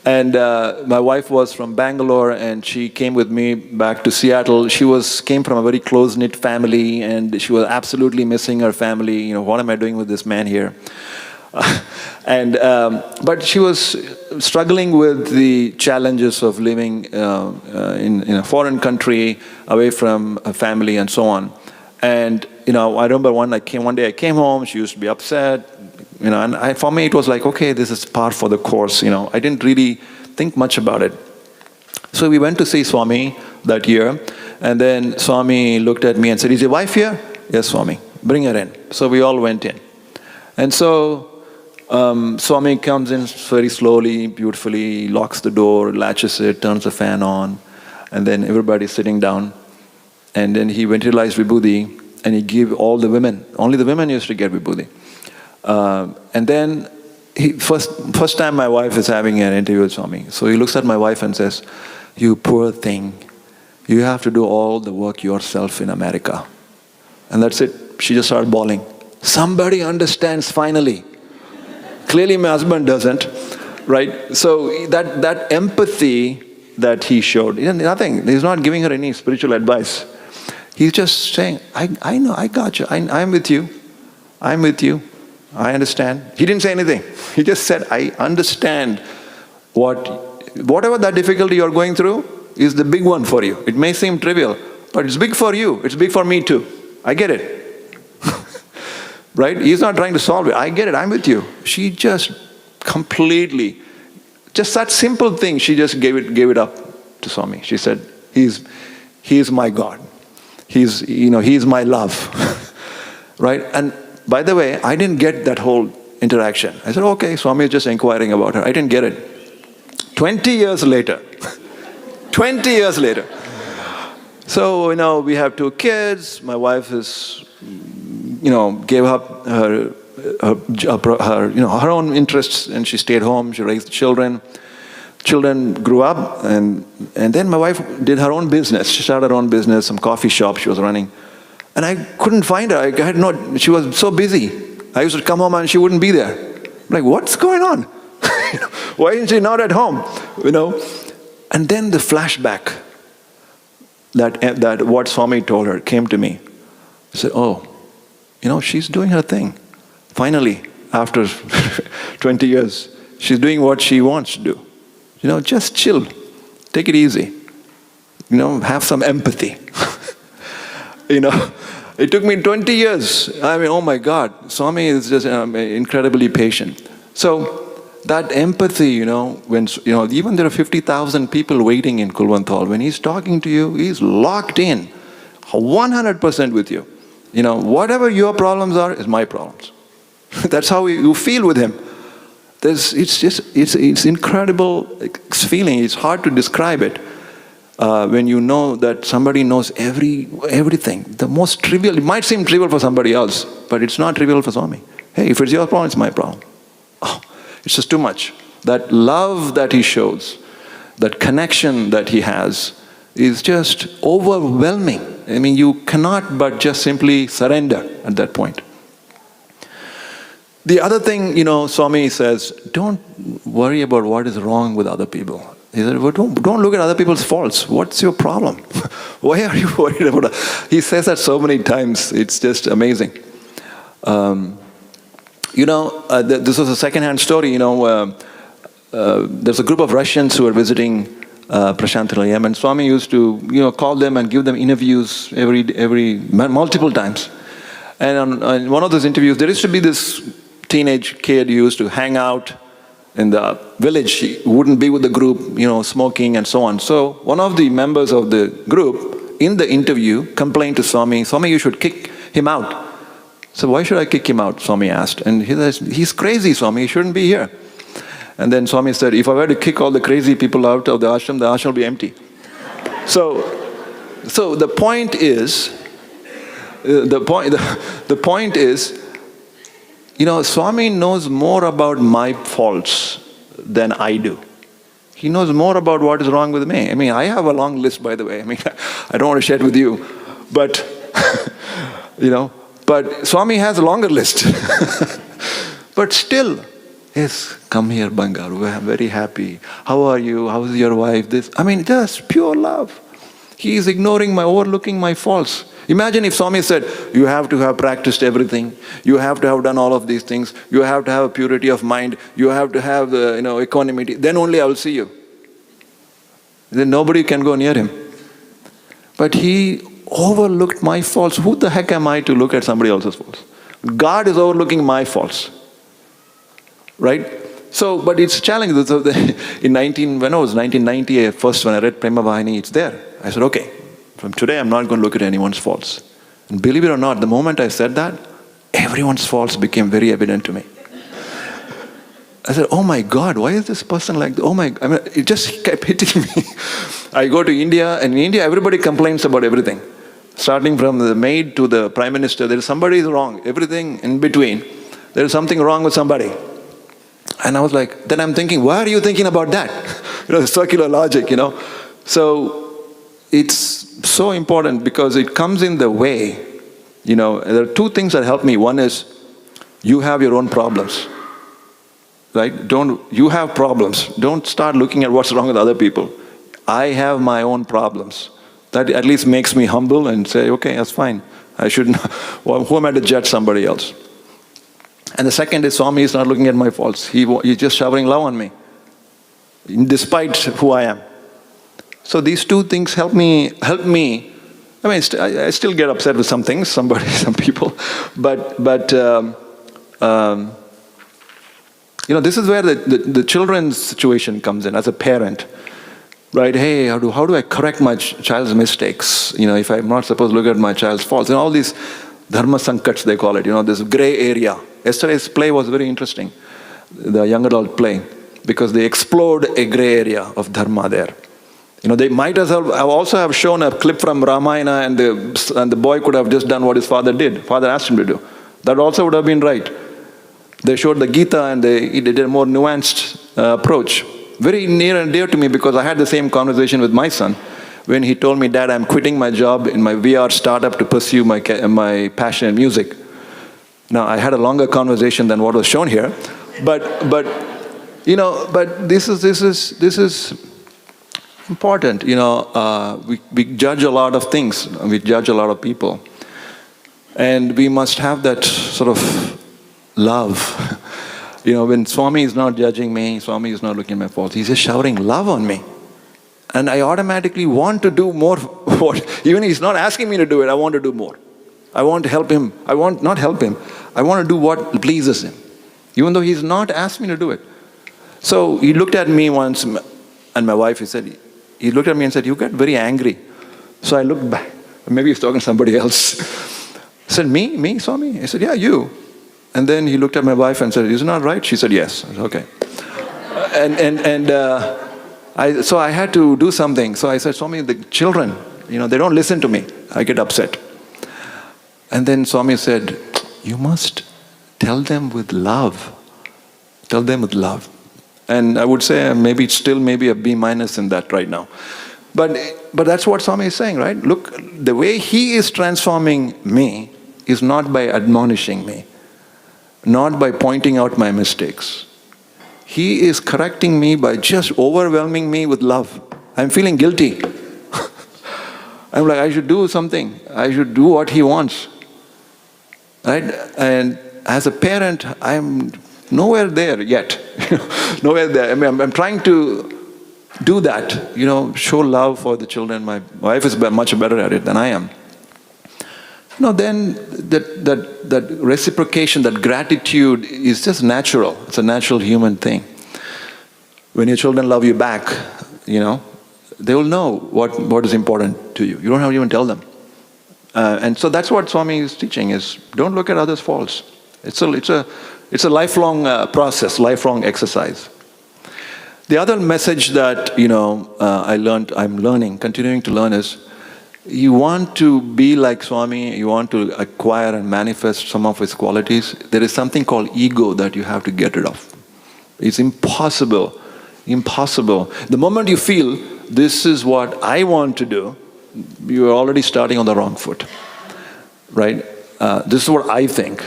And my wife was from Bangalore, and she came with me back to Seattle. She came from a very close-knit family, and she was absolutely missing her family. What am I doing with this man here? But she was struggling with the challenges of living in a foreign country, away from a family, and so on. And I remember one day I came home. She used to be upset. And for me, it was like, okay, this is par for the course. I didn't really think much about it. So we went to see Swami that year, and then Swami looked at me and said, "Is your wife here?" "Yes, Swami." "Bring her in." So we all went in. And so Swami comes in very slowly, beautifully, locks the door, latches it, turns the fan on, and then everybody's sitting down. And then he utilized Vibhuti, and he gave all the women. Only the women used to get Vibhuti. And then, first time my wife is having an interview with Swami. So he looks at my wife and says, "You poor thing, you have to do all the work yourself in America." And that's it. She just started bawling. Somebody understands finally. Clearly my husband doesn't, right? So that empathy that he showed, nothing. He's not giving her any spiritual advice. He's just saying, I know, I got you. I'm with you. I'm with you. I understand. He didn't say anything. He just said, I understand whatever that difficulty you're going through is the big one for you. It may seem trivial, but it's big for you. It's big for me too. I get it. Right? He's not trying to solve it. I get it. I'm with you. She just completely, just that simple thing, she just gave it up to Swami. She said, He's my God. He's my love. Right? And by the way, I didn't get that whole interaction. I said, okay, Swami is just inquiring about her. I didn't get it. 20 years later. 20 years later. So, we have 2 kids. My wife gave up her own interests, and she stayed home. She raised children. Children grew up, and then my wife did her own business. She started her own business, some coffee shop she was running. And I couldn't find her. She was so busy. I used to come home and she wouldn't be there. I'm like, what's going on? Why isn't she not at home? And then the flashback that what Swami told her came to me. I said, oh, she's doing her thing. Finally, after 20 years, she's doing what she wants to do. Just chill. Take it easy. Have some empathy. It took me 20 years. Oh my God, Swami is just incredibly patient. So that empathy, when even there are 50,000 people waiting in Kulwant, when he's talking to you, he's locked in, 100% with you. Whatever your problems are, is my problems. That's how you feel with him. It's incredible feeling. It's hard to describe it. When you know that somebody knows everything, the most trivial, it might seem trivial for somebody else, but it's not trivial for Swami. Hey, if it's your problem, it's my problem. Oh, it's just too much. That love that he shows, that connection that he has, is just overwhelming. You cannot but just simply surrender at that point. The other thing, Swami says, don't worry about what is wrong with other people. He said, well, don't look at other people's faults. What's your problem? Why are you worried about it? He says that so many times. It's just amazing. This was a second-hand story. There's a group of Russians who were visiting Prashant Nilayam, and Swami used to, call them and give them interviews multiple times. And on one of those interviews, there used to be this teenage kid who used to hang out in the village. He wouldn't be with the group, smoking and so on. So one of the members of the group in the interview complained to Swami, Swami, you should kick him out. So why should I kick him out? Swami asked. And he says, he's crazy, Swami, he shouldn't be here. And then Swami said, if I were to kick all the crazy people out of the ashram will be empty. So the point is, Swami knows more about my faults than I do. He knows more about what is wrong with me. I have a long list, by the way. I don't want to share it with you. But, But Swami has a longer list. But still, yes, come here, Bangaru, I'm very happy. How are you? How is your wife? This, I mean, just pure love. He is ignoring overlooking my faults. Imagine if Swami said, you have to have practiced everything, you have to have done all of these things, you have to have a purity of mind, you have to have equanimity, then only I will see you. Then nobody can go near him. But he overlooked my faults. Who the heck am I to look at somebody else's faults? God is overlooking my faults. Right? So, but it's a challenge. So when I was 1990, first when I read Prema Vahini, it's there. I said, okay, from today I'm not going to look at anyone's faults. And believe it or not, the moment I said that, everyone's faults became very evident to me. I said, oh my God, why is this person like, it just kept hitting me. I go to India, and in India everybody complains about everything. Starting from the maid to the prime minister, there is somebody is wrong. Everything in between, there is something wrong with somebody. And I was like, then I'm thinking, why are you thinking about that? Circular logic, So it's so important because it comes in the way. There are two things that help me. One is, you have your own problems. Right? You have problems. Don't start looking at what's wrong with other people. I have my own problems. That at least makes me humble and say, okay, that's fine. I shouldn't, who am I to judge somebody else? And the second is, Swami is not looking at my faults. He's just showering love on me, despite who I am. So these two things help me. I mean, I still get upset with some things, some people, but this is where the children's situation comes in as a parent. Right? Hey, how do I correct my child's mistakes? If I'm not supposed to look at my child's faults. And all these dharma sankats, they call it, this gray area. Yesterday's play was very interesting, the young adult play, because they explored a gray area of dharma there. They might as well also have shown a clip from Ramayana, and the boy could have just done what his father did. Father asked him to do. That also would have been right. They showed the Gita, and they did a more nuanced approach. Very near and dear to me, because I had the same conversation with my son when he told me, Dad, I'm quitting my job in my VR startup to pursue my passion in music. Now, I had a longer conversation than what was shown here, but this is important. We judge a lot of things, we judge a lot of people, and we must have that sort of love. When Swami is not judging me, Swami is not looking at my faults, he's just showering love on me. And I automatically want to do more. Even he's not asking me to do it, I want to do more. I want to help him. I want to do what pleases him, even though he's not asked me to do it. So he looked at me once, and my wife, he looked at me and said, you get very angry. So I looked back. Maybe he's talking to somebody else. I said, me, Swami? I said, yeah, you. And then he looked at my wife and said, isn't that right? She said, yes. I said, okay. So I had to do something. So I said, Swami, the children, they don't listen to me. I get upset. And then Swami said, you must tell them with love. Tell them with love. And I would say maybe it's still maybe a B- in that right now. But that's what Swami is saying, right? Look, the way he is transforming me is not by admonishing me, not by pointing out my mistakes. He is correcting me by just overwhelming me with love. I'm feeling guilty. I'm like, I should do something. I should do what he wants. Right? And as a parent, I'm nowhere there yet. Nowhere there. I mean, I'm trying to do that, show love for the children. My wife is much better at it than I am. Then that reciprocation, that gratitude is just natural. It's a natural human thing. When your children love you back, they will know what is important to you. You don't have to even tell them. And so that's what Swami is teaching, is don't look at others' faults. It's a lifelong process, lifelong exercise. The other message that I'm learning, continuing to learn, is you want to be like Swami, you want to acquire and manifest some of his qualities, there is something called ego that you have to get rid of. It's impossible. Impossible. The moment you feel, this is what I want to do, you are already starting on the wrong foot. Right? this is what I think.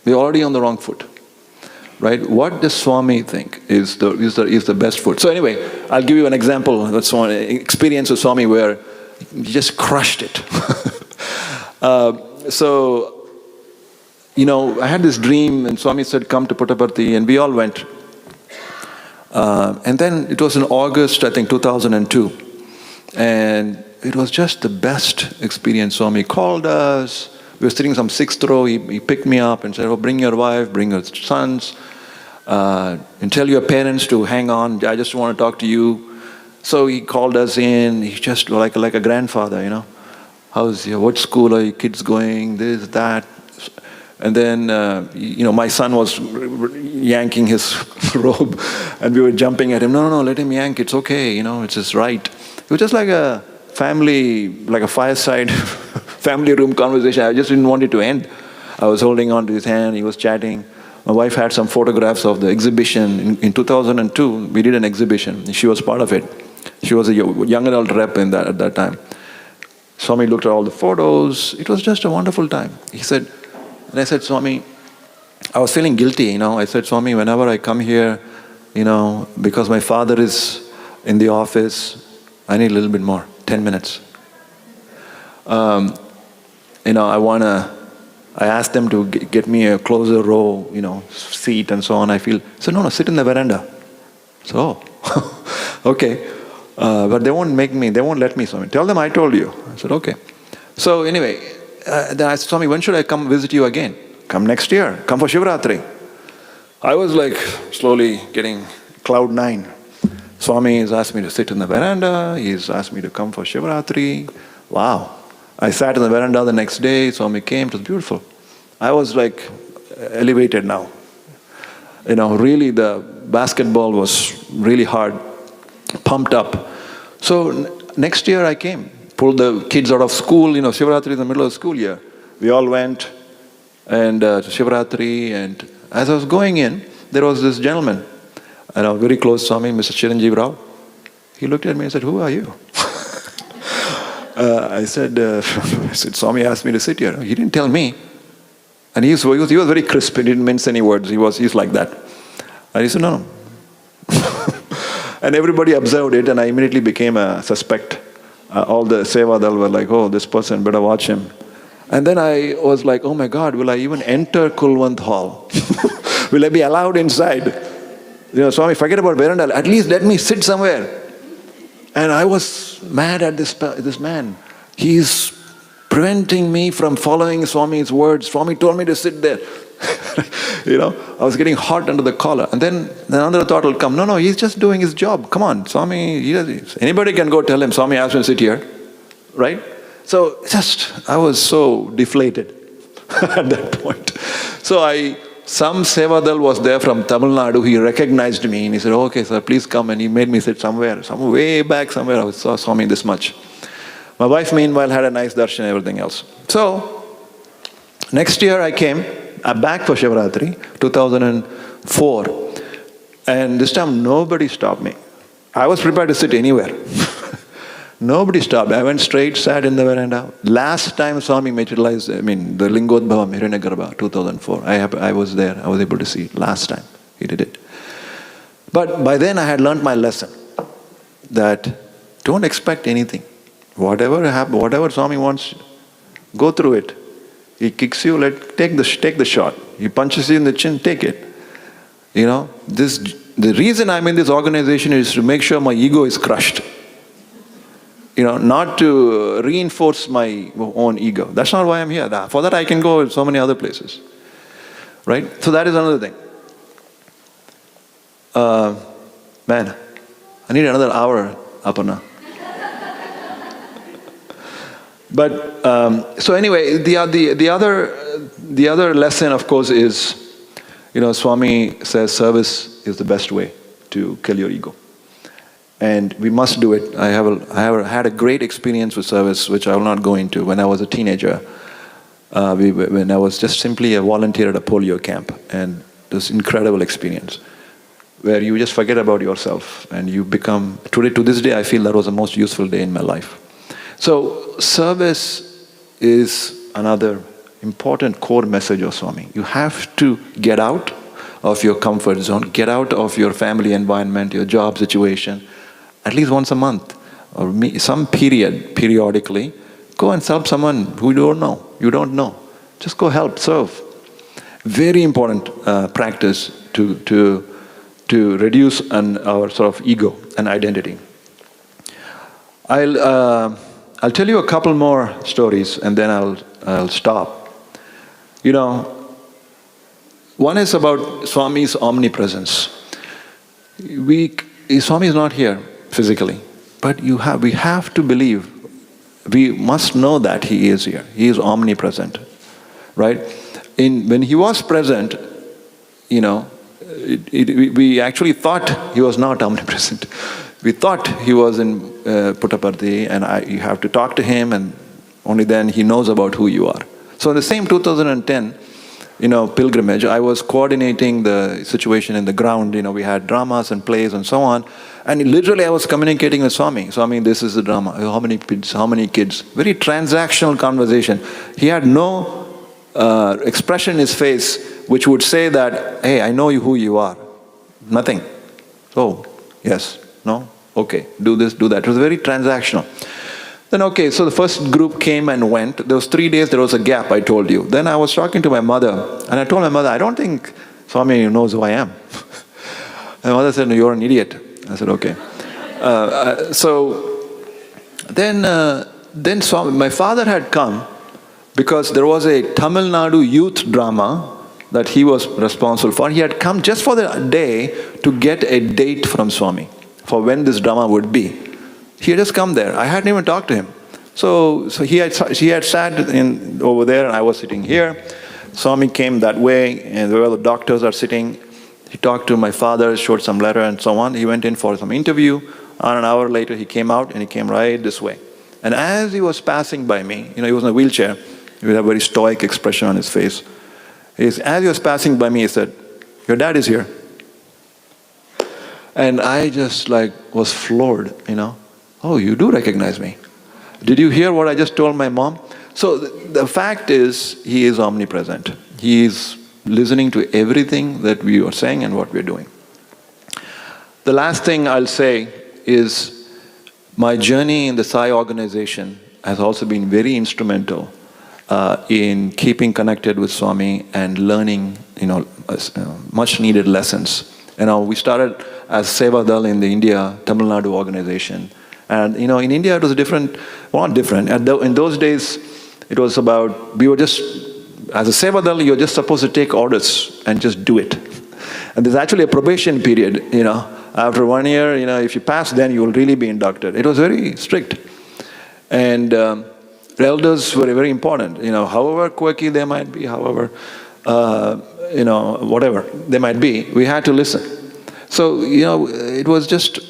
We're already on the wrong foot. Right? What does Swami think is the best foot? So anyway, I'll give you an example. That's one experience with Swami where he just crushed it. So, you know, I had this dream, and Swami said, "Come to Puttaparthi," and we all went. And then it was in August, I think, 2002, and it was just the best experience. Swami called us. We were sitting in some 6th row. He picked me up and said, "Oh, bring your wife, bring your sons, and tell your parents to hang on. I just want to talk to you." So he called us in. He just like a grandfather, you know. What school are your kids going? This, that. And then, you know, my son was yanking his robe, and we were jumping at him. No, let him yank. It's okay, you know, it's his right. It was just like a family, like a fireside family room conversation. I just didn't want it to end. I was holding on to his hand. He was chatting. My wife had some photographs of the exhibition. In 2002, we did an exhibition. She was part of it. She was a young adult rep at that time. Swami looked at all the photos. It was just a wonderful time. He said, and I said, "Swami," I was feeling guilty, you know. I said, "Swami, whenever I come here, you know, because my father is in the office, I need a little bit more, 10 minutes. You know, I asked them to get me a closer row, you know, seat and so on. I said, no, sit in the veranda. So, okay. But they won't let me, Swami. Tell them I told you. I said, okay. So anyway, then I said, "Swami, when should I come visit you again?" "Come next year. Come for Shivratri." I was like slowly getting cloud 9. Swami has asked me to sit in the veranda. He's asked me to come for Shivratri. Wow. I sat in the veranda the next day. Swami came. It was beautiful. I was like elevated now. You know, really the basketball was really hard, pumped up. So next year I came. Pulled the kids out of school, you know, Shivratri in the middle of the school year. We all went and to Shivratri, and as I was going in, there was this gentleman, you know, very close to Swami, Mr. Chiranjeev Rao. He looked at me and said, "Who are you?" I said, "Swami asked me to sit here." He didn't tell me. And he was very crisp, he didn't mince any words, he's like that. And he said, "No." And everybody observed it, and I immediately became a suspect. All the Sevadal were like, "Oh, this person, better watch him." And then I was like, "Oh my God, will I even enter Kulwant Hall? Will I be allowed inside? You know, Swami, forget about veranda, at least let me sit somewhere." And I was mad at this man. He's preventing me from following Swami's words. Swami told me to sit there. You know, I was getting hot under the collar. And then another thought will come, no, he's just doing his job. Come on, Swami, anybody can go tell him, "Swami asked me to sit here." Right? So I was so deflated at that point. So some Sevadal was there from Tamil Nadu. He recognized me and he said, "Okay, sir, please come." And he made me sit somewhere way back somewhere. I saw Swami this much. My wife, meanwhile, had a nice darshan and everything else. So, next year I came back for Shivratri, 2004. And this time nobody stopped me. I was prepared to sit anywhere. Nobody stopped. I went straight, sat in the veranda. Last time Swami materialized, the Lingodbhava Hiranyagarbha, 2004. I was there. I was able to see it. Last time he did it. But by then I had learned my lesson that don't expect anything. Whatever happens, whatever Swami wants, go through it. He kicks you, take the shot. He punches you in the chin, take it. You know, the reason I'm in this organization is to make sure my ego is crushed. You know, not to reinforce my own ego. That's not why I'm here. For that I can go so many other places. Right? So that is another thing. Man, I need another hour, Aparna. But so anyway, the other lesson, of course, is, you know, Swami says service is the best way to kill your ego, and we must do it. I have had a great experience with service, which I will not go into. When I was a teenager, when I was just simply a volunteer at a polio camp, and this incredible experience, where you just forget about yourself and you become. To this day, I feel that was the most useful day in my life. So service is another, important core message of Swami. You have to get out of your comfort zone, get out of your family environment, your job situation, at least once a month, or some periodically, go and help someone who you don't know. Just go help, serve. Very important practice to reduce our sort of ego and identity. I'll tell you a couple more stories and then I'll stop. You know, one is about Swami's omnipresence. Swami is not here physically, but we have to believe, we must know that he is here. He is omnipresent, right? When he was present, you know, we actually thought he was not omnipresent. We thought he was in Puttaparthi, and you have to talk to him, and only then he knows about who you are. So in the same 2010, you know, pilgrimage, I was coordinating the situation in the ground. You know, we had dramas and plays and so on, and literally I was communicating with Swami. Swami, this is the drama. How many kids? Very transactional conversation. He had no expression in his face which would say that, hey, I know who you are. Nothing. Oh, yes, no, okay, do this, do that. It was very transactional. Then okay, so the first group came and went. There was 3 days, there was a gap, I told you. Then I was talking to my mother, and I told my mother, I don't think Swami knows who I am. My mother said, no, you're an idiot. I said, okay. So then Swami, my father had come because there was a Tamil Nadu youth drama that he was responsible for. He had come just for the day to get a date from Swami for when this drama would be. He had just come there. I hadn't even talked to him. So he had sat over there, and I was sitting here. Swami came that way, and where the doctors are sitting. He talked to my father, showed some letter and so on. He went in for some interview. And an hour later, he came out, and he came right this way. And as he was passing by me, you know, he was in a wheelchair. He had a very stoic expression on his face. As he was passing by me, he said, your dad is here. And I just was floored, you know. Oh, you do recognize me. Did you hear what I just told my mom? So the fact is, he is omnipresent. He is listening to everything that we are saying and what we are doing. The last thing I'll say is my journey in the Sai organization has also been very instrumental in keeping connected with Swami and learning, you know, much needed lessons. You know, we started as Seva Dal in the India Tamil Nadu organization. And, you know, in India it was different, well, not different. In those days, it was about, we were just, as a Seva Dal, you're just supposed to take orders and just do it. And there's actually a probation period, you know. After 1 year, you know, if you pass, then you will really be inducted. It was very strict. And elders were very important, you know, however quirky they might be, however, you know, whatever they might be, we had to listen. So, you know, it was just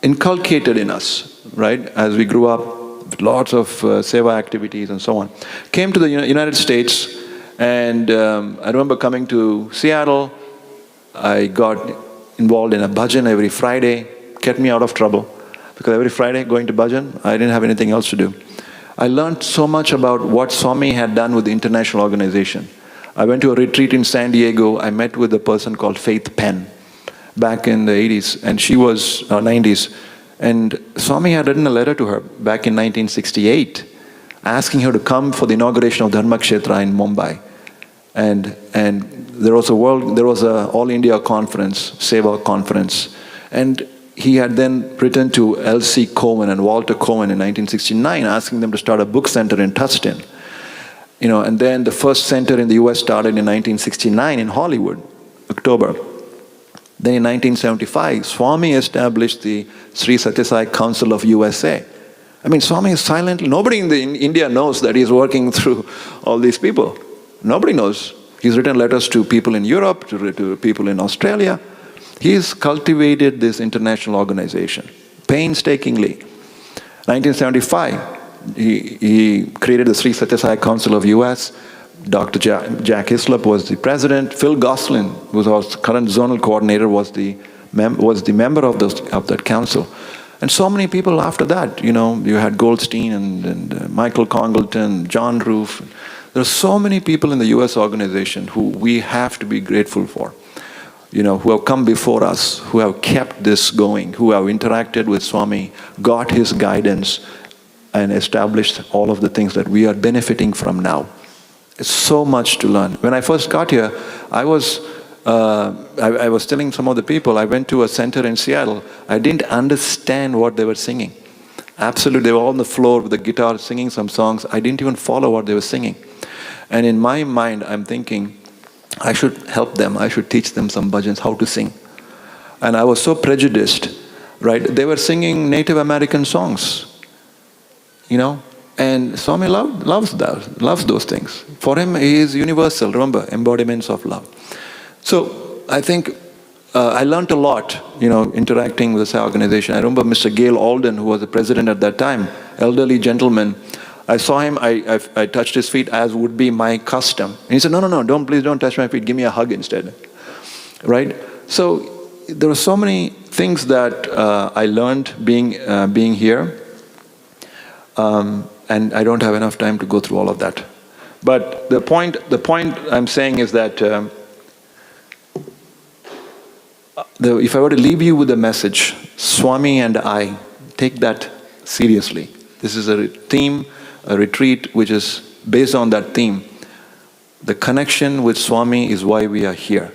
inculcated in us, right, as we grew up, lots of seva activities and so on. Came to the United States, and I remember coming to Seattle. I got involved in a bhajan every Friday, kept me out of trouble, because every Friday going to bhajan, I didn't have anything else to do. I learned so much about what Swami had done with the international organization. I went to a retreat in San Diego. I met with a person called Faith Penn back in the 80s, and she was 90s. And Swami had written a letter to her back in 1968, asking her to come for the inauguration of Dharmakshetra in Mumbai. And there was a All India conference, Seva conference, and he had then written to L.C. Cohen and Walter Cohen in 1969, asking them to start a book center in Tustin. You know, and then the first center in the US started in 1969 in Hollywood, October. Then in 1975, Swami established the Sri Sathya Sai Council of USA. I mean, Swami is silently, nobody in India knows that he's working through all these people. Nobody knows. He's written letters to people in Europe, to people in Australia. He's cultivated this international organization painstakingly. 1975, he created the Sri Sathya Sai Council of US. Dr. Jack Hislop was the president. Phil Gosselin, who was our current zonal coordinator, was the member of that council. And so many people after that, you know, you had Goldstein and Michael Congleton, John Roof. There are so many people in the US organization who we have to be grateful for, who have come before us, who have kept this going, who have interacted with Swami, got his guidance, and established all of the things that we are benefiting from now. It's so much to learn. When I first got here, I was telling some of the people, I went to a center in Seattle, I didn't understand what they were singing. Absolutely, they were all on the floor with the guitar singing some songs. I didn't even follow what they were singing. And in my mind, I'm thinking, I should help them. I should teach them some bhajans, how to sing. And I was so prejudiced, right? They were singing Native American songs, And Swami loves those things. For him, he is universal, remember, embodiments of love. So I think I learned a lot, interacting with this organization. I remember Mr. Gail Alden, who was the president at that time, elderly gentleman. I saw him, I touched his feet as would be my custom. And he said, no, please don't touch my feet, give me a hug instead. Right? So there were so many things that I learned being here. And I don't have enough time to go through all of that. But the point I'm saying is that if I were to leave you with a message, Swami and I, take that seriously. This is a theme, a retreat which is based on that theme. The connection with Swami is why we are here.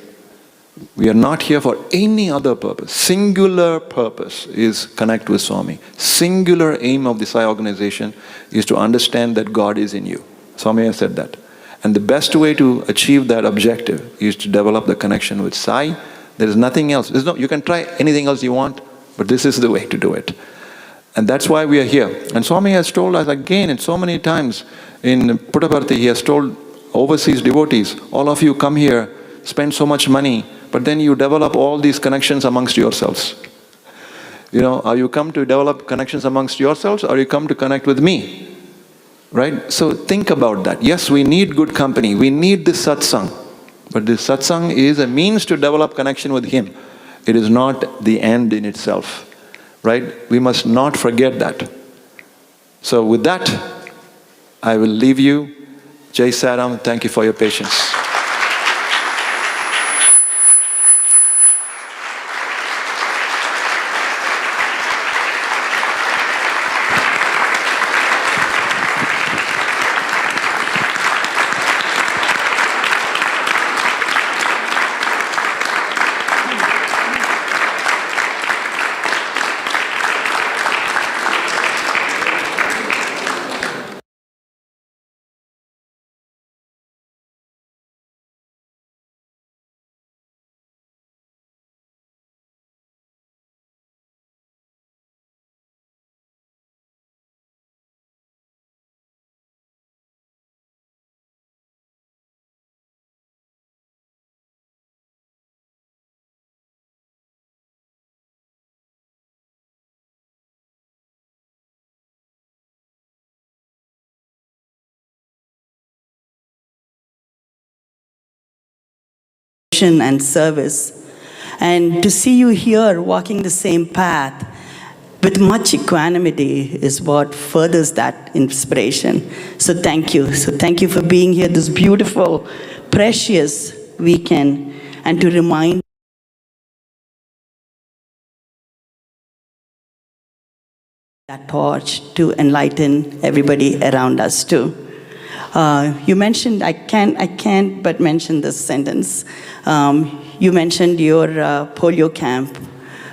We are not here for any other purpose. Singular purpose is connect with Swami. Singular aim of the Sai organization is to understand that God is in you. Swami has said that. And the best way to achieve that objective is to develop the connection with Sai. There is nothing else. You can try anything else you want, but this is the way to do it. And that's why we are here. And Swami has told us again and so many times in Puttaparthi, he has told overseas devotees, all of you come here, spend so much money, but then you develop all these connections amongst yourselves. Are you come to develop connections amongst yourselves, or you come to connect with me? Right? So think about that. Yes, we need good company. We need this satsang. But this satsang is a means to develop connection with Him. It is not the end in itself. Right? We must not forget that. So with that, I will leave you. Jai Saram, thank you for your patience. And service, and to see you here walking the same path with much equanimity is what furthers that inspiration. So thank you. So thank you for being here this beautiful, precious weekend, and to remind that torch to enlighten everybody around us too. You mentioned, I can't but mention this sentence. You mentioned your polio camp,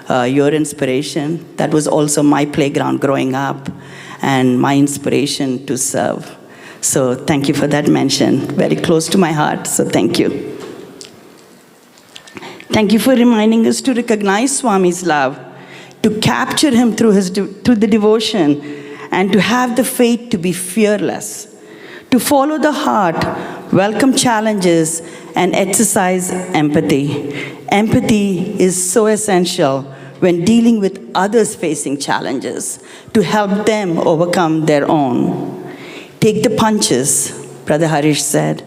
your inspiration. That was also my playground growing up and my inspiration to serve. So thank you for that mention. Very close to my heart, so thank you. Thank you for reminding us to recognize Swami's love, to capture him through the devotion, and to have the faith to be fearless. To follow the heart, welcome challenges, and exercise empathy. Empathy is so essential when dealing with others facing challenges, to help them overcome their own. Take the punches, Brother Harish said,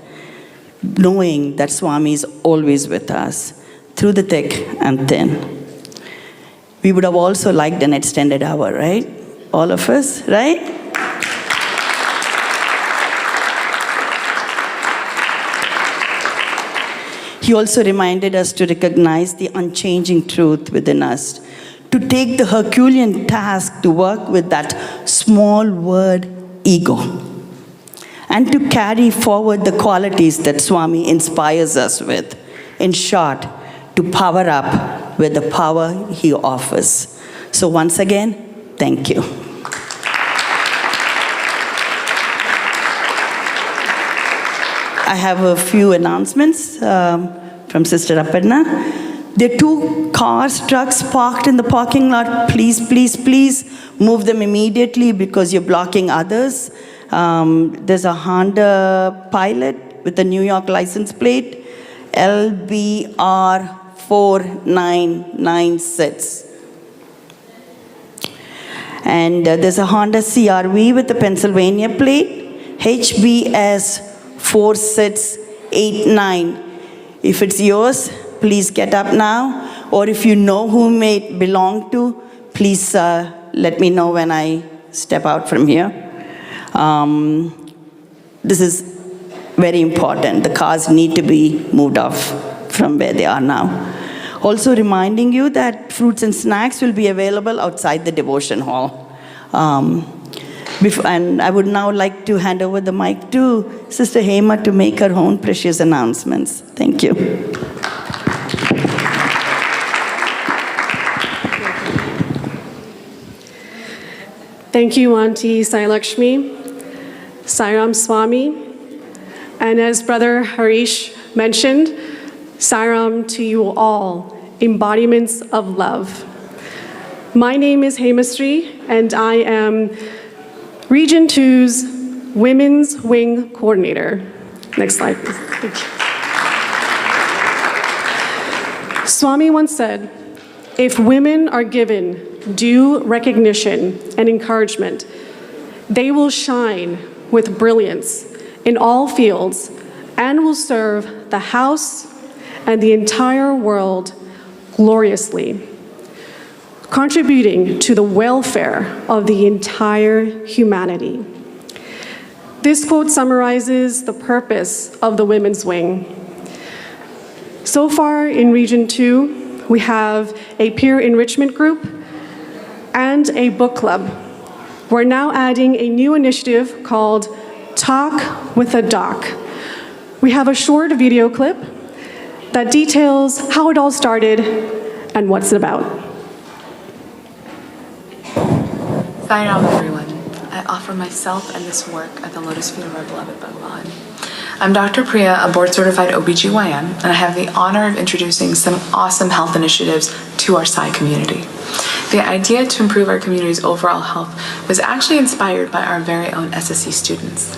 knowing that Swami is always with us, through the thick and thin. We would have also liked an extended hour, right? All of us, right? He also reminded us to recognize the unchanging truth within us, to take the Herculean task to work with that small word, ego, and to carry forward the qualities that Swami inspires us with. In short, to power up with the power he offers. So once again, thank you. I have a few announcements from Sister Aparna. There are 2 cars, trucks parked in the parking lot. Please, please, please move them immediately because you're blocking others. There's a Honda Pilot with a New York license plate, LBR 4996. And there's a Honda CRV with a Pennsylvania plate, HBS 4689. If it's yours, please get up now. Or if you know whom it belong to, please let me know when I step out from here. This is very important. The cars need to be moved off from where they are now. Also reminding you that fruits and snacks will be available outside the devotion hall. And I would now like to hand over the mic to Sister Hema to make her own precious announcements. Thank you. Thank you, Auntie Sai Lakshmi, Sairam Swami, and as Brother Harish mentioned, Sairam to you all, embodiments of love. My name is Hemastri, and I am Region 2's Women's Wing Coordinator. Next slide, please. Thank you. Swami once said, if women are given due recognition and encouragement, they will shine with brilliance in all fields and will serve the house and the entire world gloriously, contributing to the welfare of the entire humanity. This quote summarizes the purpose of the Women's Wing. So far in Region 2, we have a peer enrichment group and a book club. We're now adding a new initiative called Talk with a Doc. We have a short video clip that details how it all started and what's it about. Sairam, everyone. I offer myself and this work at the Lotus Feet of our beloved Bhagavan. I'm Dr. Priya, a board-certified OBGYN, and I have the honor of introducing some awesome health initiatives to our Sai community. The idea to improve our community's overall health was actually inspired by our very own SSC students.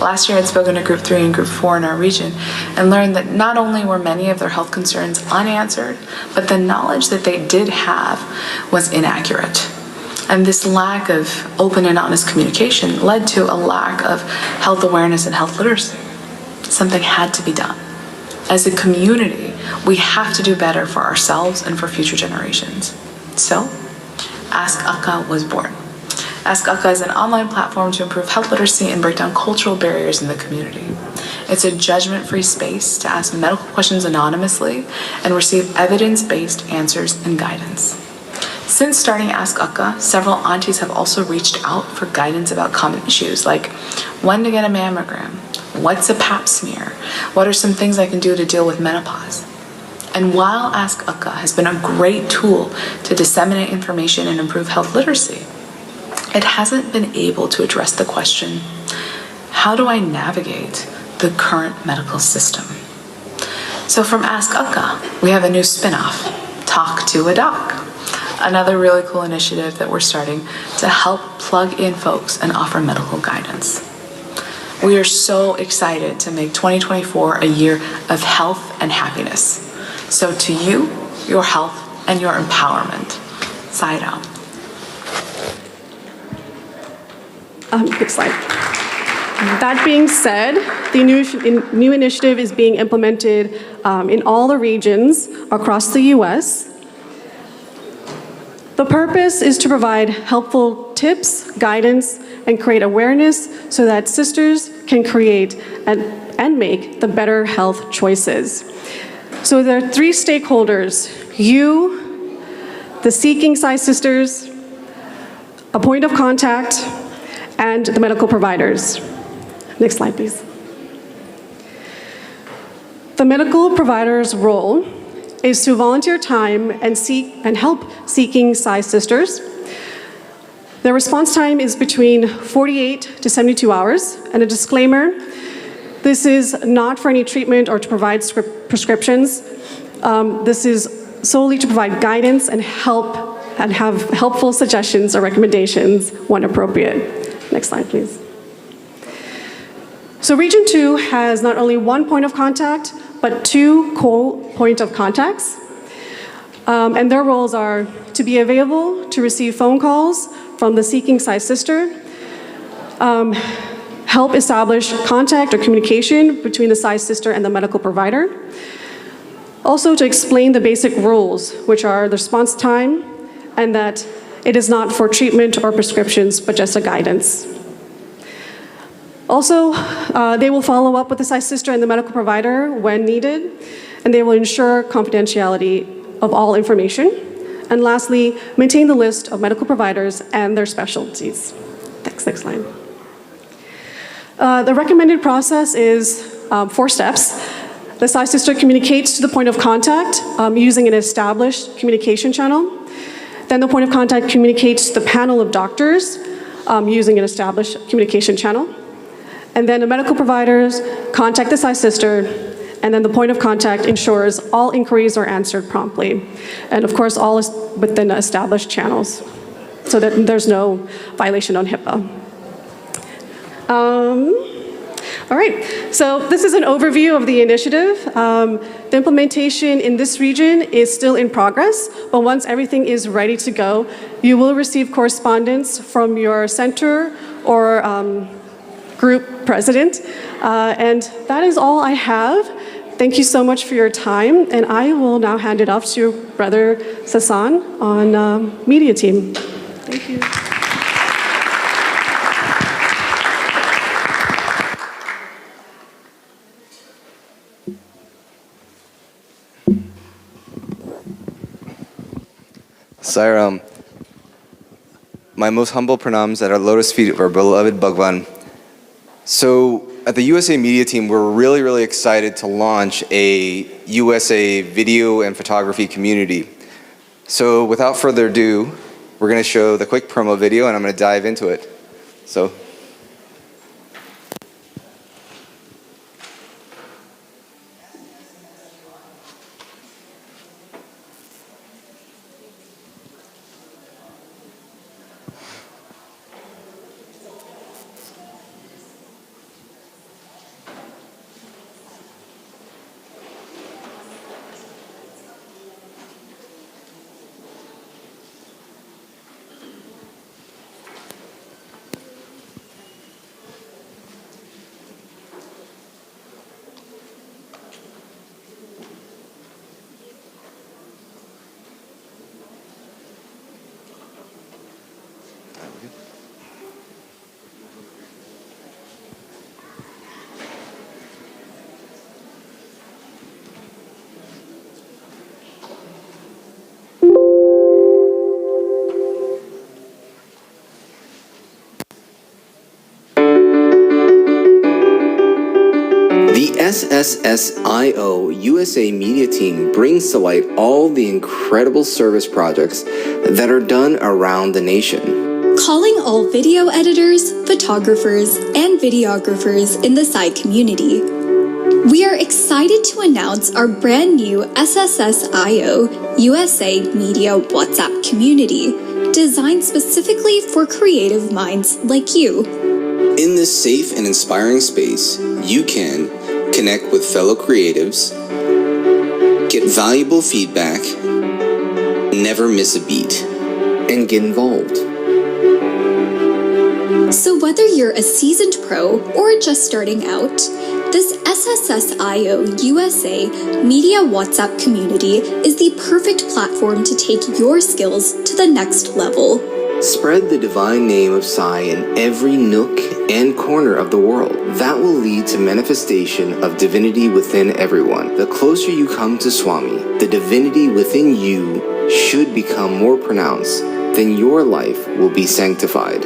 Last year, I'd spoken to Group 3 and Group 4 in our region and learned that not only were many of their health concerns unanswered, but the knowledge that they did have was inaccurate. And this lack of open and honest communication led to a lack of health awareness and health literacy. Something had to be done. As a community, we have to do better for ourselves and for future generations. So, Ask Akka was born. Ask Akka is an online platform to improve health literacy and break down cultural barriers in the community. It's a judgment-free space to ask medical questions anonymously and receive evidence-based answers and guidance. Since starting Ask Akka, several aunties have also reached out for guidance about common issues like when to get a mammogram, what's a pap smear, what are some things I can do to deal with menopause. And while Ask Akka has been a great tool to disseminate information and improve health literacy, it hasn't been able to address the question, how do I navigate the current medical system? So from Ask Akka, we have a new spin-off, Talk to a Doc, another really cool initiative that we're starting to help plug in folks and offer medical guidance. We are so excited to make 2024 a year of health and happiness. So to you, your health and your empowerment. Sairam. Next slide. That being said, the new initiative is being implemented in all the regions across the US. The purpose is to provide helpful tips, guidance, and create awareness so that sisters can create and make the better health choices. So there are three stakeholders: you, the Seeking Sai Sisters, a point of contact, and the medical providers. Next slide, please. The medical provider's role is to volunteer time and help Seeking Sai Sisters. Their response time is between 48 to 72 hours, and a disclaimer: this is not for any treatment or to provide prescriptions. This is solely to provide guidance and help and have helpful suggestions or recommendations when appropriate. Next slide, please. So Region 2 has not only one point of contact, but two co-point of contacts. And their roles are to be available to receive phone calls from the Seeking Sai Sister, help establish contact or communication between the Sai Sister and the medical provider. Also to explain the basic rules, which are the response time, and that it is not for treatment or prescriptions, but just a guidance. Also, they will follow up with the Sai Sister and the medical provider when needed, and they will ensure confidentiality of all information. And lastly, maintain the list of medical providers and their specialties. Next slide. The recommended process is 4 steps. The Sai Sister communicates to the point of contact using an established communication channel. Then the point of contact communicates to the panel of doctors using an established communication channel. And then the medical providers contact the Sai Sister, and then the point of contact ensures all inquiries are answered promptly. And of course, all is within established channels, so that there's no violation on HIPAA. All right, so this is an overview of the initiative. The implementation in this region is still in progress, but once everything is ready to go, you will receive correspondence from your center or group president. And that is all I have. Thank you so much for your time, and I will now hand it off to Brother Sasan on media team. Thank you. Sairam, my most humble pranams at our lotus feet of our beloved Bhagwan. So at the USA Media Team, we're really, really excited to launch a USA video and photography community. So without further ado, we're going to show the quick promo video, and I'm going to dive into it. So. SSSIO USA Media Team brings to light all the incredible service projects that are done around the nation. Calling all video editors, photographers, and videographers in the Sai community. We are excited to announce our brand new SSSIO USA Media WhatsApp community, designed specifically for creative minds like you. In this safe and inspiring space, you can connect with fellow creatives, get valuable feedback, never miss a beat, and get involved. So whether you're a seasoned pro or just starting out, this SSSIO USA Media WhatsApp community is the perfect platform to take your skills to the next level. Spread the divine name of Sai in every nook and corner of the world. That will lead to manifestation of divinity within everyone. The closer you come to Swami, the divinity within you should become more pronounced. Then your life will be sanctified.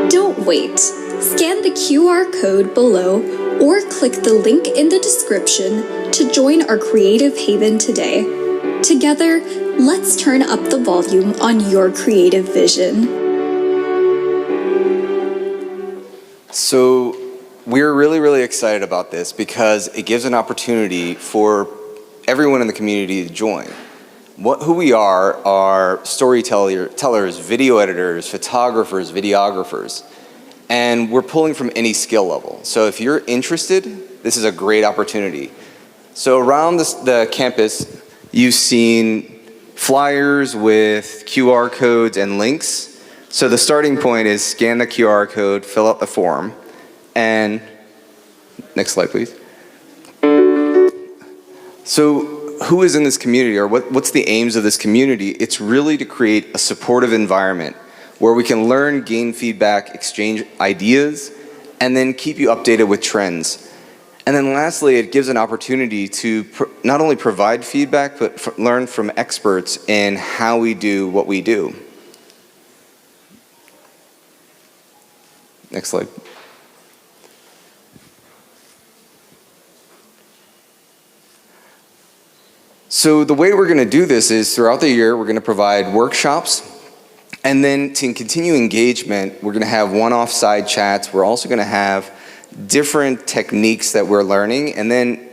Don't wait. Scan the QR code below or click the link in the description to join our Creative Haven today. Together, let's turn up the volume on your creative vision. So we're really excited about this because it gives an opportunity for everyone in the community to join. Who we are storytellers, video editors, photographers, videographers, and we're pulling from any skill level. So if you're interested, this is a great opportunity. So around the campus, you've seen flyers with QR codes and links. So the starting point is scan the QR code, fill out the form, and next slide, please. So who is in this community, or what's the aims of this community? It's really to create a supportive environment where we can learn, gain feedback, exchange ideas, and then keep you updated with trends. And then lastly, it gives an opportunity to not only provide feedback, but learn from experts in how we do what we do. Next slide. So the way we're going to do this is throughout the year, we're going to provide workshops. And then to continue engagement, we're going to have one-off side chats. We're also going to have different techniques that we're learning. And then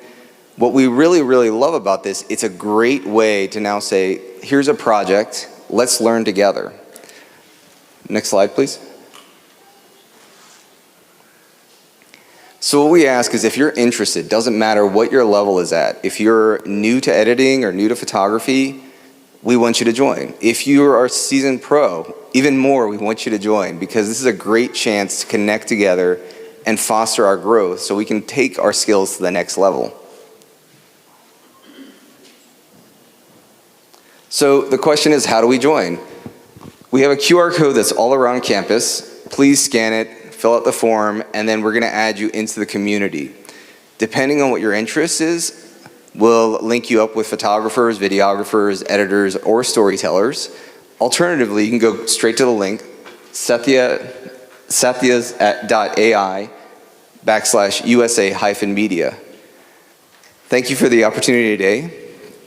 what we really love about this, it's a great way to now say, here's a project, let's learn together. Next slide, please. So what we ask is if you're interested, doesn't matter what your level is at. If you're new to editing or new to photography, we want you to join. If you are a seasoned pro, even more, we want you to join because this is a great chance to connect together and foster our growth so we can take our skills to the next level. So the question is, how do we join? We have a QR code that's all around campus. Please scan it, fill out the form, and then we're going to add you into the community. Depending on what your interest is, we'll link you up with photographers, videographers, editors, or storytellers. Alternatively, you can go straight to the link, satyas.ai/USA-media. Thank you for the opportunity today.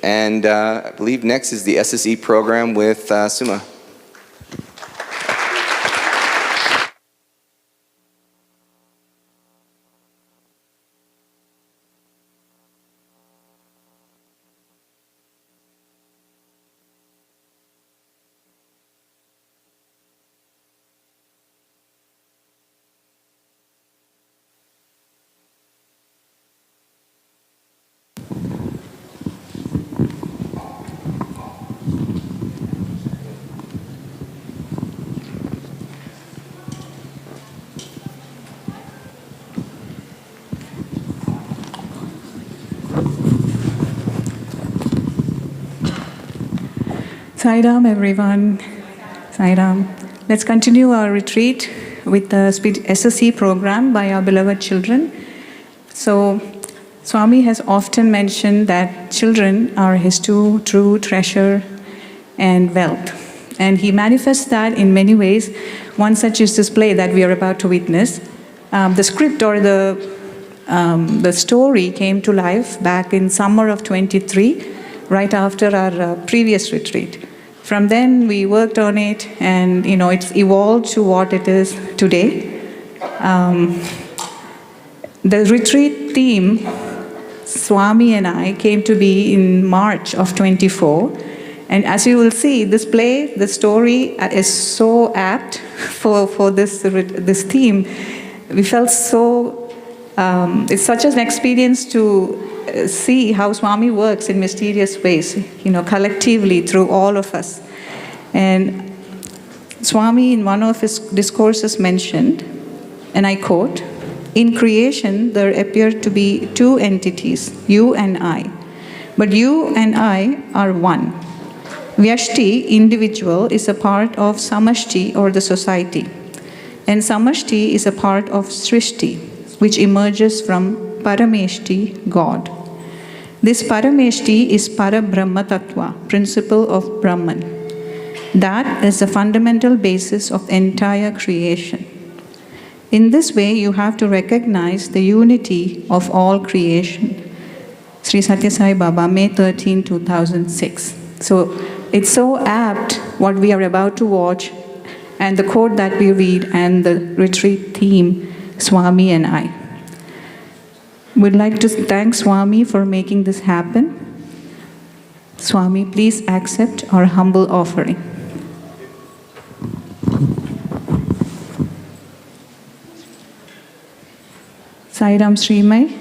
And I believe next is the SSE program with Suma. Sai Ram, everyone. Sai Ram. Let's continue our retreat with the SSE program by our beloved children. So, Swami has often mentioned that children are his true treasure and wealth. And he manifests that in many ways. One such is this play that we are about to witness. The script or the story came to life back in summer of 23, right after our previous retreat. From then, we worked on it, and it's evolved to what it is today. The retreat theme, Swami and I, came to be in March of 24. And as you will see, this play, the story is so apt for this theme. We felt so, it's such an experience to see how Swami works in mysterious ways, collectively through all of us. And Swami, in one of his discourses, mentioned, and I quote, "In creation, there appear to be two entities, you and I. But you and I are one. Vyashti, individual, is a part of Samashti or the society. And Samashti is a part of Srishti, which emerges from Parameshti, God. This Parameshti is Parabrahma Tattva, principle of Brahman. That is the fundamental basis of entire creation. In this way, you have to recognize the unity of all creation. Sri Satya Sai Baba, May 13, 2006. So it's so apt what we are about to watch, and the quote that we read, and the retreat theme, Swami and I. We'd like to thank Swami for making this happen. Swami, please accept our humble offering. Sairam Srimai.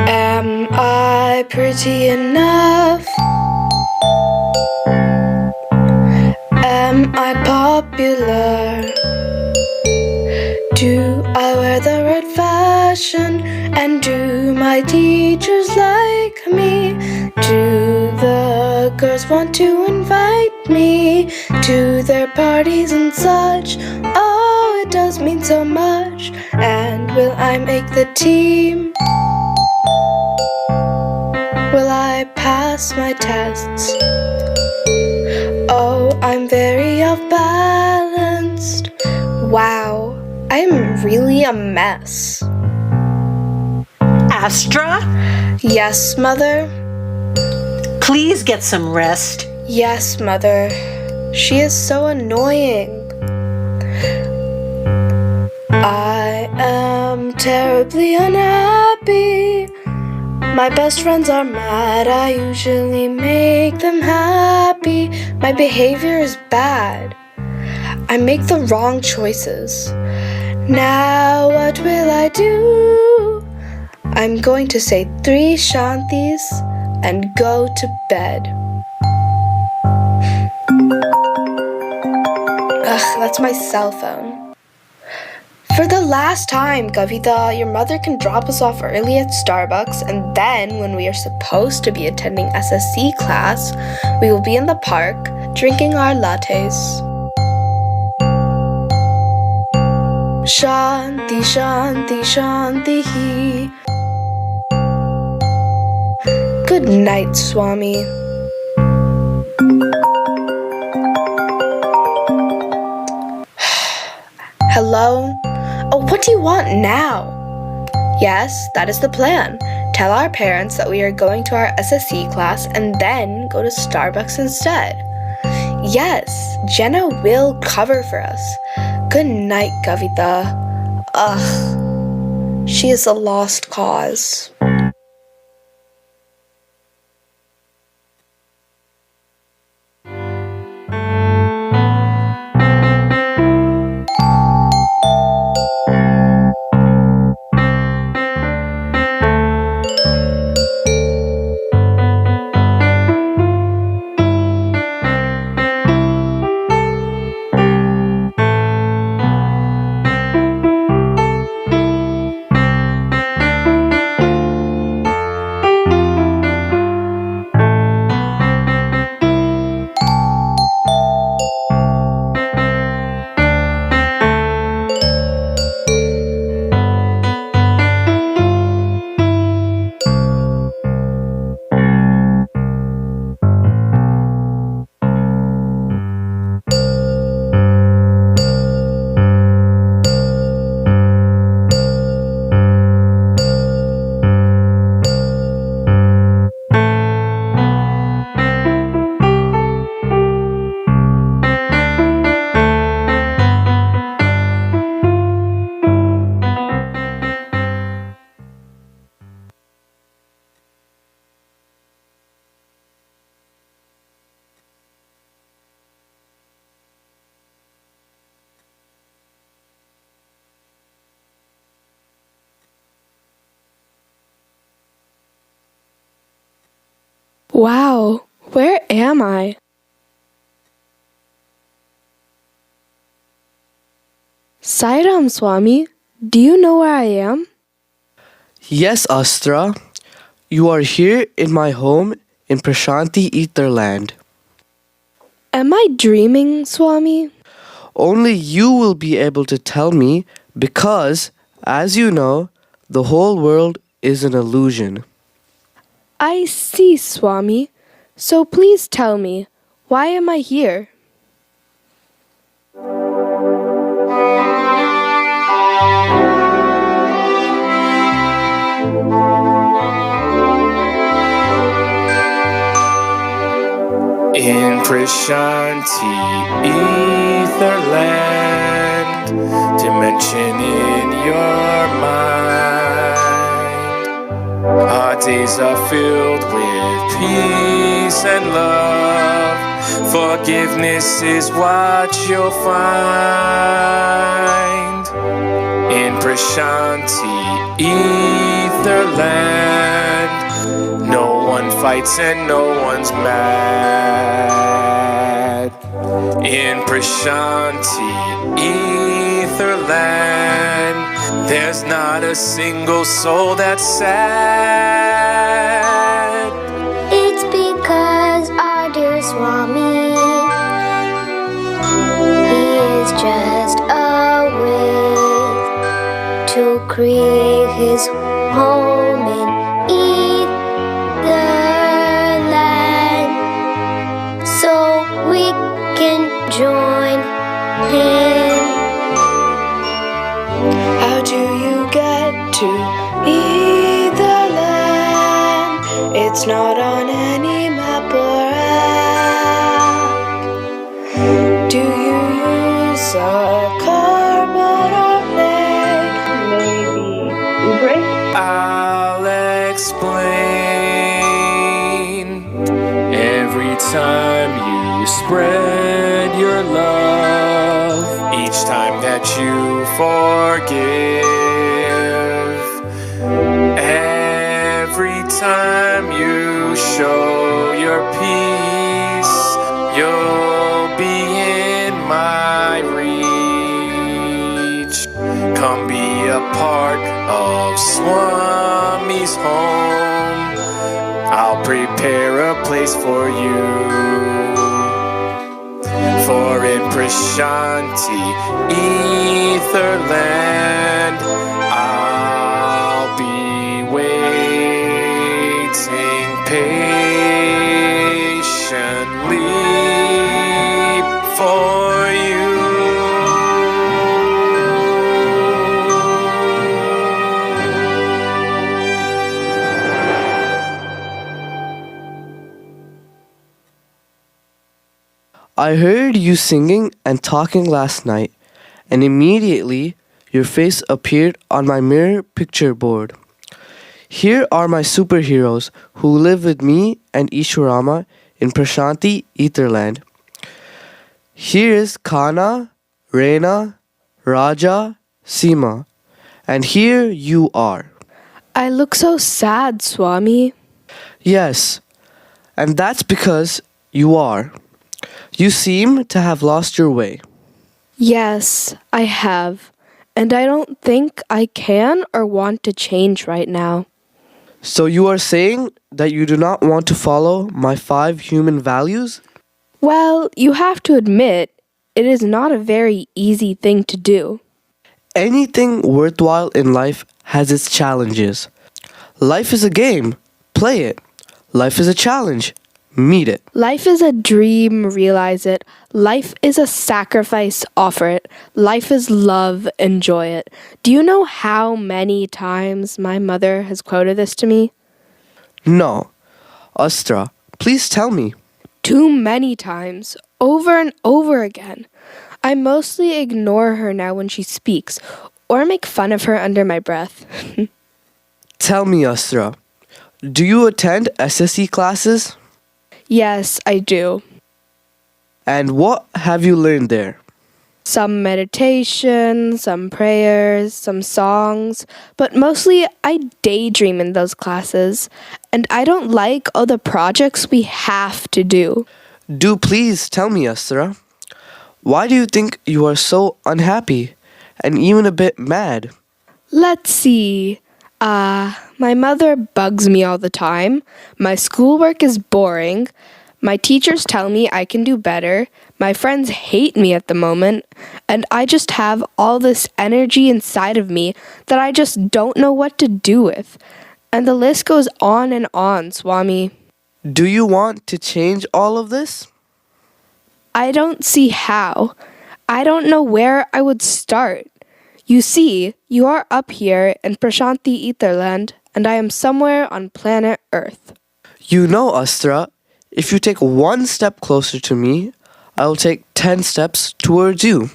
Am I pretty enough? Am I popular? Do I wear the right fashion? And do my teachers like me? Do the girls want to invite me to their parties and such? Oh, it does mean so much. And will I make the team? Will I pass my tests? Oh, I'm very off-balanced. Wow, I'm really a mess. Astra? Yes, Mother? Please get some rest. Yes, Mother. She is so annoying. I am terribly unhappy. My best friends are mad, I usually make them happy. My behavior is bad, I make the wrong choices. Now what will I do? I'm going to say 3 Shantis and go to bed. Ugh, that's my cell phone. For the last time, Kavita, your mother can drop us off early at Starbucks, and then when we are supposed to be attending SSC class, we will be in the park drinking our lattes. Shanti, Shanti, Shanti. Good night, Swami. Hello? Oh, what do you want now? Yes, that is the plan. Tell our parents that we are going to our SSC class and then go to Starbucks instead. Yes, Jenna will cover for us. Good night, Kavita. Ugh, she is a lost cause. Wow, where am I? Sairam Swami, do you know where I am? Yes, Astra. You are here in my home in Prashanti Etherland. Am I dreaming, Swami? Only you will be able to tell me because, as you know, the whole world is an illusion. I see, Swami. So please tell me, why am I here? In Prashanti Etherland, dimension in your mind. Our days are filled with peace and love. Forgiveness is what you'll find. In Prashanti Etherland, no one fights and no one's mad. In Prashanti Etherland, there's not a single soul that's sad. It's because our dear Swami, he is just a way to create his home in Etherland, so we can join him. How do you get to Etherland? It's not on any map or app. Do you use a car, boat, or plane? Maybe Uber? I'll explain. you spread your love each time that you forgive. Every time you show your peace, you'll be in my reach. Come be a part of Swami's home. I'll prepare a place for you. For in Prashanti Etherland, I'll be waiting patiently for you. I heard you singing and talking last night, and immediately your face appeared on my mirror picture board. Here are my superheroes who live with me and Ishwarama in Prashanti Etherland. Here is Kana, Reina, Raja, Seema, and here you are. I look so sad, Swami. Yes, and that's because you are. You seem to have lost your way. Yes, I have. And I don't think I can or want to change right now. So you are saying that you do not want to follow my 5 human values? Well, you have to admit, it is not a very easy thing to do. Anything worthwhile in life has its challenges. Life is a game. Play it. Life is a challenge. Meet it. Life is a dream, realize it. Life is a sacrifice, offer it. Life is love, enjoy it. Do you know how many times my mother has quoted this to me? No. Astra, please tell me. Too many times, over and over again. I mostly ignore her now when she speaks, or make fun of her under my breath. Tell me, Astra, do you attend SSE classes? Yes, I do. And what have you learned there? Some meditation, some prayers, some songs, but mostly I daydream in those classes, and I don't like all the projects we have to do. Do please tell me, Astra. Why do you think you are so unhappy and even a bit mad? Let's see. My mother bugs me all the time. My schoolwork is boring. My teachers tell me I can do better. My friends hate me at the moment. And I just have all this energy inside of me that I just don't know what to do with. And the list goes on and on, Swami. Do you want to change all of this? I don't see how. I don't know where I would start. You see, you are up here in Prashanti Etherland, and I am somewhere on planet Earth. You know, Astra, if you take 1 step closer to me, I will take 10 steps towards you.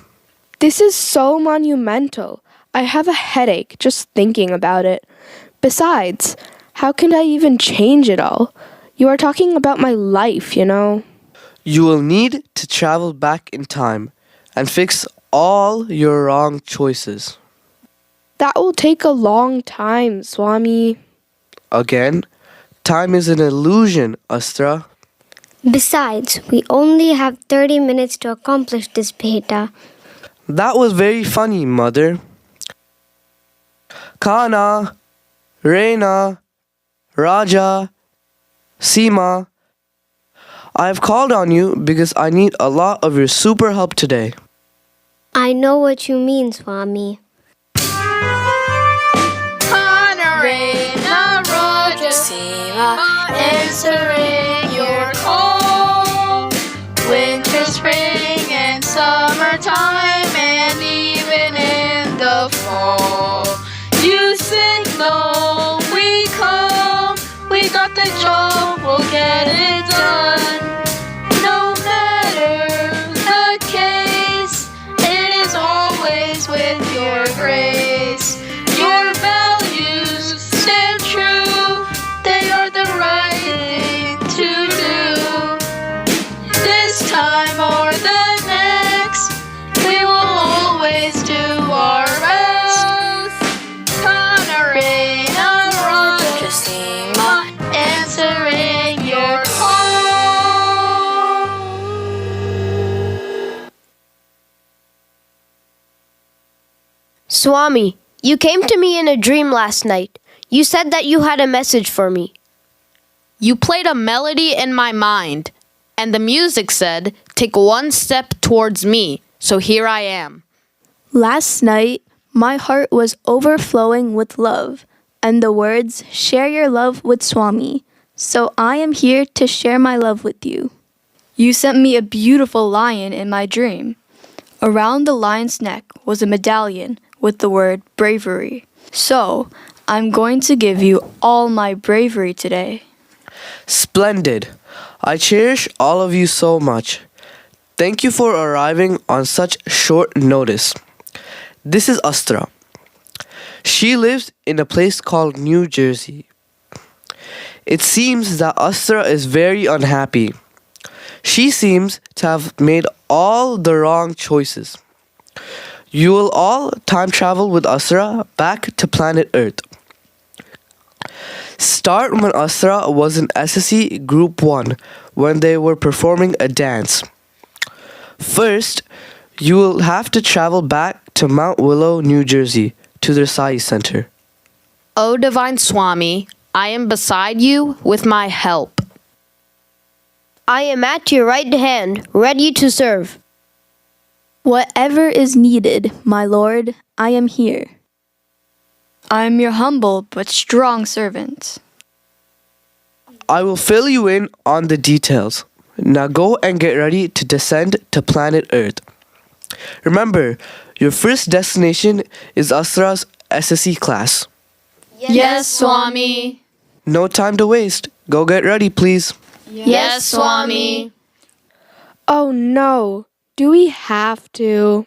This is so monumental. I have a headache just thinking about it. Besides, how can I even change it all? You are talking about my life, you know. You will need to travel back in time and fix all your wrong choices. That will take a long time, Swami. Again, time is an illusion, Astra. Besides, we only have 30 minutes to accomplish this, beta. That was very funny, Mother. Kana, Reina, Raja, Seema, I have called on you because I need a lot of your super help today. I know what you mean, Swami. Reina, Raja, Seema, answering your call. Winter, spring, and summertime, and even in the fall. You signal, we come. We got the job, we'll get it done. No matter the case, it is always with your grace. Your values stand true, they are the right thing to do. This this time or the next, we will always do our best. Panorama, answering your call. Swami, you came to me in a dream last night. You said that you had a message for me. You played a melody in my mind, and the music said, "Take one step towards me." So here I am. Last night, my heart was overflowing with love, and the words, "Share your love with Swami." So I am here to share my love with you. You sent me a beautiful lion in my dream. Around the lion's neck was a medallion with the word bravery. So I'm going to give you all my bravery today. Splendid. I cherish all of you so much. Thank you for arriving on such short notice. This is Astra. She lives in a place called New Jersey. It seems that Astra is very unhappy. She seems to have made all the wrong choices. You will all time travel with Astra back to planet Earth. Start when Astra was in SSE Group 1 when they were performing a dance. First, you will have to travel back to Mount Willow, New Jersey, to their Sai Center. O Divine Swami, I am beside you with my help. I am at your right hand, ready to serve. Whatever is needed, my lord, I am here. I am your humble but strong servant. I will fill you in on the details. Now go and get ready to descend to planet Earth. Remember, your first destination is Astra's SSE class. Yes, Swami. No time to waste. Go get ready, please. Yes, Swami. Oh no, do we have to?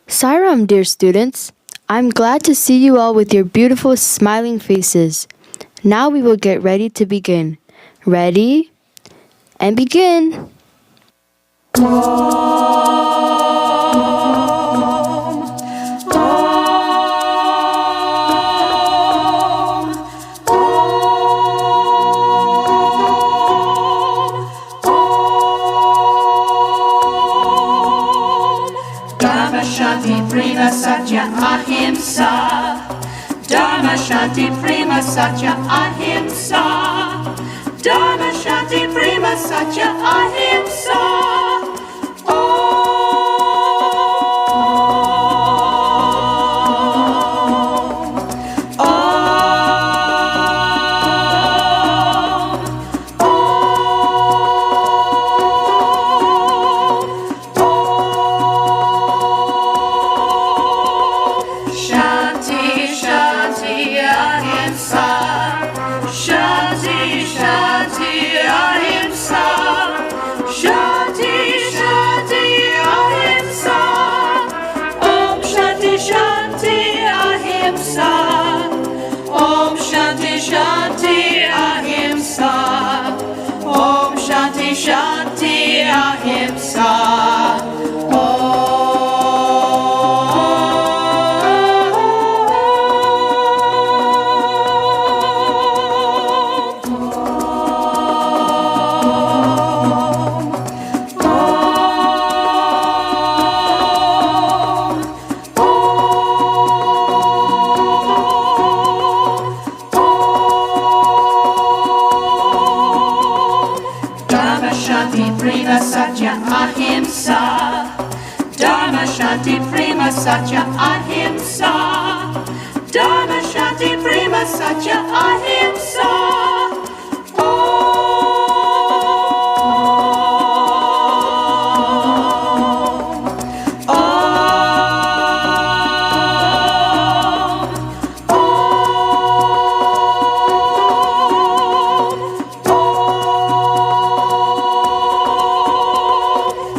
Sairam, dear students, I'm glad to see you all with your beautiful smiling faces. Now we will get ready to begin. Ready? And begin! Shanti Prima Satya Ahimsa. Dharma Shanti Prima Satya Ahimsa. Dharma Shanti Prima Satya Ahimsa. Shanti, Shanti, Ahimsa. Shanti. Shanti Ahimsa. Om Shanti Shanti Ahimsa. Dharma Shanti Prema Satya Ahimsa. Dharma Shanti Prema Satya Ahimsa. Dharma Shanti Prema Satya Ahimsa.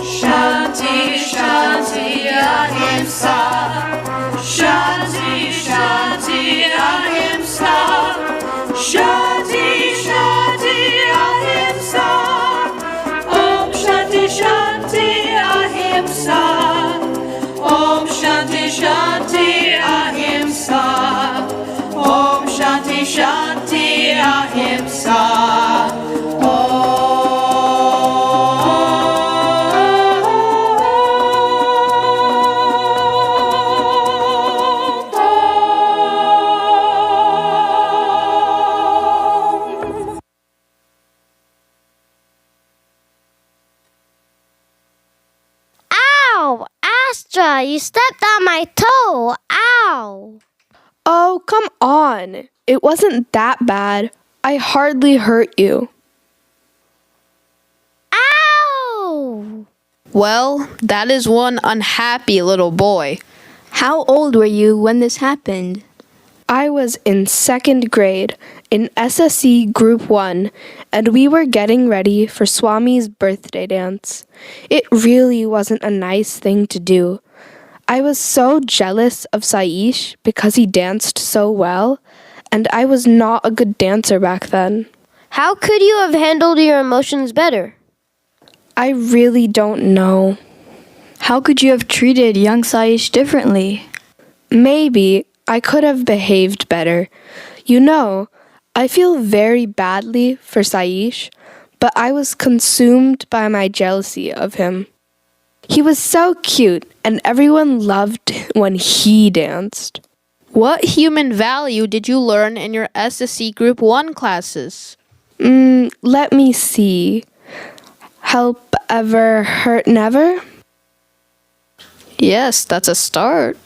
Shanti Shanti Ahimsa. Shanti Shanti Ahimsa. Shanti Shanti Ahimsa. Om Shanti Shanti Ahimsa. Om Shanti Shanti Ahimsa. Om Shanti Shanti Ahimsa. Ow! Astra, you stepped on my toe. Ow! Oh, come on. It wasn't that bad. I hardly hurt you. Ow! Well, that is one unhappy little boy. How old were you when this happened? I was in 2nd grade in SSC Group 1, and we were getting ready for Swami's birthday dance. It really wasn't a nice thing to do. I was so jealous of Saish because he danced so well, and I was not a good dancer back then. How could you have handled your emotions better? I really don't know. How could you have treated young Saish differently? Maybe I could have behaved better. You know, I feel very badly for Saish, but I was consumed by my jealousy of him. He was so cute, and everyone loved when he danced. What human value did you learn in your SSC Group 1 classes? Let me see. Help ever, hurt never? Yes, that's a start.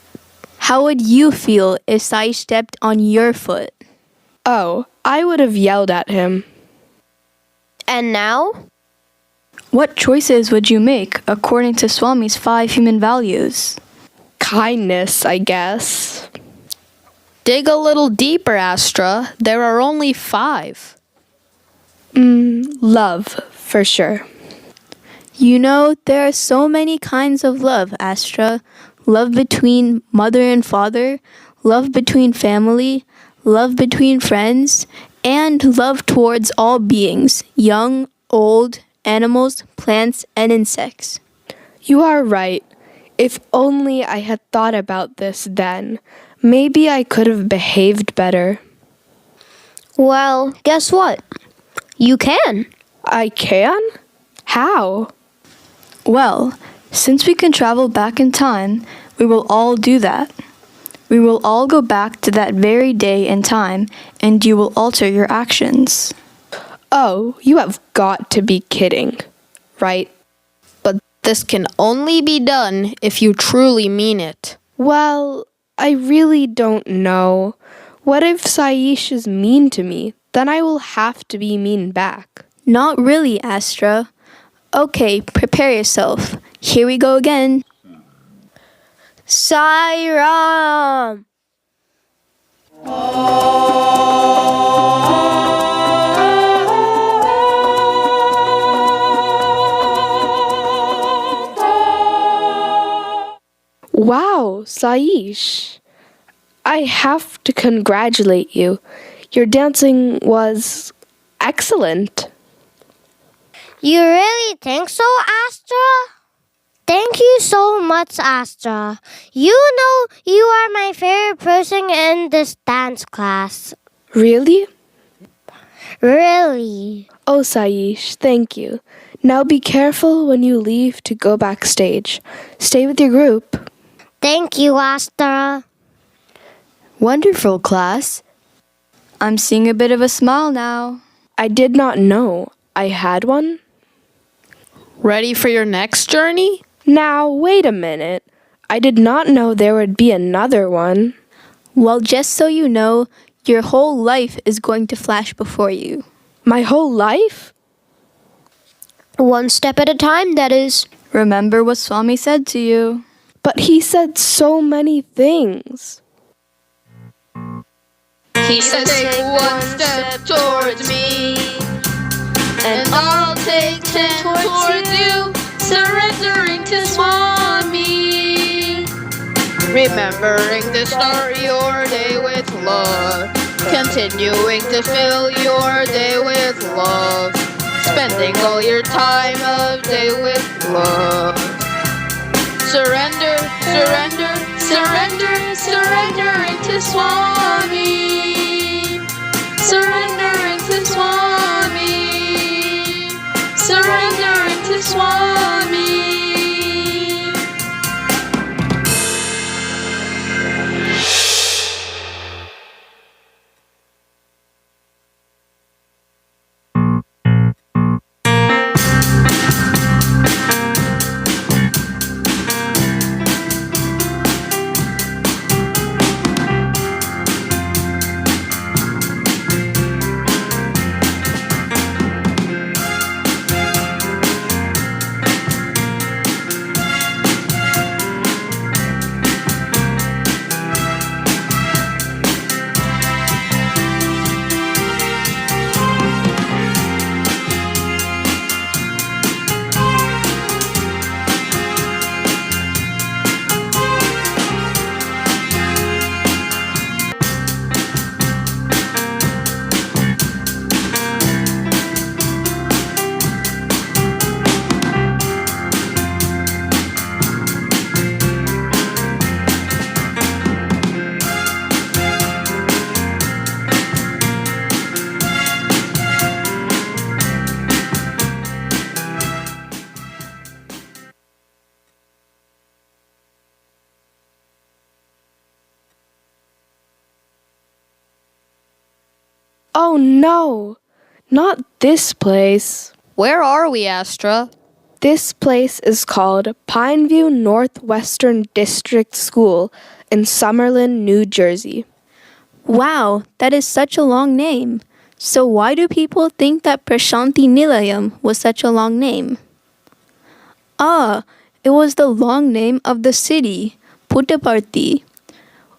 How would you feel if Saish stepped on your foot? Oh, I would have yelled at him. And now? What choices would you make according to Swami's 5 human values? Kindness, I guess. Dig a little deeper, Astra. There are only 5. Love, for sure. You know, there are so many kinds of love, Astra. Love between mother and father, love between family, love between friends, and love towards all beings, young, old, animals, plants, and insects. You are right. If only I had thought about this then, maybe I could have behaved better. Well, guess what? You can. I can? How? Well, since we can travel back in time, we will all do that. We will all go back to that very day and time, and you will alter your actions. Oh, you have got to be kidding, right? But this can only be done if you truly mean it. Well, I really don't know. What if Saish is mean to me? Then I will have to be mean back. Not really, Astra. Okay, prepare yourself. Here we go again. Sairam! Wow, Saish. I have to congratulate you. Your dancing was excellent. You really think so, Astra? Thank you so much, Astra. You know you are my favorite person in this dance class. Really? Really. Oh, Saish, thank you. Now be careful when you leave to go backstage. Stay with your group. Thank you, Astra. Wonderful, class. I'm seeing a bit of a smile now. I did not know I had one. Ready for your next journey? Now, wait a minute. I did not know there would be another one. Well, just so you know, your whole life is going to flash before you. My whole life? One step at a time, that is. Remember what Swami said to you. But he said so many things. He said, take one step towards me, and I'll take 10 towards you, surrendering to Swami. Remembering to start your day with love, continuing to fill your day with love, spending all your time of day with love. Surrender, surrender, surrender, surrendering to Swami. Surrendering to Swami. Surrendering to Swami. Oh no, not this place. Where are we, Astra? This place is called Pineview Northwestern District School in Summerlin, New Jersey. Wow, that is such a long name. So why do people think that Prashanti Nilayam was such a long name? Ah, it was the long name of the city, Puttaparthi,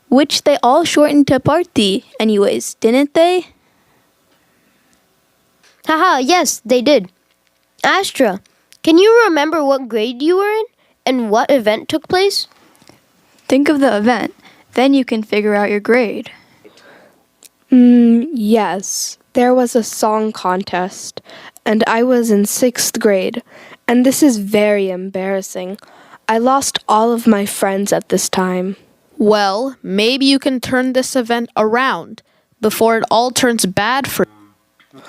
which they all shortened to Parthi anyways, didn't they? Haha, yes, they did. Astra, can you remember what grade you were in and what event took place? Think of the event, then you can figure out your grade. Yes. There was a song contest, and I was in 6th grade, and this is very embarrassing. I lost all of my friends at this time. Well, maybe you can turn this event around before it all turns bad for you.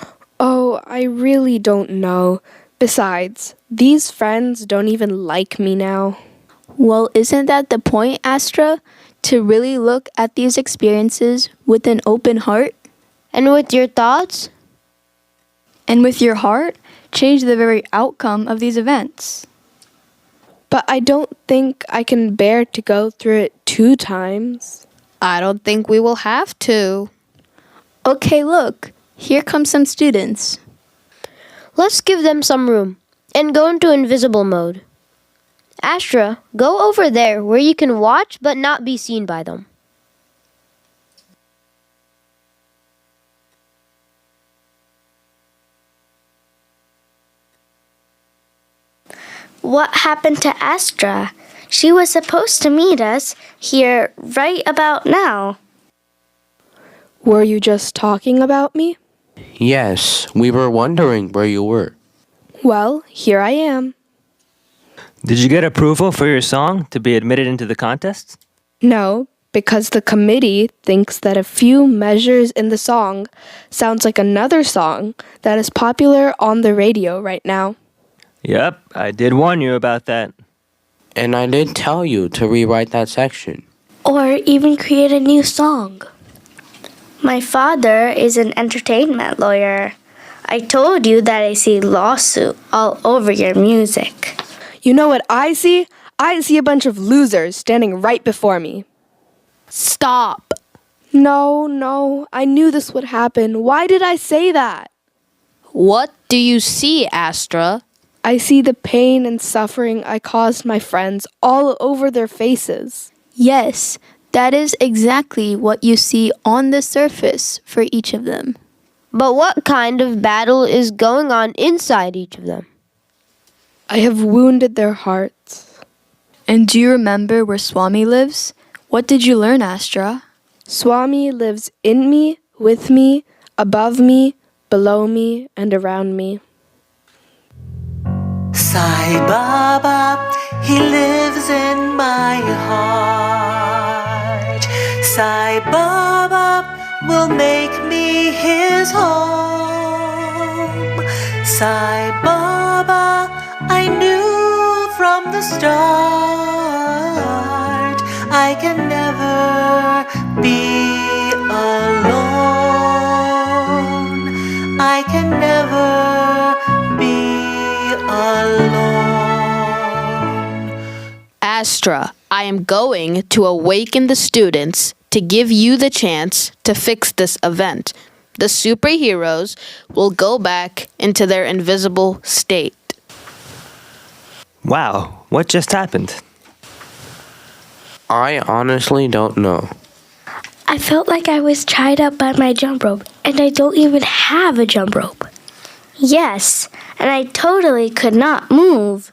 Oh, I really don't know. Besides, these friends don't even like me now. Well, isn't that the point, Astra? To really look at these experiences with an open heart? And with your thoughts? And with your heart, change the very outcome of these events. But I don't think I can bear to go through it 2 times. I don't think we will have to. Okay, look. Here come some students. Let's give them some room and go into invisible mode. Astra, go over there where you can watch but not be seen by them. What happened to Astra? She was supposed to meet us here right about now. Were you just talking about me? Yes, we were wondering where you were. Well, here I am. Did you get approval for your song to be admitted into the contest? No, because the committee thinks that a few measures in the song sounds like another song that is popular on the radio right now. Yep, I did warn you about that. And I did tell you to rewrite that section. Or even create a new song. My father is an entertainment lawyer. I told you that I see lawsuit all over your music. You know what I see? I see a bunch of losers standing right before me. Stop. No, I knew this would happen. Why did I say that? What do you see, Astra? I see the pain and suffering I caused my friends all over their faces. Yes, that is exactly what you see on the surface for each of them. But what kind of battle is going on inside each of them? I have wounded their hearts. And do you remember where Swami lives? What did you learn, Astra? Swami lives in me, with me, above me, below me, and around me. Sai Baba, he lives in my heart. Sai Baba will make me his home. Sai Baba, I knew from the start I can never be alone. I can never be alone. Astra, I am going to awaken the students to give you the chance to fix this event. The superheroes will go back into their invisible state. Wow, what just happened? I honestly don't know. I felt like I was tied up by my jump rope, and I don't even have a jump rope. Yes, and I totally could not move.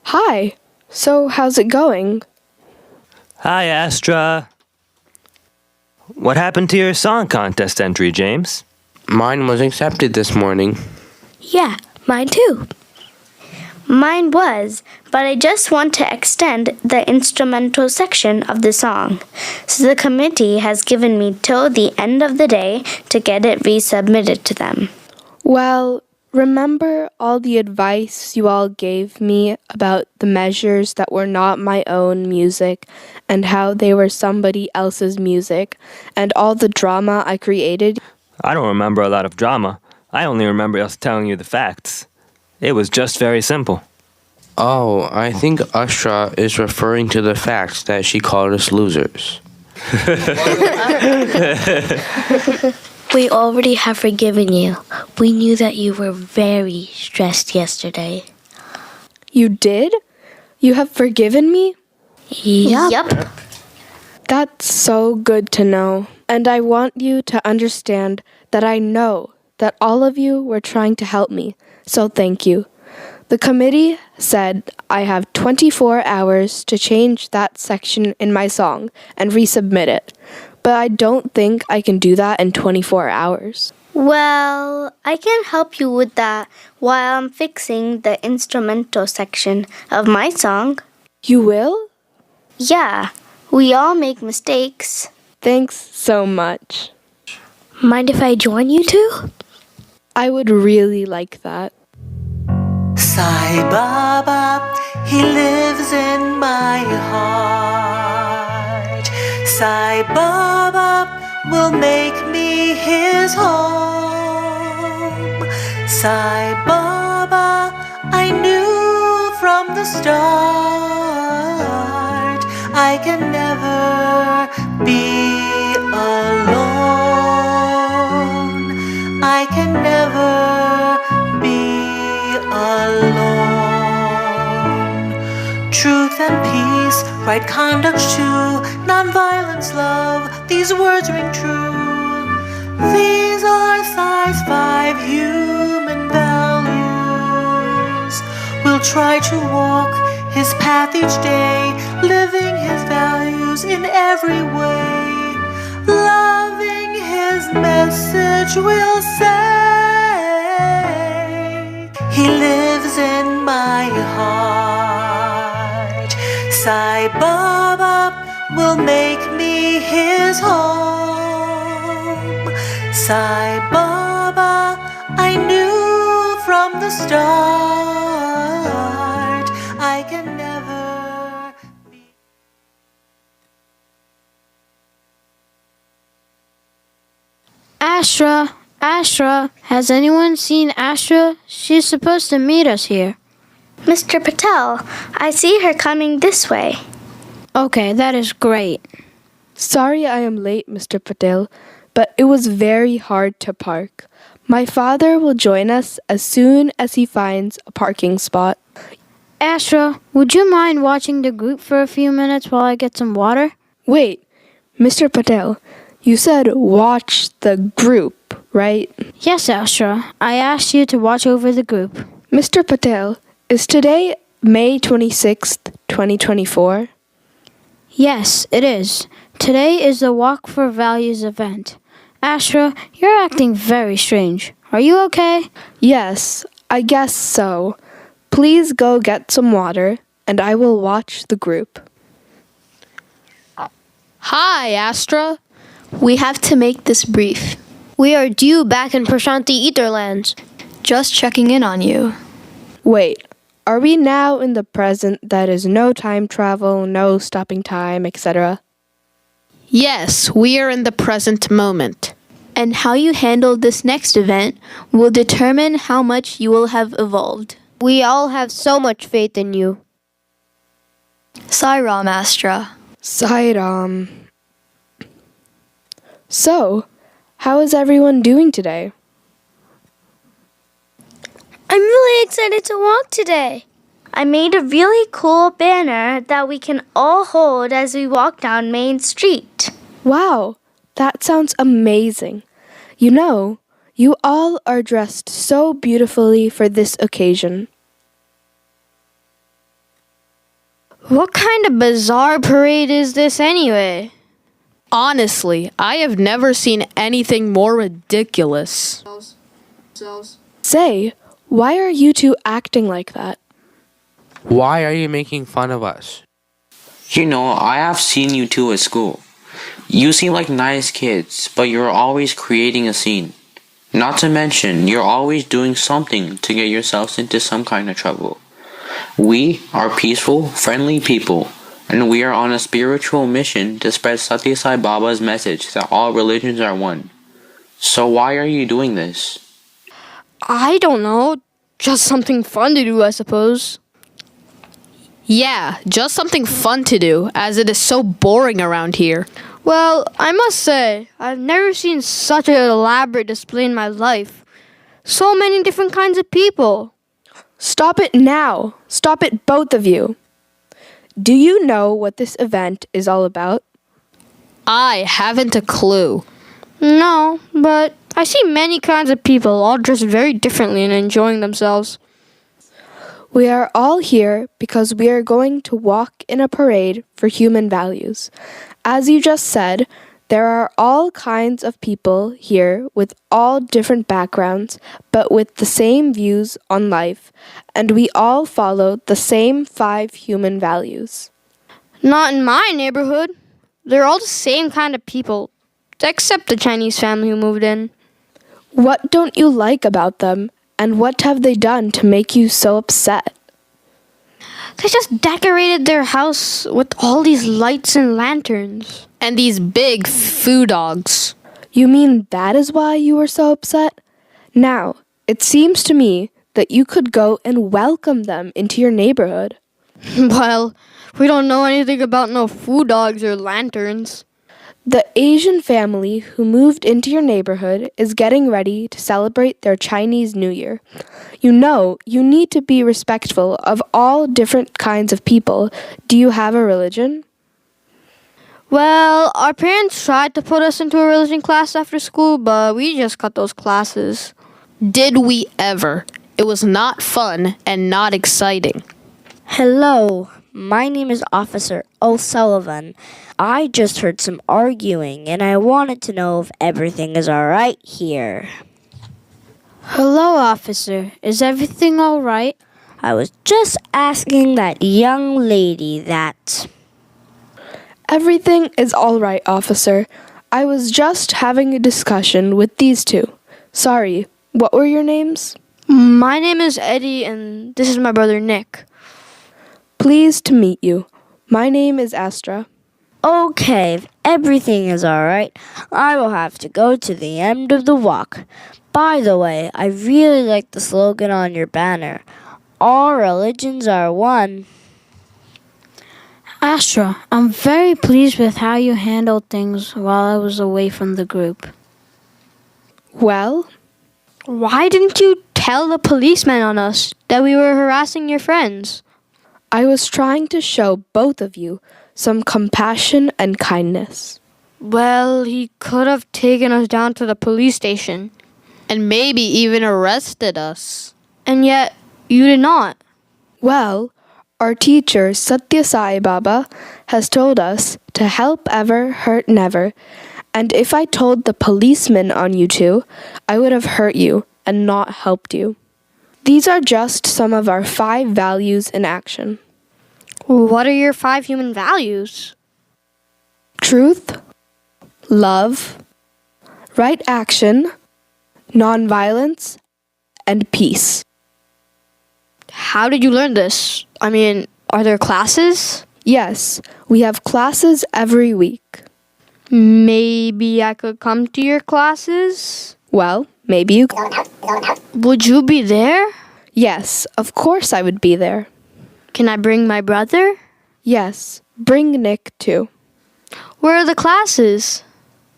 Hi, so how's it going? Hi, Astra. What happened to your song contest entry, James? Mine was accepted this morning. Yeah, mine too. Mine was, but I just want to extend the instrumental section of the song. So the committee has given me till the end of the day to get it resubmitted to them. Well, remember all the advice you all gave me about the measures that were not my own music and how they were somebody else's music and all the drama I created? I don't remember a lot of drama. I only remember us telling you the facts. It was just very simple. Oh, I think Astra is referring to the facts that she called us losers. We already have forgiven you. We knew that you were very stressed yesterday. You did? You have forgiven me? Yep. That's so good to know. And I want you to understand that I know that all of you were trying to help me. So thank you. The committee said I have 24 hours to change that section in my song and resubmit it. But I don't think I can do that in 24 hours. Well, I can help you with that while I'm fixing the instrumental section of my song. You will? Yeah, we all make mistakes. Thanks so much. Mind if I join you two? I would really like that. Sai Baba, he lives in my heart. Sai Baba will make me his home. Sai Baba, I knew from the start I can never be alone. I can never be alone. Truth and peace, right conduct too, non-violence, love, these words ring true. These are size 5 human values. We'll try to walk his path each day, living his values in every way. loving his message will say. He lives in my heart. Sai Baba will make me his home. Sai Baba, I knew from the start I can never be. Astra, has anyone seen Astra? She's supposed to meet us here. Mr. Patel, I see her coming this way. Okay, that is great. Sorry I am late, Mr. Patel, but it was very hard to park. My father will join us as soon as he finds a parking spot. Astra, would you mind watching the group for a few minutes while I get some water? Wait, Mr. Patel, you said watch the group, right? Yes, Astra. I asked you to watch over the group. Mr. Patel, is today May 26th, 2024? Yes, it is. Today is the Walk for Values event. Astra, you're acting very strange. Are you okay? Yes, I guess so. Please go get some water, and I will watch the group. Hi, Astra. We have to make this brief. We are due back in Prashanti Etherlands. Just checking in on you. Wait, are we now in the present that is no time travel, no stopping time, etc.? Yes, we are in the present moment. And how you handle this next event will determine how much you will have evolved. We all have so much faith in you. Sairam, Astra. Sairam. So, how is everyone doing today? I'm really excited to walk today. I made a really cool banner that we can all hold as we walk down Main Street. Wow, that sounds amazing. You know, you all are dressed so beautifully for this occasion. What kind of bizarre parade is this anyway? Honestly, I have never seen anything more ridiculous. Say, why are you two acting like that? Why are you making fun of us? You know, I have seen you two at school. You seem like nice kids, but you're always creating a scene. Not to mention, you're always doing something to get yourselves into some kind of trouble. We are peaceful, friendly people, and we are on a spiritual mission to spread Satya Sai Baba's message that all religions are one. So why are you doing this? I don't know. Just something fun to do, I suppose. Yeah, just something fun to do, as it is so boring around here. Well, I must say, I've never seen such an elaborate display in my life. So many different kinds of people. Stop it now. Stop it, both of you. Do you know what this event is all about? I haven't a clue. No, but I see many kinds of people all dressed very differently and enjoying themselves. We are all here because we are going to walk in a parade for human values. As you just said, there are all kinds of people here with all different backgrounds, but with the same views on life, and we all follow the same 5 human values. Not in my neighborhood. They're all the same kind of people, except the Chinese family who moved in. What don't you like about them, and what have they done to make you so upset? They just decorated their house with all these lights and lanterns. And these big foo dogs. You mean that is why you were so upset? Now, it seems to me that you could go and welcome them into your neighborhood. Well, we don't know anything about no foo dogs or lanterns. The Asian family who moved into your neighborhood is getting ready to celebrate their Chinese New Year. You know, you need to be respectful of all different kinds of people. Do you have a religion? Well, our parents tried to put us into a religion class after school, but we just cut those classes. Did we ever? It was not fun and not exciting. Hello, My name is Officer O'Sullivan. I just heard some arguing and I wanted to know if everything is alright here. Hello, officer. Is everything all right? I was just asking that young lady that. Everything is all right, officer. I was just having a discussion with these two. Sorry, what were your names? My name is Eddie, and this is my brother Nick. Pleased to meet you. My name is Astra. Okay, if everything is alright, I will have to go to the end of the walk. By the way, I really like the slogan on your banner. All religions are one. Astra, I'm very pleased with how you handled things while I was away from the group. Well? Why didn't you tell the policeman on us that we were harassing your friends? I was trying to show both of you some compassion and kindness. Well, he could have taken us down to the police station. And maybe even arrested us. And yet, you did not. Well, our teacher, Satya Sai Baba, has told us to help ever, hurt never. And if I told the policeman on you two, I would have hurt you and not helped you. These are just some of our 5 values in action. What are your 5 human values? Truth, love, right action, nonviolence, and peace. How did you learn this? I mean, are there classes? Yes, we have classes every week. Maybe I could come to your classes? Well, maybe you could. Would you be there? Yes, of course I would be there. Can I bring my brother? Yes, bring Nick too. Where are the classes?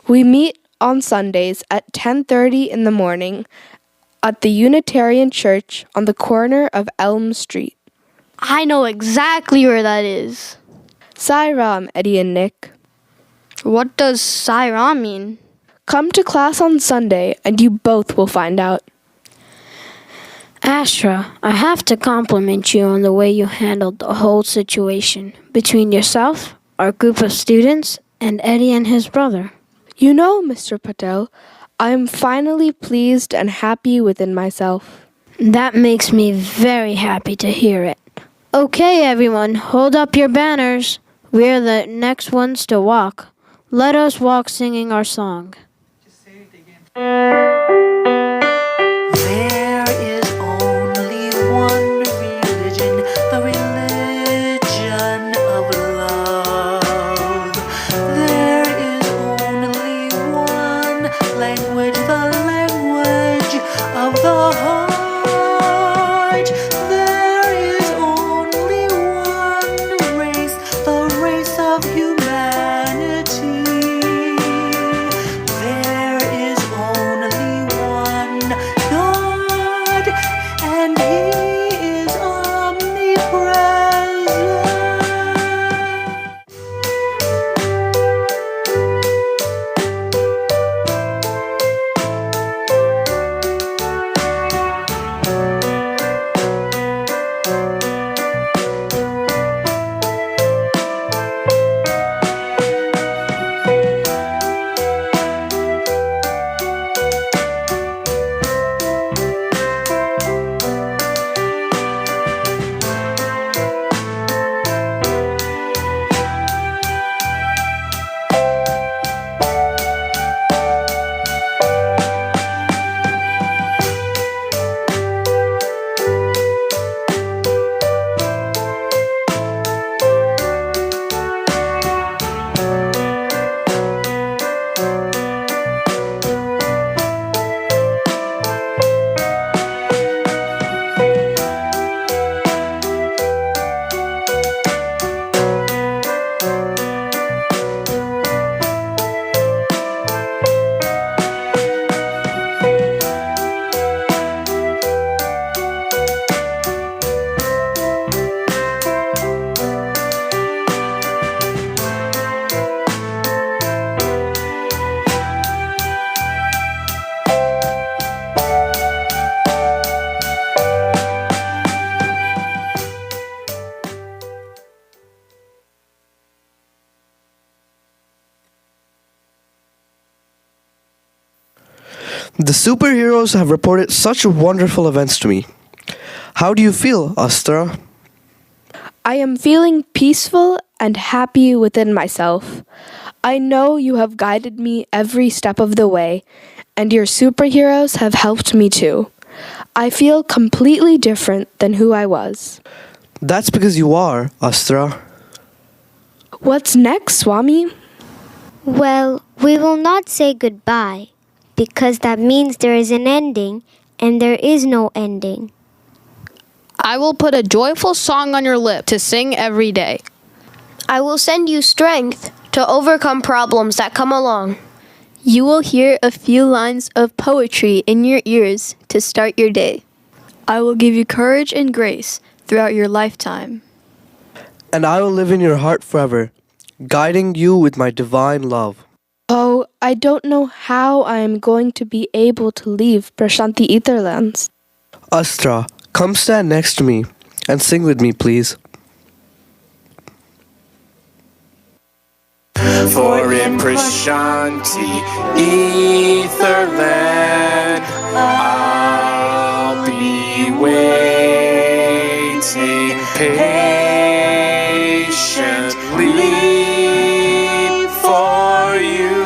We meet on Sundays at 10:30 in the morning at the Unitarian Church on the corner of Elm Street. I know exactly where that is. Sai Ram, Eddie and Nick. What does Sai Ram mean? Come to class on Sunday and you both will find out. Astra, I have to compliment you on the way you handled the whole situation between yourself, our group of students, and Eddie and his brother. You know, Mr. Patel, I am finally pleased and happy within myself. That makes me very happy to hear it. Okay, everyone, hold up your banners. We're the next ones to walk. Let us walk singing our song. There is only one religion, the religion of love. There is only one language, the language of the heart. There is only one race, the race of humanity. The superheroes have reported such wonderful events to me. How do you feel, Astra? I am feeling peaceful and happy within myself. I know you have guided me every step of the way, and your superheroes have helped me too. I feel completely different than who I was. That's because you are, Astra. What's next, Swami? Well, we will not say goodbye, because that means there is an ending, and there is no ending. I will put a joyful song on your lip to sing every day. I will send you strength to overcome problems that come along. You will hear a few lines of poetry in your ears to start your day. I will give you courage and grace throughout your lifetime. And I will live in your heart forever, guiding you with my divine love. Oh, I don't know how I am going to be able to leave Prashanti Etherlands. Astra, come stand next to me and sing with me, please. For in Prashanti Etherland, I'll be waiting patiently for you.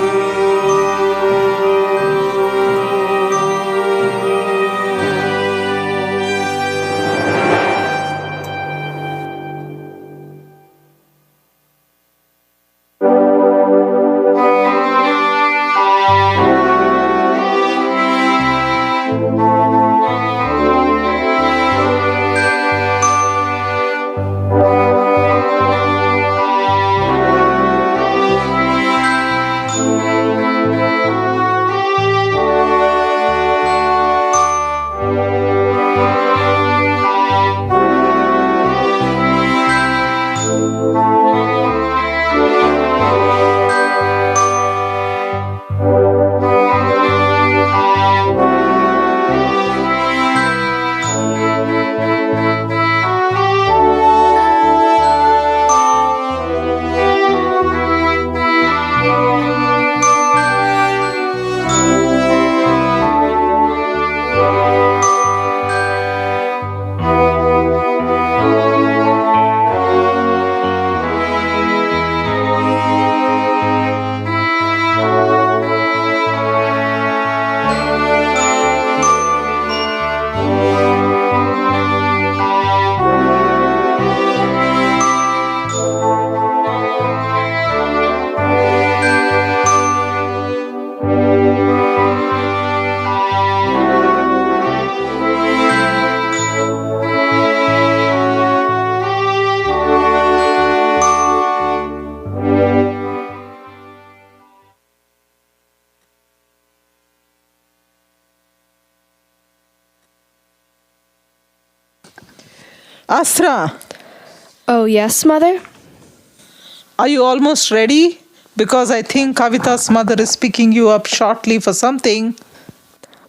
Astra, Oh, yes, Mother? are you almost ready? Because I think Kavita's mother is picking you up shortly for something.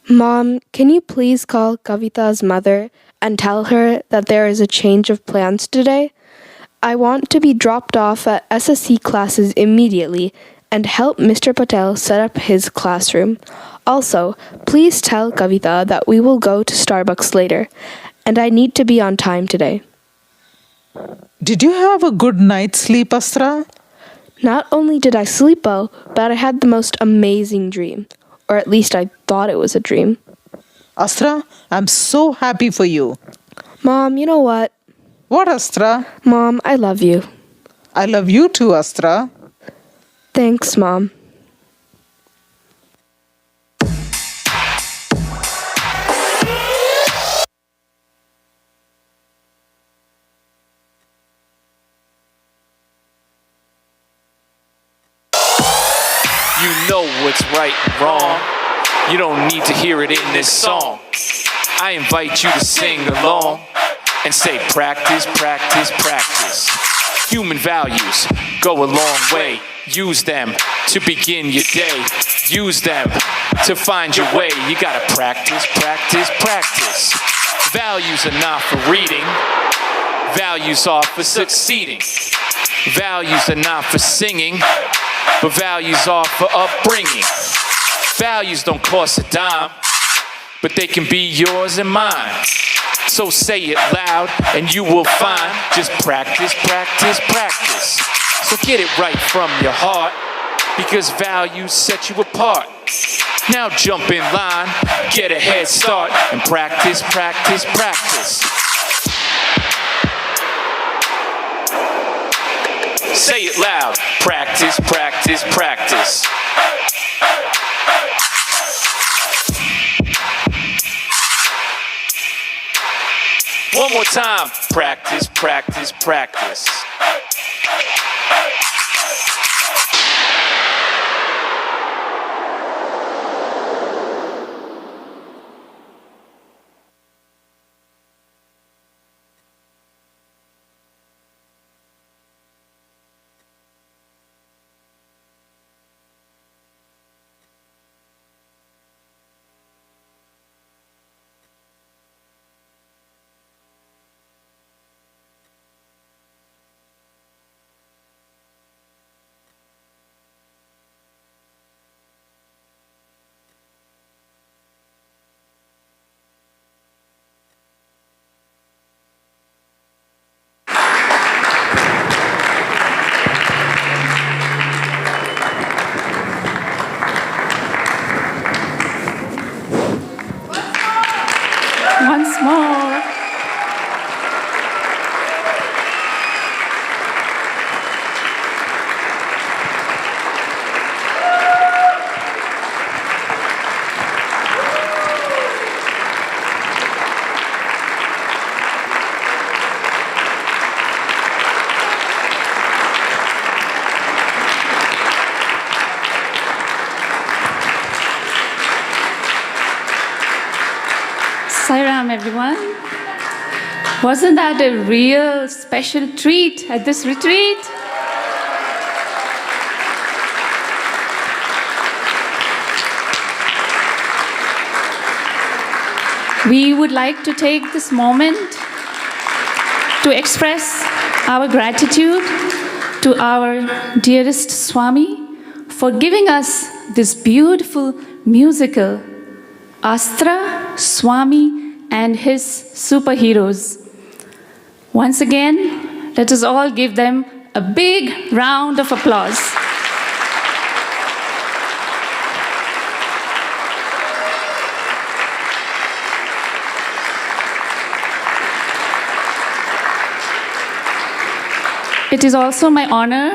Mom, can you please call Kavita's mother and tell her that there is a change of plans today? I want to be dropped off at SSC classes immediately and help Mr. Patel set up his classroom. Also, please tell Kavita that we will go to Starbucks later, and I need to be on time today. Did you have a good night's sleep, Astra? Not only did I sleep well, but I had the most amazing dream. Or at least I thought it was a dream. Astra, I'm so happy for you. Mom, you know what? What, Astra? Mom, I love you. I love you too, Astra. Thanks, Mom. You know what's right and wrong. You don't need to hear it in this song. I invite you to sing along and say practice, practice, practice. Human values go a long way. Use them to begin your day. Use them to find your way. You gotta practice, practice, practice. Values are not for reading. Values are for succeeding. Values are not for singing, but values are for upbringing. Values don't cost a dime, but they can be yours and mine. So say it loud and you will find. Just practice, practice, practice. So get it right from your heart, because values set you apart. Now jump in line, get a head start, and practice, practice, practice. Say it loud. Practice, practice, practice. One more time. Practice, practice, practice. Once more. Sairam, everyone. Wasn't that a real special treat at this retreat? We would like to take this moment to express our gratitude to our dearest Swami for giving us this beautiful musical Astra, Swami, and his superheroes. Once again, let us all give them a big round of applause. It is also my honor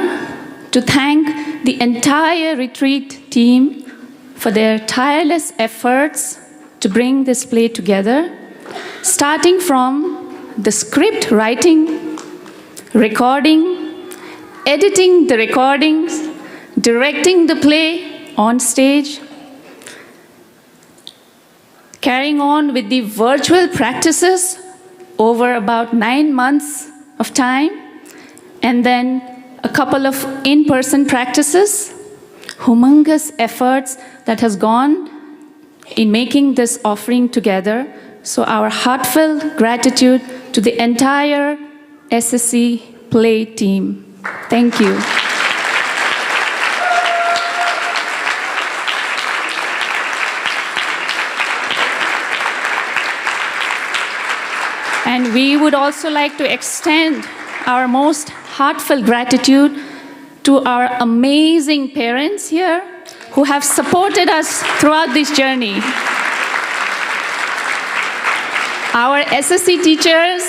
to thank the entire retreat team for their tireless efforts to bring this play together, starting from the script writing, recording, editing the recordings, directing the play on stage, carrying on with the virtual practices over about 9 months of time, and then a couple of in-person practices, humongous efforts that has gone in making this offering together. So our heartfelt gratitude to the entire SSC Play team. Thank you. And we would also like to extend our most heartfelt gratitude to our amazing parents here who have supported us throughout this journey. Our SSC teachers,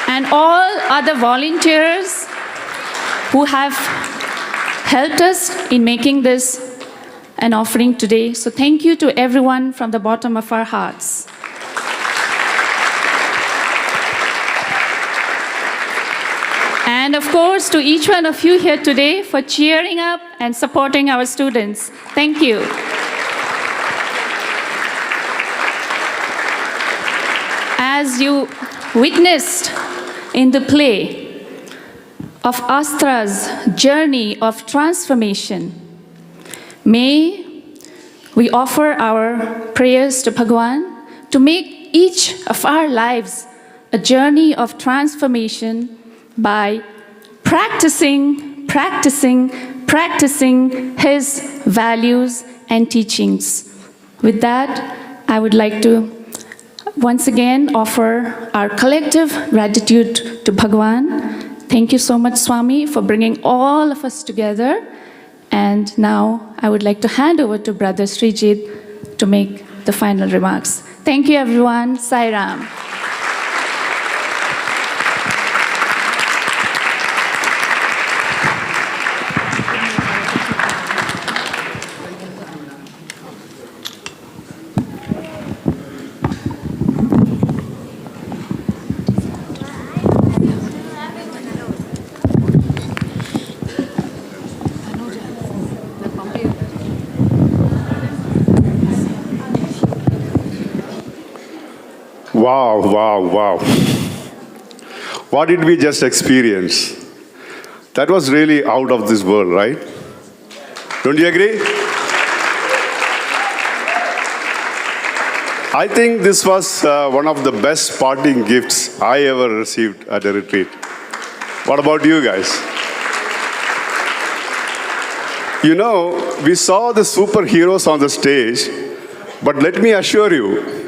and all other volunteers who have helped us in making this an offering today. So thank you to everyone from the bottom of our hearts. And of course, to each one of you here today for cheering up and supporting our students. Thank you. As you witnessed in the play of Astra's journey of transformation, may we offer our prayers to Bhagwan to make each of our lives a journey of transformation by practicing his values and teachings. With that, I would like to once again offer our collective gratitude to Bhagwan. Thank you so much, Swami, for bringing all of us together. And now I would like to hand over to Brother Srijit to make the final remarks. Thank you, everyone. Sai Ram. Wow, wow, wow. What did we just experience? That was really out of this world, right? Don't you agree? I think this was one of the best parting gifts I ever received at a retreat. What about you guys? You know, we saw the superheroes on the stage, but let me assure you,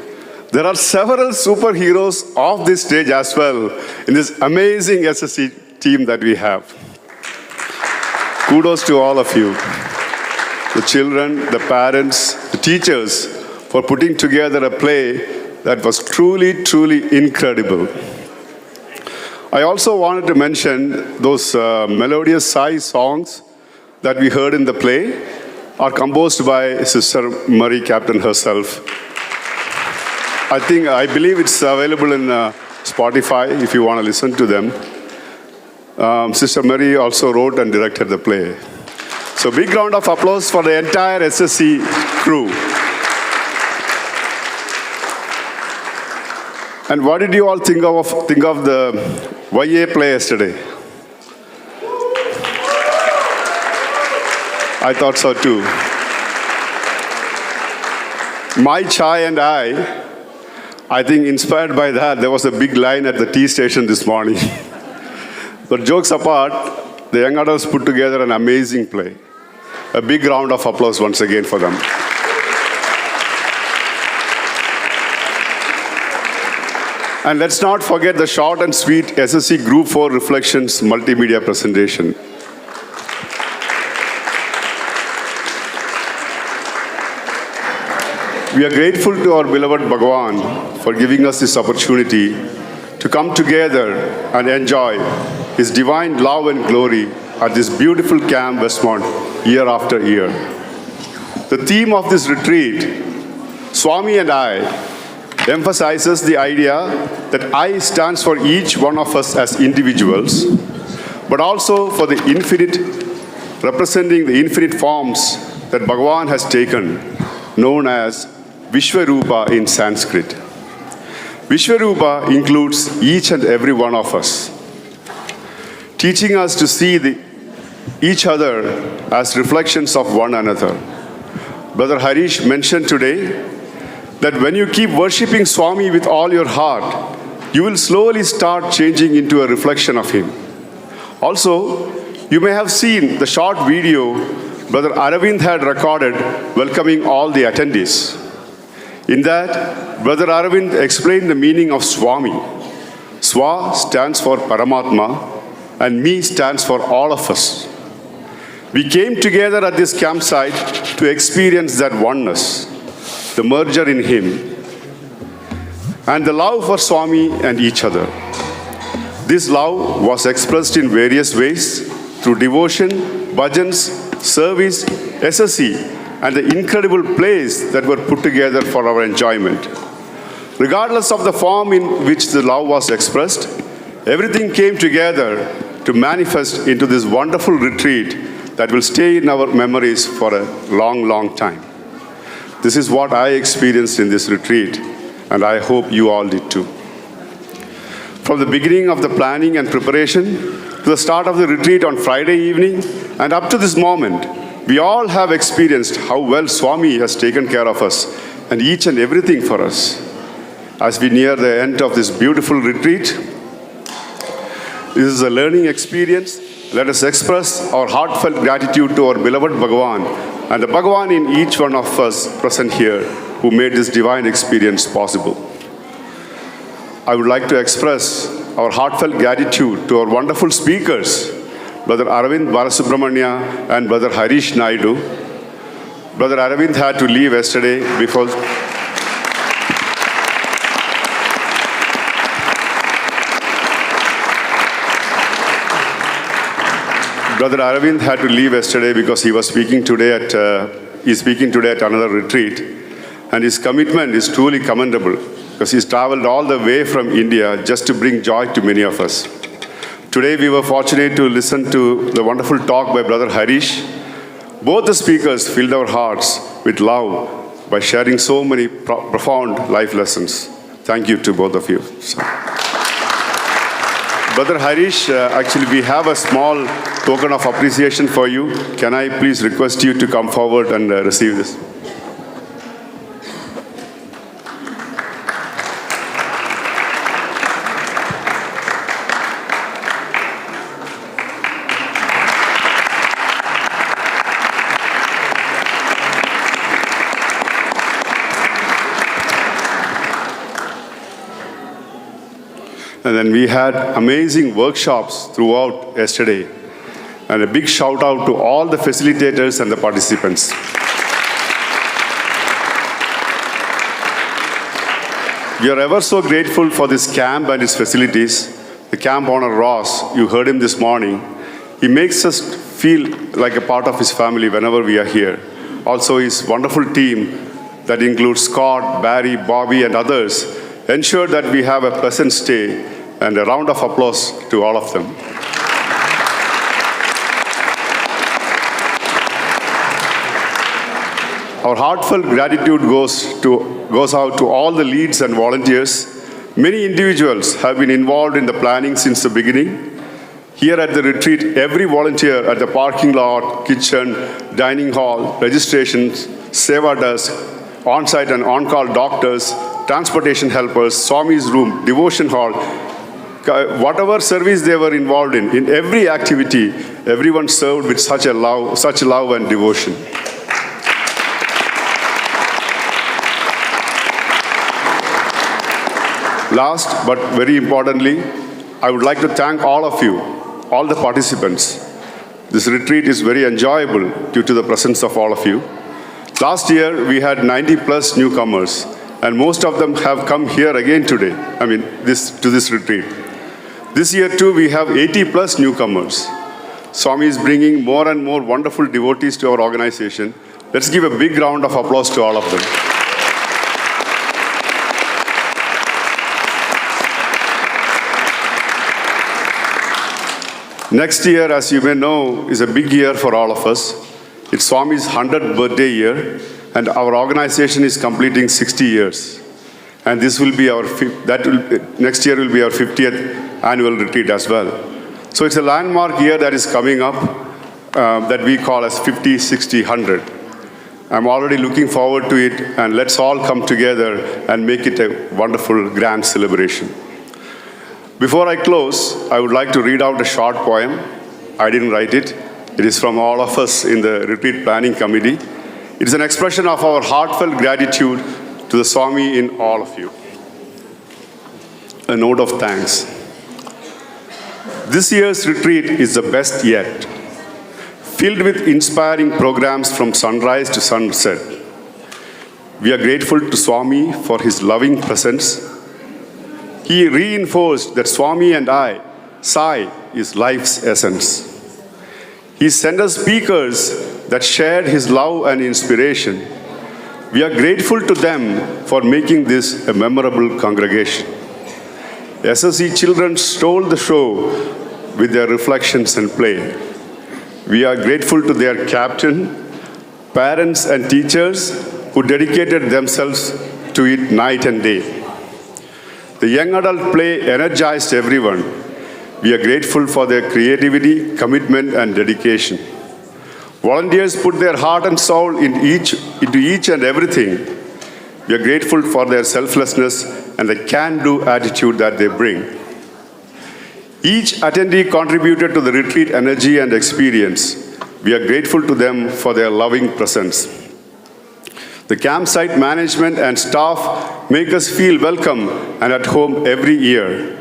there are several superheroes off this stage as well in this amazing SSC team that we have. Kudos to all of you, the children, the parents, the teachers, for putting together a play that was truly, truly incredible. I also wanted to mention those melodious Sai songs that we heard in the play are composed by Sister Marie Captain herself. I believe it's available in Spotify if you want to listen to them. Sister Mary also wrote and directed the play. So big round of applause for the entire SSC crew. And what did you all think of the YA play yesterday? I thought so too. My Chai and I think inspired by that, there was a big line at the tea station this morning. But jokes apart, the young adults put together an amazing play. A big round of applause once again for them. And let's not forget the short and sweet SSC Group 4 Reflections multimedia presentation. We are grateful to our beloved Bhagwan for giving us this opportunity to come together and enjoy His divine love and glory at this beautiful Camp Westmont year after year. The theme of this retreat, Swami and I, emphasizes the idea that I stands for each one of us as individuals, but also for the infinite, representing the infinite forms that Bhagwan has taken, known as Vishwarupa in Sanskrit. Vishwarupa includes each and every one of us, teaching us to see each other as reflections of one another. Brother Harish mentioned today that when you keep worshipping Swami with all your heart, you will slowly start changing into a reflection of him. Also, you may have seen the short video Brother Aravind had recorded welcoming all the attendees. In that, Brother Aravind explained the meaning of Swami. Swa stands for Paramatma, and Me stands for all of us. We came together at this campsite to experience that oneness, the merger in Him, and the love for Swami and each other. This love was expressed in various ways through devotion, bhajans, service, SSC, and the incredible plays that were put together for our enjoyment. Regardless of the form in which the love was expressed, everything came together to manifest into this wonderful retreat that will stay in our memories for a long, long time. This is what I experienced in this retreat, and I hope you all did too. From the beginning of the planning and preparation to the start of the retreat on Friday evening and up to this moment, we all have experienced how well Swami has taken care of us and each and everything for us. As we near the end of this beautiful retreat, this is a learning experience let us express our heartfelt gratitude to our beloved Bhagavan and the Bhagavan in each one of us present here who made this divine experience possible. I would like to express our heartfelt gratitude to our wonderful speakers, Brother Aravind Balasubramanya and Brother Harish Naidu. Brother Aravind had to leave yesterday before Brother Aravind had to leave yesterday because he was speaking today at another retreat, and his commitment is truly commendable because he's traveled all the way from India just to bring joy to many of us. Today we were fortunate to listen to the wonderful talk by Brother Harish. Both the speakers filled our hearts with love by sharing so many profound life lessons. Thank you to both of you. Brother Harish, actually we have a small token of appreciation for you. Can I please request you to come forward and receive this? And then we had amazing workshops throughout yesterday. And a big shout out to all the facilitators and the participants. We are ever so grateful for this camp and its facilities. The camp owner Ross, you heard him this morning. He makes us feel like a part of his family whenever we are here. Also his wonderful team that includes Scott, Barry, Bobby and others ensure that we have a pleasant stay, and a round of applause to all of them. Our heartfelt gratitude goes out to all the leads and volunteers. Many individuals have been involved in the planning since the beginning. Here at the retreat, every volunteer at the parking lot, kitchen, dining hall, registrations, Seva desk, on-site and on-call doctors, transportation helpers, Swami's room, devotion hall, whatever service they were involved in every activity, everyone served with such love and devotion. Last, but very importantly, I would like to thank all of you, all the participants. This retreat is very enjoyable due to the presence of all of you. Last year, we had 90 plus newcomers, and most of them have come here again today, to this retreat. This year too, we have 80 plus newcomers. Swami is bringing more and more wonderful devotees to our organization. Let's give a big round of applause to all of them. Next year, as you may know, is a big year for all of us. It's Swami's 100th birthday year, and our organization is completing 60 years. And this will be next year will be our 50th annual retreat as well. So it's a landmark year that is coming up that we call as 50, 60, 100. I'm already looking forward to it, and let's all come together and make it a wonderful, grand celebration. Before I close, I would like to read out a short poem. I didn't write it. It is from all of us in the retreat planning committee. It is an expression of our heartfelt gratitude to the Swami in all of you. A note of thanks. This year's retreat is the best yet, filled with inspiring programs from sunrise to sunset. We are grateful to Swami for his loving presence. He reinforced that Swami and I, Sai, is life's essence. He sent us speakers that shared his love and inspiration. We are grateful to them for making this a memorable congregation. SSC children stole the show with their reflections and play. We are grateful to their captain, parents and teachers who dedicated themselves to it night and day. The young adult play energized everyone. We are grateful for their creativity, commitment, and dedication. Volunteers put their heart and soul into each and everything. We are grateful for their selflessness and the can-do attitude that they bring. Each attendee contributed to the retreat energy and experience. We are grateful to them for their loving presence. The campsite management and staff make us feel welcome and at home every year.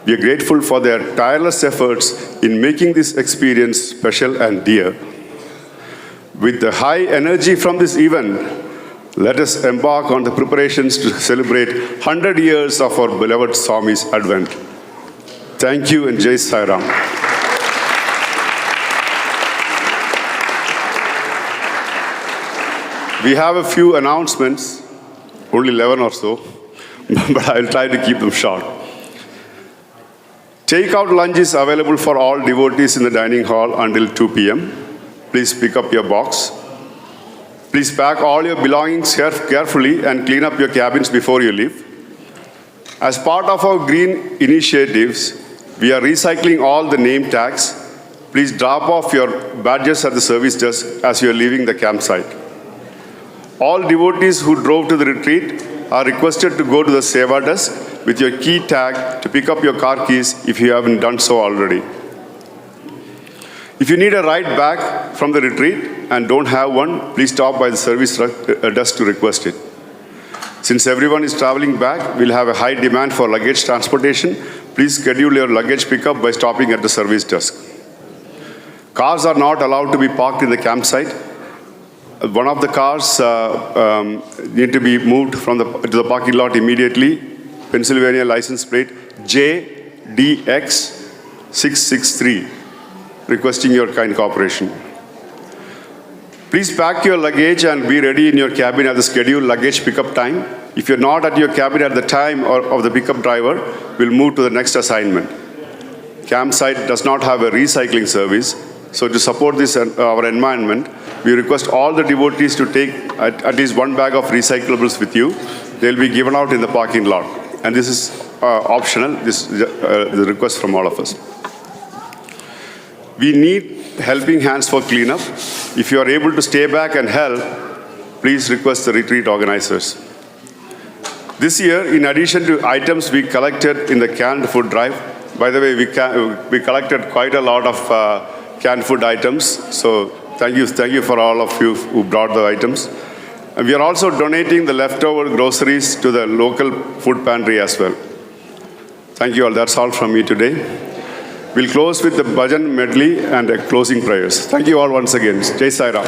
We are grateful for their tireless efforts in making this experience special and dear. With the high energy from this event, let us embark on the preparations to celebrate 100 years of our beloved Swami's advent. Thank you and Jai Sai Ram. We have a few announcements, only 11 or so, but I'll try to keep them short. Takeout lunch is available for all devotees in the dining hall until 2 p.m. Please pick up your box. Please pack all your belongings carefully and clean up your cabins before you leave. As part of our green initiatives, we are recycling all the name tags. Please drop off your badges at the service desk as you are leaving the campsite. All devotees who drove to the retreat are requested to go to the Seva desk with your key tag to pick up your car keys if you haven't done so already. If you need a ride back from the retreat and don't have one, please stop by the service desk to request it. Since everyone is traveling back, we'll have a high demand for luggage transportation. Please schedule your luggage pickup by stopping at the service desk. Cars are not allowed to be parked in the campsite. One of the cars need to be moved to the parking lot immediately. Pennsylvania license plate JDX663, requesting your kind cooperation. Please pack your luggage and be ready in your cabin at the scheduled luggage pickup time. If you're not at your cabin at the time of the pickup driver, we'll move to the next assignment. Campsite does not have a recycling service, so to support this our environment, we request all the devotees to take at least one bag of recyclables with you. They'll be given out in the parking lot. And this is optional. This is the request from all of us. We need helping hands for cleanup. If you are able to stay back and help, please request the retreat organizers. This year, in addition to items we collected in the canned food drive, by the way, we collected quite a lot of canned food items. So thank you for all of you who brought the items. And we are also donating the leftover groceries to the local food pantry as well. Thank you all. That's all from me today. We'll close with the bhajan medley and closing prayers. Thank you all once again. Jai Sai Ram.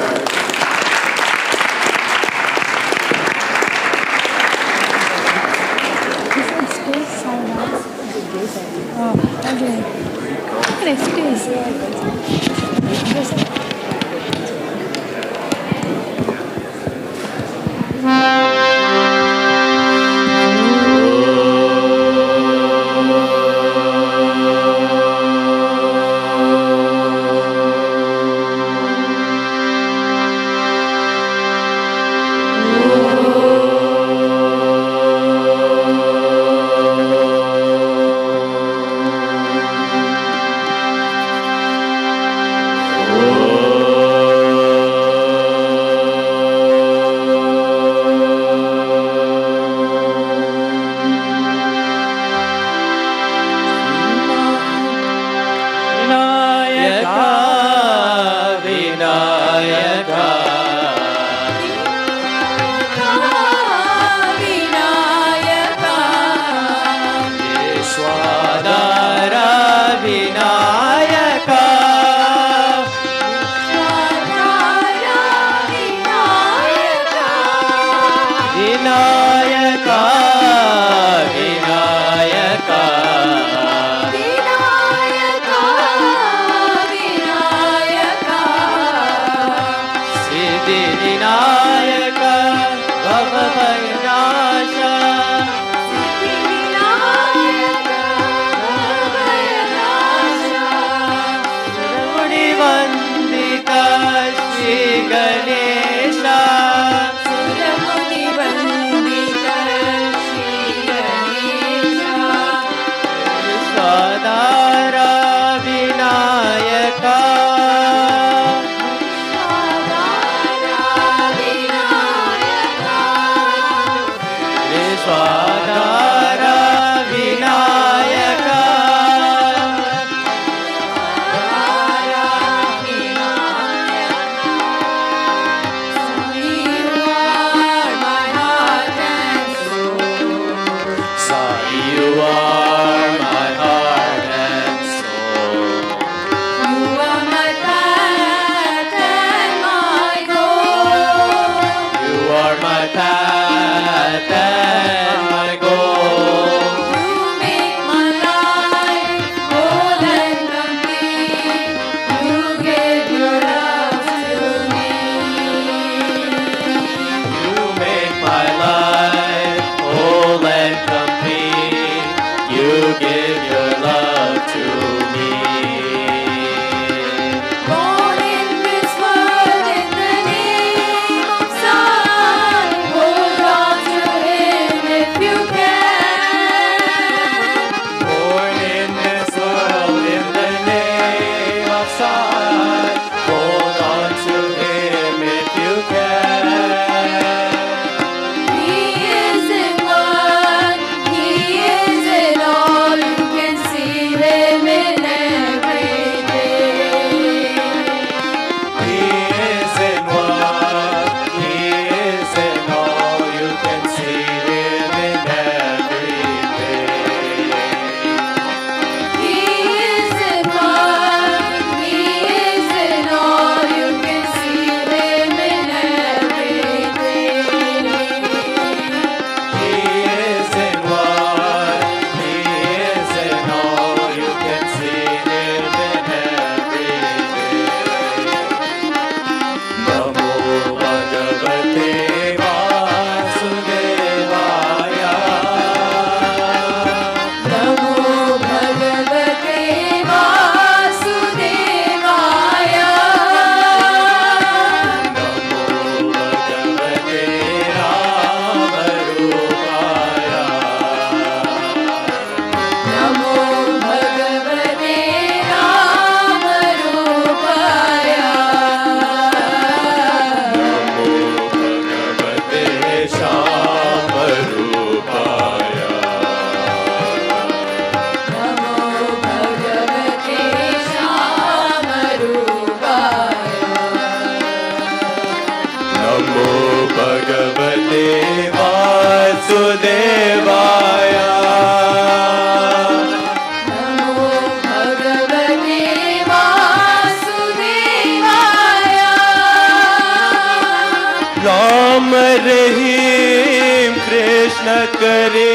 Ram Rahim Krishna करे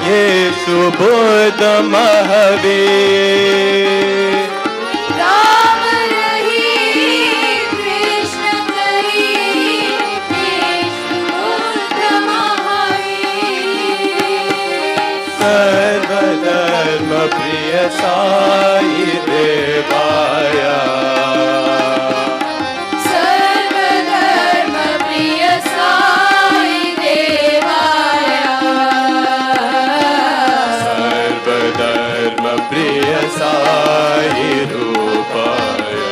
यीशु बुद्ध महावीर राम रहीम कृष्ण करीम यीशु बुद्ध महावीर सर्वधर्म प्रिय साई देवाया सर्वधर्म प्रिय साई देवाया सर्वधर्म प्रिय साई रूपाया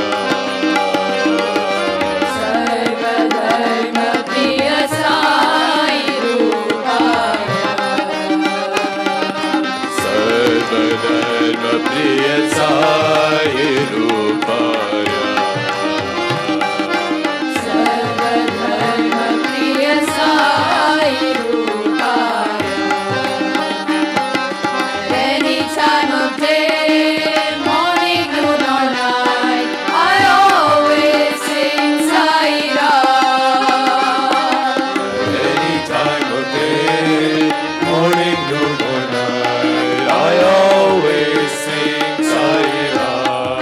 सर्वधर्म प्रिय साई रूपाया सर्वधर्म प्रिय साई रूपाया सर्वधर्म प्रिय Sai रूपाया any time of day morning noon or night I always sing Sai Ram any time of day morning noon or night I always sing Sai Ram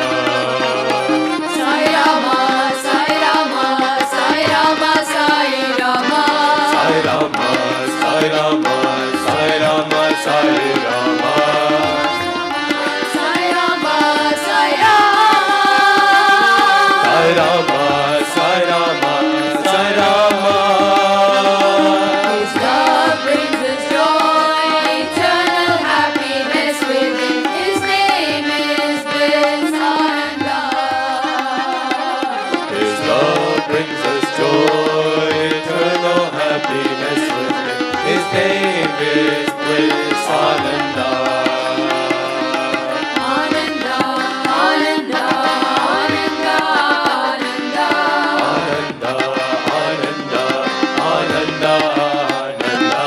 Sai Rama Sai Rama Sai Rama Sai Rama Sai Rama Sai Rama Sai Rama Sai Rama Sai Rama Sai Rama Sai Rama Sai Rama Sai Rama His love brings us joy, eternal happiness within. His name is bliss and love. His love brings us joy, eternal happiness within. His name is bliss, Ananda. Ananda, Ananda, Ananda, Ananda. Ananda, Ananda, Ananda, Ananda.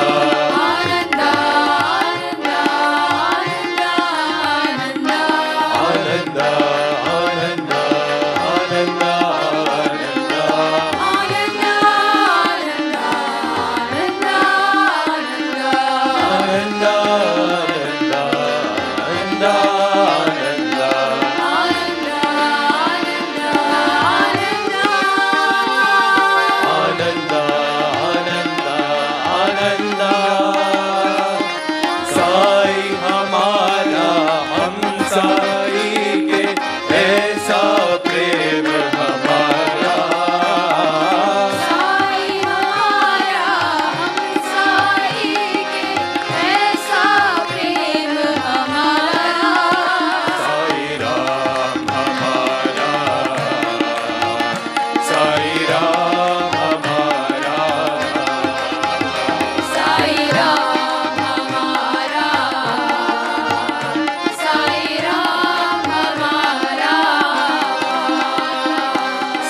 Ananda, Ananda, Ananda, Ananda. Ananda, Ananda, Ananda, Ananda. Ananda, Ananda, Ananda, Ananda. Ananda, Ananda, Ananda. Sai हमारा हम साई के ऐसा प्रेम हमारा साई हमारा हम साई के ऐसा प्रेम हमारा साई राम हमारा साई राम हमारा साई राम हमारा साई राम हमारा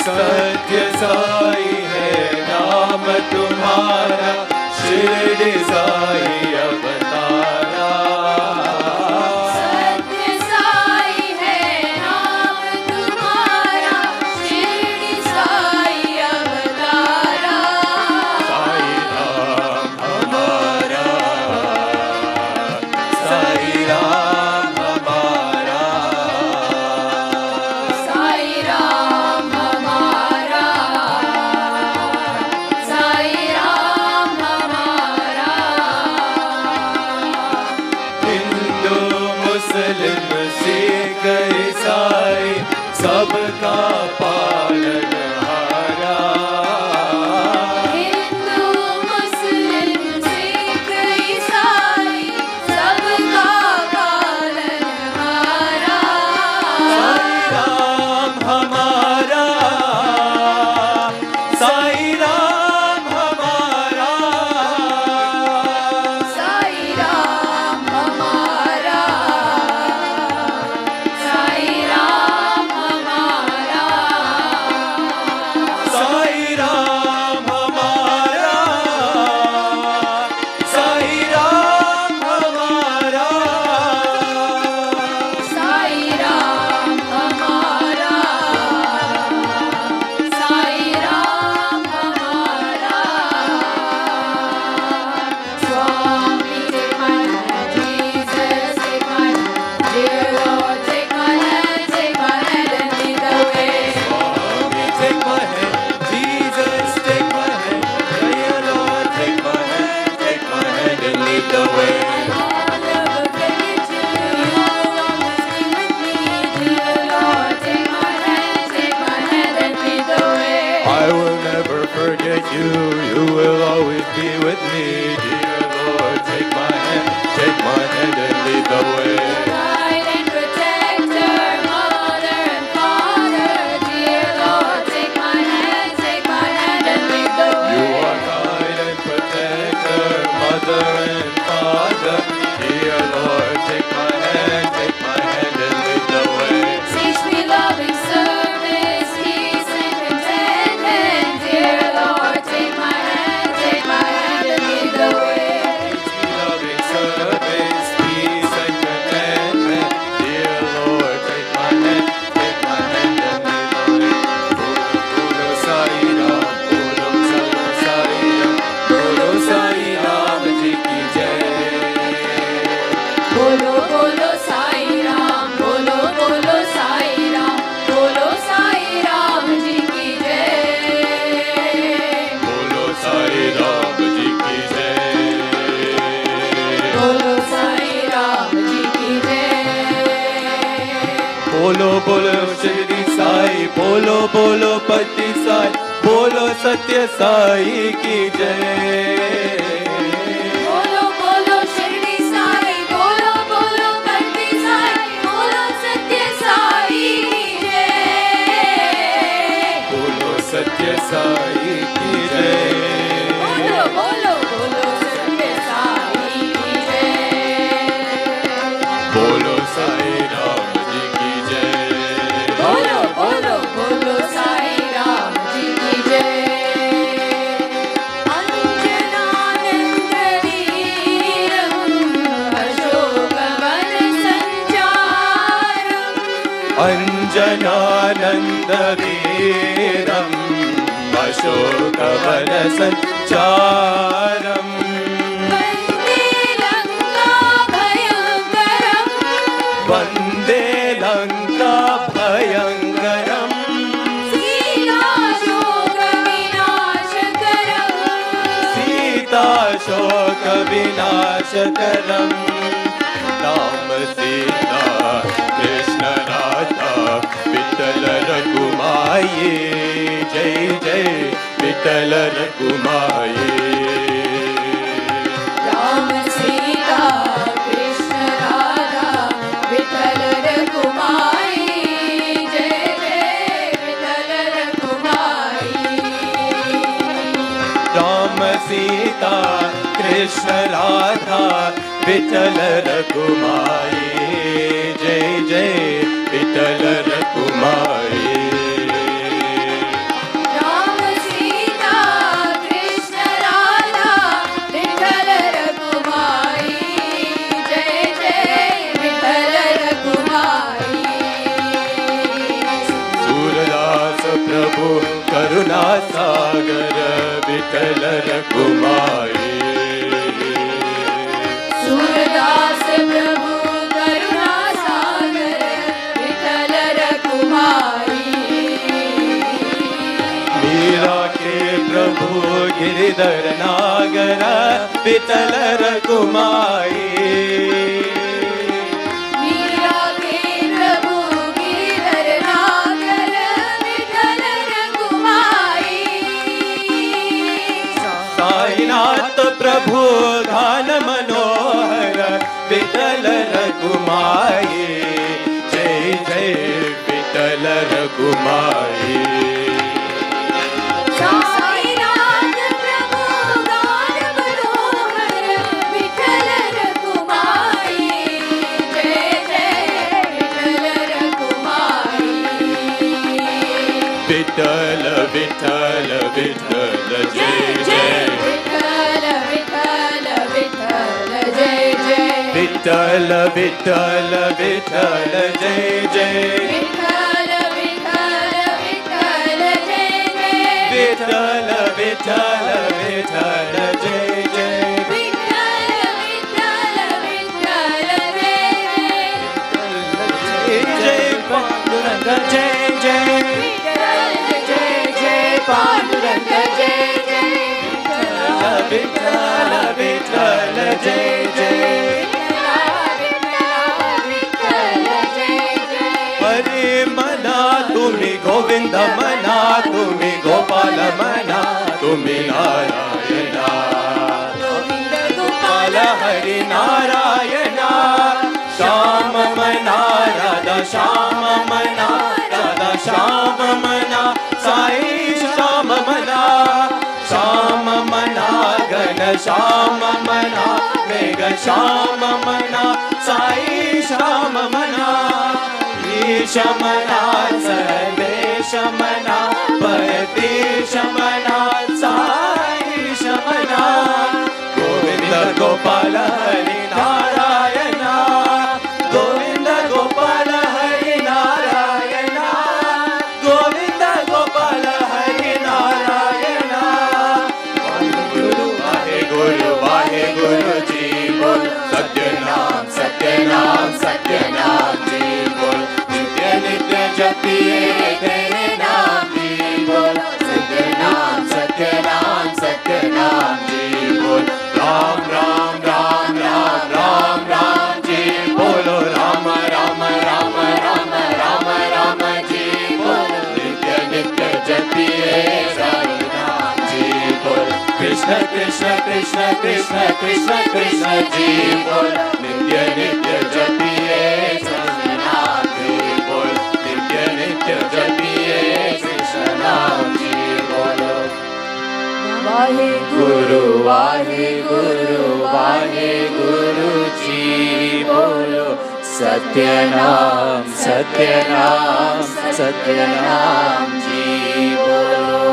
सत्य साई है नाम तुम्हारा शिरडी साई अवतारा सत्य साई है नाम तुम्हारा शिरडी साई अवतारा साई राम हमारा साई राम हमारा साई राम हमारा साई राम हमारा with you, you will always be with me. Dear Lord, take my hand and lead the way. Guide and protector, mother and father. Dear Lord, take my hand and lead the way. You are guide and protector, mother and father. Dear Lord, take my hand and lead the way. Teach me loving service, peace and contentment. Dear Lord, take my hand and lead the way. Loving service, peace and contentment. Dear Lord, take my hand and lead the way. Bolo Sai Ram, Bolo Sai Ram, Bolo Sai Ram Ji ki jai. Bolo bolo Sai Ram, bolo bolo Sai Ram, bolo Sai Ram ji ki jai. Bolo Sai Ram Ji ki jai. Bolo Sai Ram ji ki jai. बोलो बोलो शिरडी साई, बोलो बोलो पति साई, बोलो सत्य साई की जय. बोलो बोलो शिरडी साई, बोलो बोलो पति साई, बोलो सत्य साई की जय. बोलो सत्य साई की जय. बोलो बोलो बोलो सत्य साई की जय. बोलो साई राम जी की जय. बोलो बोलो बोलो साई राम जी की जय. अंजनानंद वीरम अशोकवन संचारम. अंजनानंद वीरम अशोकवन संचारम. वन्दे लङ्का भयङ्करम्. सीताशोक विनाशकरम्. राम सीता कृष्ण राधा विठ्ठल रघुमाई. जय जय विठ्ठल रघुमाई. राम सीता कृष्ण राधा विठ्ठल रघुमाई. जय जय विठ्ठल रघुमाई. राम सीता कृष्ण राधा विठ्ठल रघुमाई. जय जय विठ्ठल रघुमाई. राम सीता कृष्ण राधा विठ्ठल रघुमाई. जय जय विठ्ठल रघुमाई. सूरदास प्रभु करुणा सागर विठ्ठल रघुमाई. सूरदास प्रभु करुणा सागर विठ्ठल रघुमाई. मीरा के प्रभु गिरिधर नागर विठ्ठल रघुमाई. मीरा के प्रभु गिरिधर नागर विठ्ठल रघुमाई. साईनाथ प्रभु धान मनोहर विठ्ठल रघुमाई. जय जय विठ्ठल रघुमाई. साईनाथ प्रभु दान मनोहर विठ्ठल रघुमाई. जय जय विठ्ठल रघुमाई. विठ्ठल विठ्ठल विठ्ठल जय जय. विठ्ठल विठ्ठल विठ्ठल जय जय. विठ्ठल विठ्ठल विठ्ठल जय जय. विठ्ठल विठ्ठल विठ्ठल जय जय. विठ्ठल विठ्ठल विठ्ठल जय जय. विठ्ठल विठ्ठल विठ्ठल जय जय. जय पांडुरंग जय जय. विठ्ठल जय जय पांडुरंग जय जय. विठ्ठल विठ्ठल जय जय. हरे मना तुम्ही गोविंद मना, तुम्ही गोपाल मना, तुम्ही नारायणा गोविंद गोपाल हरी नारायणा श्याम मना राधा श्याम मना राधा श्याम मना साई श्याम मना श्याम मना घन श्याम मना मेघ श्याम मना साई श्याम मना ईश मना सर्वेश मना पतीश मना साई मना गोविंद गोपाल हरि नारायणा गोविंद गोपाल हरि नारायणा गोविंद गोपाल हरि नारायणा वाहे गुरु जी बोल सत्यनाम सत्यनाम सत्यनाम जी बोल नित्य नित्य जपिए तेरे नाम जी बोल सत्यनाम सत्यनाम सत्यनाम जी बोल राम राम राम राम राम राम जी बोलो राम राम राम राम राम राम जी बोलो नित्य नित्य जपिए साई नाम जी बोल कृष्ण कृष्ण कृष्ण कृष्ण कृष्ण कृष्ण जी बोल नित्य नित्य जपिए साई नाम जी बोल नित्य नित्य जपिए कृष्ण नाम जी बोलो वाहे गुरु जी बोलो सत्यनाम सत्यनाम सत्यनाम जी बोलो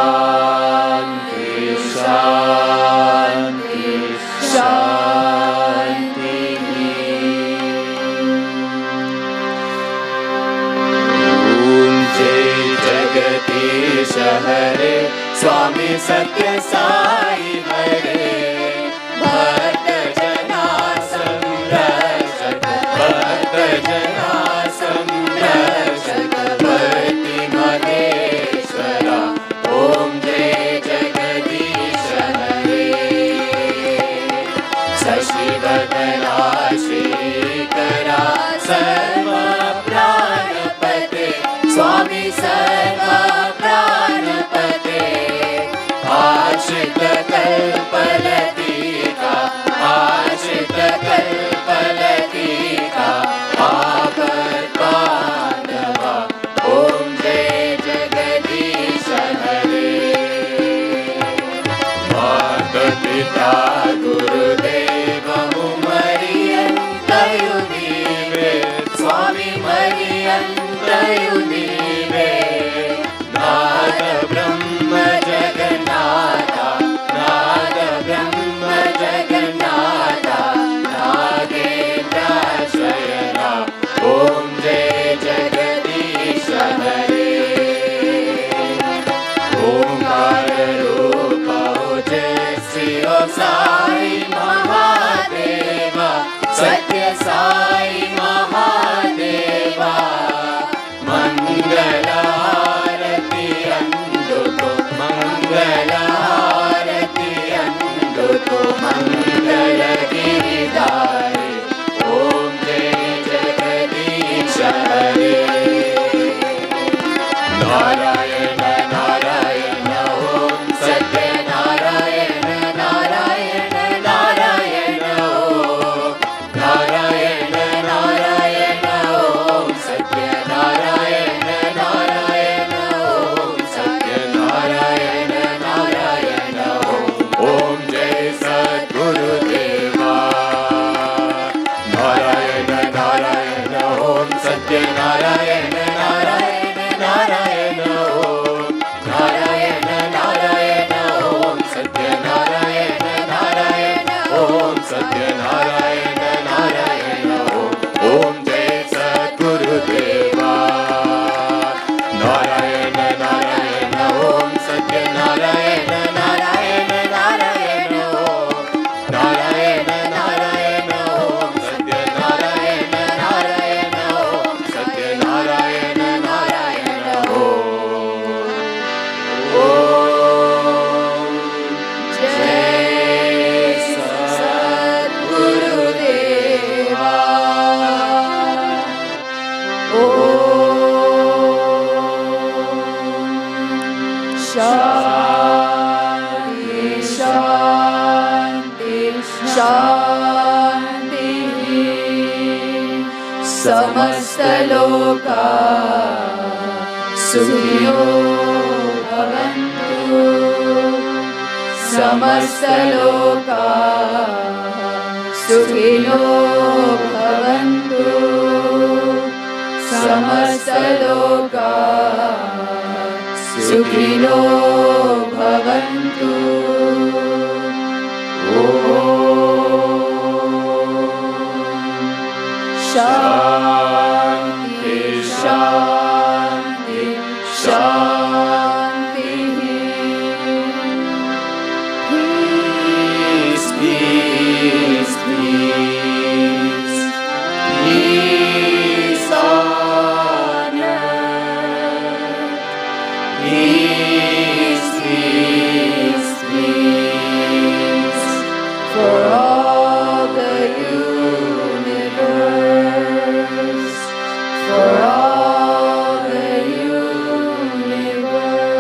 शांति शांति शांति ओम जय जगदीश हरे स्वामी सत्य साई हरे भक्त जना संरक्षक भक्त जना संरक्षक भक्ति महेश्वरा ओम जय जगदीश हरे शशिवदना श्रीकरा सर्व प्राणपते स्वामी सर्व प्राणपते आश्रित कल्पलतिका आश्रित कल्पलतिका आपद्बान्धवा ओम जय जगदीश हरे माता पिता गुरुदेव मरियन्तयु नीवे स्वामी मरियन्तयु नीवे नाद ब्रह्म जगन्नाथा नाद ब्रह्म जगन्नाथा नागेन्द्राश्रयणा ओम जय जगदीश हरे ओंकार रूप जय श्री साई महादेवा सत्य साई महादेवा मंगलारति अंदुको मंगलारति अंदुको मंगल गिरिधारी ओम जय जगदीश हरे नारायण नारायण ओम सत्य नारायण नारायण नारायण ओम नारायण नारायण ओम सत्य नारायण नारायण ओम सत्य नारायण नारायण ओम जय सद्गुरुदेवा नारायण नारायण ओम सत्य नारायण नारायण नारायण ओम नारायण नारायण ओम सत्य नारायण नारायण ओम सत्य नारायण नारायण ओम जय सद्गुरुदेवा नारायण नारायण ओम सत्य नारायण नारायण नारायण ओम नारायण नारायण ओम सत्य नारायण नारायण ओम सत्य नारायण समस्तलोका सुखिनो भवन्तु समस्तलोका सुखिनो भवन्तु समस्तलोका सुखिनो भवन्तु शान्ति शान्ति शान्ति peace peace peace peace on earth peace peace peace for all the universe for all the universe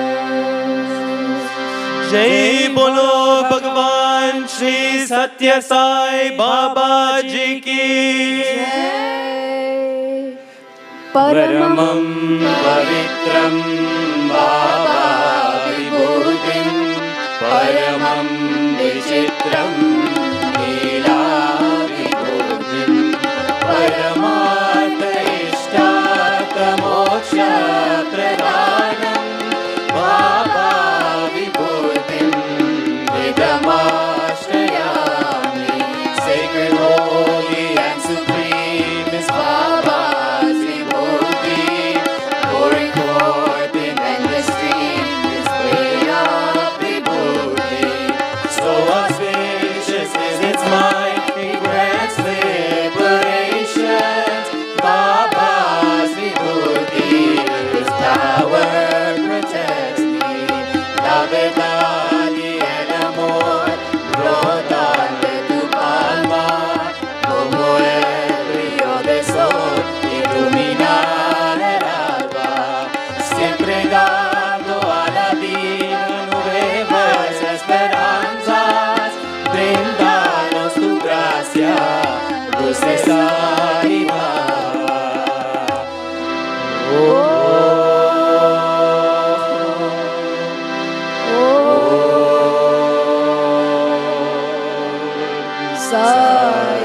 जय बोलो भगवान श्री सत्य साई बाबा जी की परमं पवित्रं बाबा विभूतिं परमं विचित्रं लीला विभूतिं परमार्थ इष्टार्थमोक्ष प्रदानं बाबा विभूतिं विदमाश्रयामि sacred holy and supreme is Baba's vibhuti pouring forth in endless stream his way of vibhuti so auspicious is its might he grants liberation Baba's vibhuti his power protects me love dali el amor brotan de tu palma como el río de sol iluminar el alba siempre dando a la vida nuevas esperanzas brindanos tu gracia dulce salida Sai